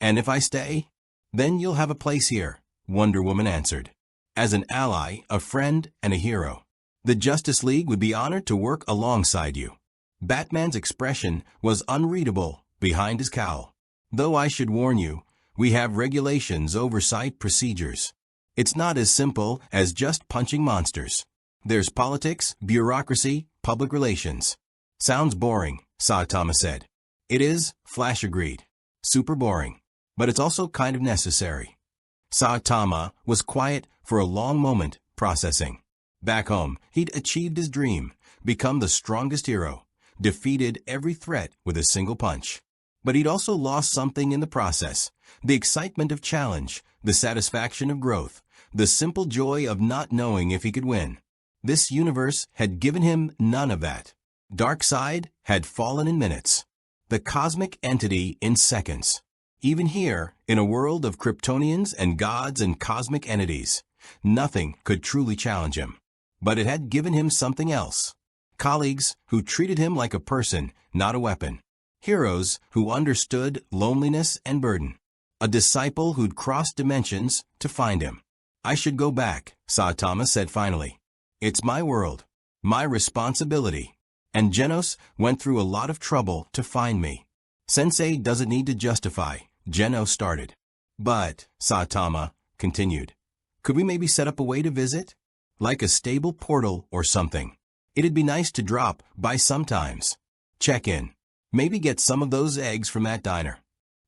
And if I stay, then you'll have a place here, Wonder Woman answered. as an ally, a friend, and a hero. The Justice League would be honored to work alongside you. Batman's expression was unreadable behind his cowl. Though I should warn you, we have regulations, oversight, procedures. It's not as simple as just punching monsters. There's politics, bureaucracy, public relations. Sounds boring, Saitama said. It is, Flash agreed. Super boring. But it's also kind of necessary. Saitama was quiet for a long moment, processing. Back home, he'd achieved his dream, become the strongest hero, defeated every threat with a single punch. But he'd also lost something in the process. The excitement of challenge, the satisfaction of growth, the simple joy of not knowing if he could win. This universe had given him none of that. Darkseid had fallen in minutes. The cosmic entity in seconds. Even here, in a world of Kryptonians and gods and cosmic entities, nothing could truly challenge him. But it had given him something else. Colleagues who treated him like a person, not a weapon. Heroes who understood loneliness and burden. A disciple who'd crossed dimensions to find him. I should go back, Saitama said finally. It's my world, my responsibility. And Genos went through a lot of trouble to find me. Sensei doesn't need to justify, Genos started. But, Saitama continued, could we maybe set up a way to visit? Like a stable portal or something. It'd be nice to drop by sometimes. Check in. Maybe get some of those eggs from that diner.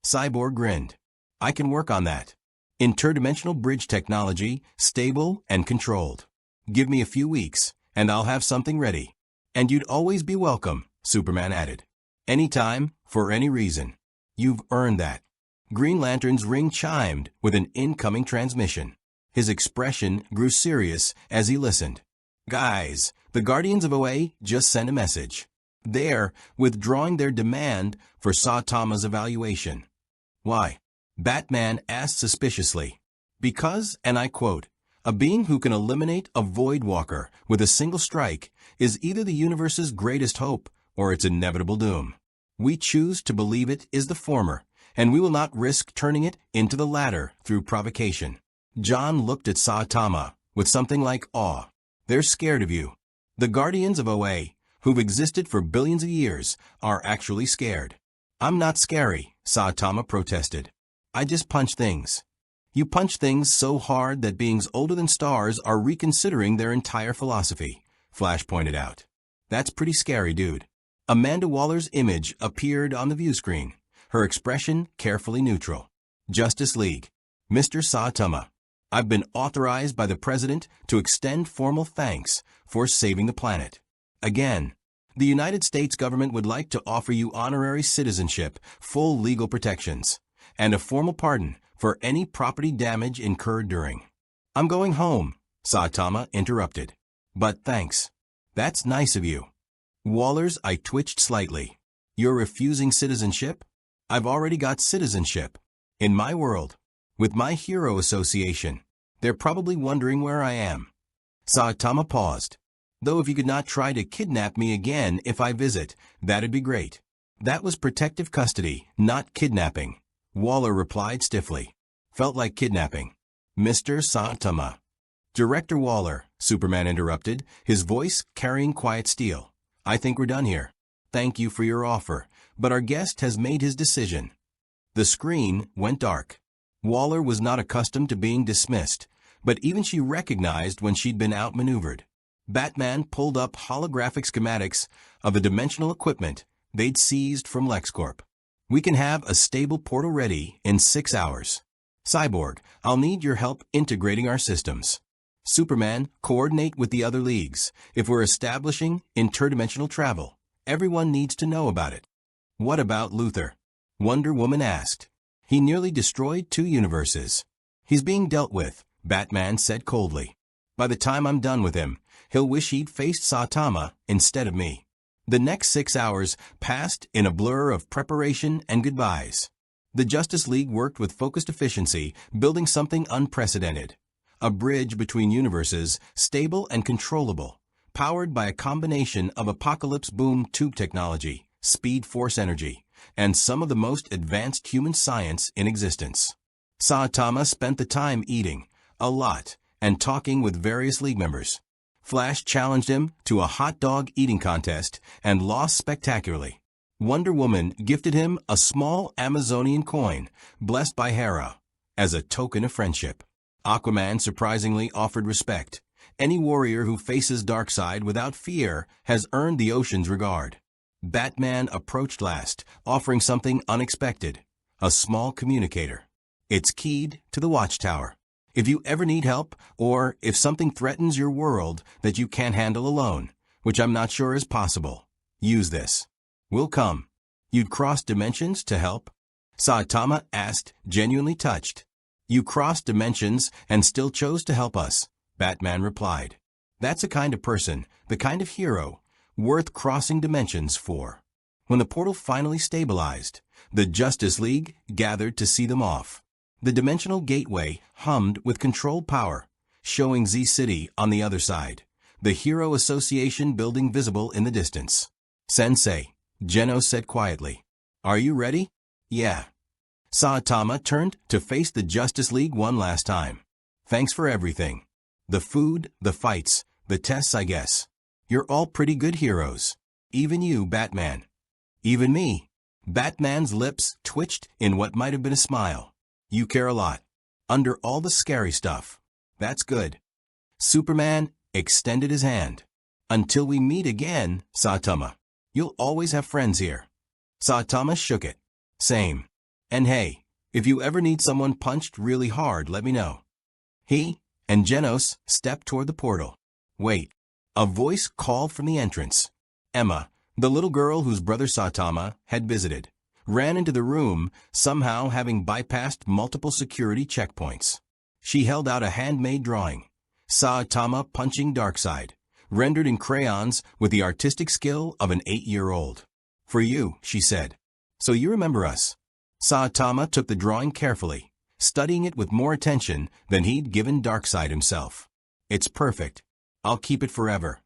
Cyborg grinned. I can work on that. Interdimensional bridge technology, stable and controlled. Give me a few weeks, and I'll have something ready. And you'd always be welcome, Superman added. Anytime, for any reason. You've earned that. Green Lantern's ring chimed with an incoming transmission. His expression grew serious as he listened. Guys, the Guardians of OA just sent a message. They're withdrawing their demand for Saitama's evaluation. Why? Batman asked suspiciously. Because, and I quote, a being who can eliminate a Void Walker with a single strike is either the universe's greatest hope or its inevitable doom. We choose to believe it is the former, and we will not risk turning it into the latter through provocation. John looked at Saitama with something like awe. They're scared of you. The Guardians of OA, who've existed for billions of years, are actually scared. I'm not scary, Saitama protested. I just punch things. You punch things so hard that beings older than stars are reconsidering their entire philosophy, Flash pointed out. That's pretty scary, dude. Amanda Waller's image appeared on the view screen, her expression carefully neutral. Justice League. Mr. Saitama, I've been authorized by the President to extend formal thanks for saving the planet. Again, the United States government would like to offer you honorary citizenship, full legal protections, and a formal pardon for any property damage incurred during. I'm going home, Saitama interrupted. But thanks. That's nice of you. Waller's eye twitched slightly. You're refusing citizenship? I've already got citizenship. In my world. With my hero association. They're probably wondering where I am. Saitama paused. Though if you could not try to kidnap me again if I visit, that'd be great. That was protective custody, not kidnapping. Waller replied stiffly. Felt like kidnapping. Mr. Saitama. Director Waller, Superman interrupted, his voice carrying quiet steel. I think we're done here. Thank you for your offer, but our guest has made his decision. The screen went dark. Waller was not accustomed to being dismissed, but even she recognized when she'd been outmaneuvered. Batman pulled up holographic schematics of the dimensional equipment they'd seized from LexCorp. We can have a stable portal ready in 6 hours. Cyborg, I'll need your help integrating our systems. Superman, coordinate with the other leagues. If we're establishing interdimensional travel, everyone needs to know about it. What about Luthor? Wonder Woman asked. He nearly destroyed 2 universes. He's being dealt with, Batman said coldly. By the time I'm done with him, he'll wish he'd faced Saitama instead of me. The next 6 hours passed in a blur of preparation and goodbyes. The Justice League worked with focused efficiency, building something unprecedented. A bridge between universes, stable and controllable, powered by a combination of Apocalypse Boom tube technology, Speed Force energy, and some of the most advanced human science in existence. Saitama spent the time eating, a lot, and talking with various league members. Flash challenged him to a hot dog eating contest and lost spectacularly. Wonder Woman gifted him a small Amazonian coin, blessed by Hera, as a token of friendship. Aquaman surprisingly offered respect. Any warrior who faces Darkseid without fear has earned the ocean's regard. Batman approached last, offering something unexpected, a small communicator. It's keyed to the Watchtower. If you ever need help, or if something threatens your world that you can't handle alone, which I'm not sure is possible, use this. We'll come. You'd cross dimensions to help? Saitama asked, genuinely touched. You crossed dimensions and still chose to help us, Batman replied. That's a kind of person, the kind of hero, worth crossing dimensions for. When the portal finally stabilized, the Justice League gathered to see them off. The dimensional gateway hummed with controlled power, showing Z-City on the other side, the Hero Association building visible in the distance. Sensei, Genos said quietly. Are you ready? Yeah. Saitama turned to face the Justice League one last time. Thanks for everything. The food, the fights, the tests, I guess. You're all pretty good heroes. Even you, Batman. Even me. Batman's lips twitched in what might have been a smile. You care a lot. Under all the scary stuff. That's good. Superman extended his hand. Until we meet again, Saitama. You'll always have friends here. Saitama shook it. Same. And hey, if you ever need someone punched really hard, let me know. He and Genos stepped toward the portal. Wait. A voice called from the entrance. Emma, the little girl whose brother Saitama had visited, ran into the room, somehow having bypassed multiple security checkpoints. She held out a handmade drawing. Saitama punching Darkseid, rendered in crayons with the artistic skill of an 8-year-old. For you, she said. So you remember us. Saitama took the drawing carefully, studying it with more attention than he'd given Darkseid himself. It's perfect. I'll keep it forever.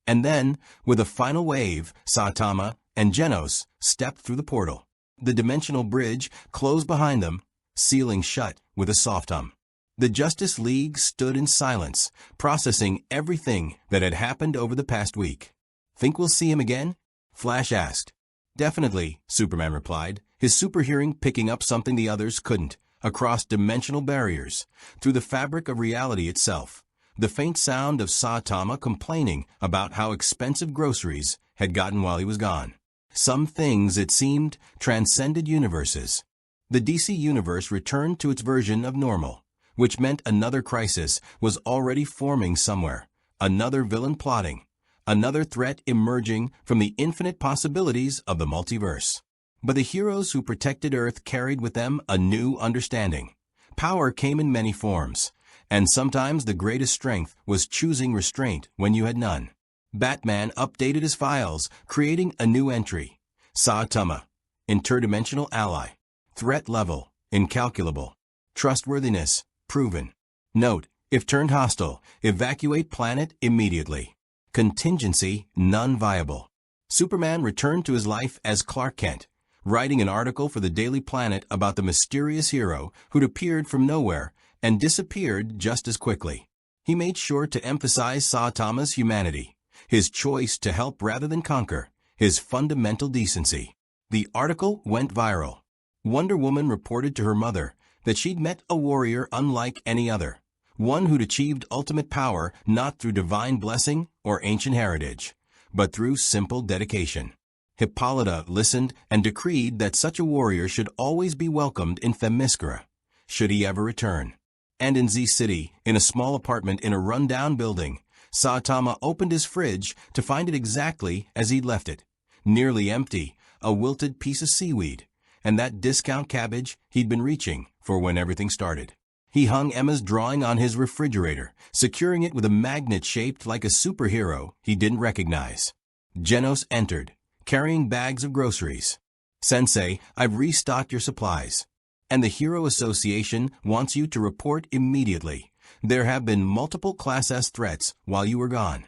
And then, with a final wave, Saitama and Genos stepped through the portal. The dimensional bridge closed behind them, sealing shut with a soft hum. The Justice League stood in silence, processing everything that had happened over the past week. Think we'll see him again? Flash asked. Definitely, Superman replied, his super hearing picking up something the others couldn't, across dimensional barriers, through the fabric of reality itself. The faint sound of Saitama complaining about how expensive groceries had gotten while he was gone. Some things, it seemed, transcended universes. The DC universe returned to its version of normal, which meant another crisis was already forming somewhere, another villain plotting, another threat emerging from the infinite possibilities of the multiverse. But the heroes who protected Earth carried with them a new understanding. Power came in many forms, and sometimes the greatest strength was choosing restraint when you had none. Batman updated his files, creating a new entry. Saitama, interdimensional ally. Threat level, incalculable. Trustworthiness, proven. Note, if turned hostile, evacuate planet immediately. Contingency, non-viable. Superman returned to his life as Clark Kent, writing an article for the Daily Planet about the mysterious hero who'd appeared from nowhere and disappeared just as quickly. He made sure to emphasize Saitama's humanity, his choice to help rather than conquer, his fundamental decency. The article went viral. Wonder Woman reported to her mother that she'd met a warrior unlike any other, one who'd achieved ultimate power not through divine blessing or ancient heritage, but through simple dedication. Hippolyta listened and decreed that such a warrior should always be welcomed in Themyscira, should he ever return. And in Z-City, in a small apartment in a run-down building, Saitama opened his fridge to find it exactly as he'd left it, nearly empty, a wilted piece of seaweed, and that discount cabbage he'd been reaching for when everything started. He hung Emma's drawing on his refrigerator, securing it with a magnet shaped like a superhero he didn't recognize. Genos entered, carrying bags of groceries. Sensei, I've restocked your supplies. And the Hero Association wants you to report immediately. There have been multiple Class S threats while you were gone.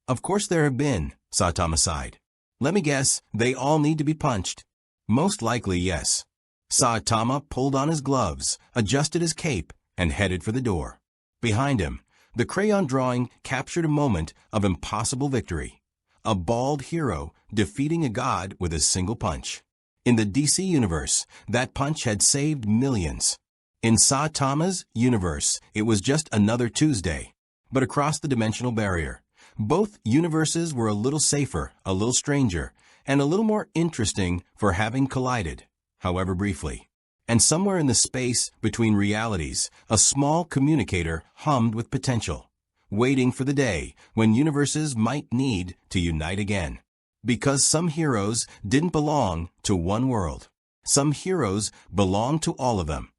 Of course there have been, Saitama sighed. Let me guess, they all need to be punched. Most likely, yes. Saitama pulled on his gloves, adjusted his cape, and headed for the door. Behind him, the crayon drawing captured a moment of impossible victory. A bald hero defeating a god with a single punch. In the DC universe, that punch had saved millions. In Saitama's universe, it was just another Tuesday. But across the dimensional barrier, both universes were a little safer, a little stranger, and a little more interesting for having collided, however briefly. And somewhere in the space between realities, a small communicator hummed with potential, waiting for the day when universes might need to unite again. Because some heroes didn't belong to one world. Some heroes belonged to all of them.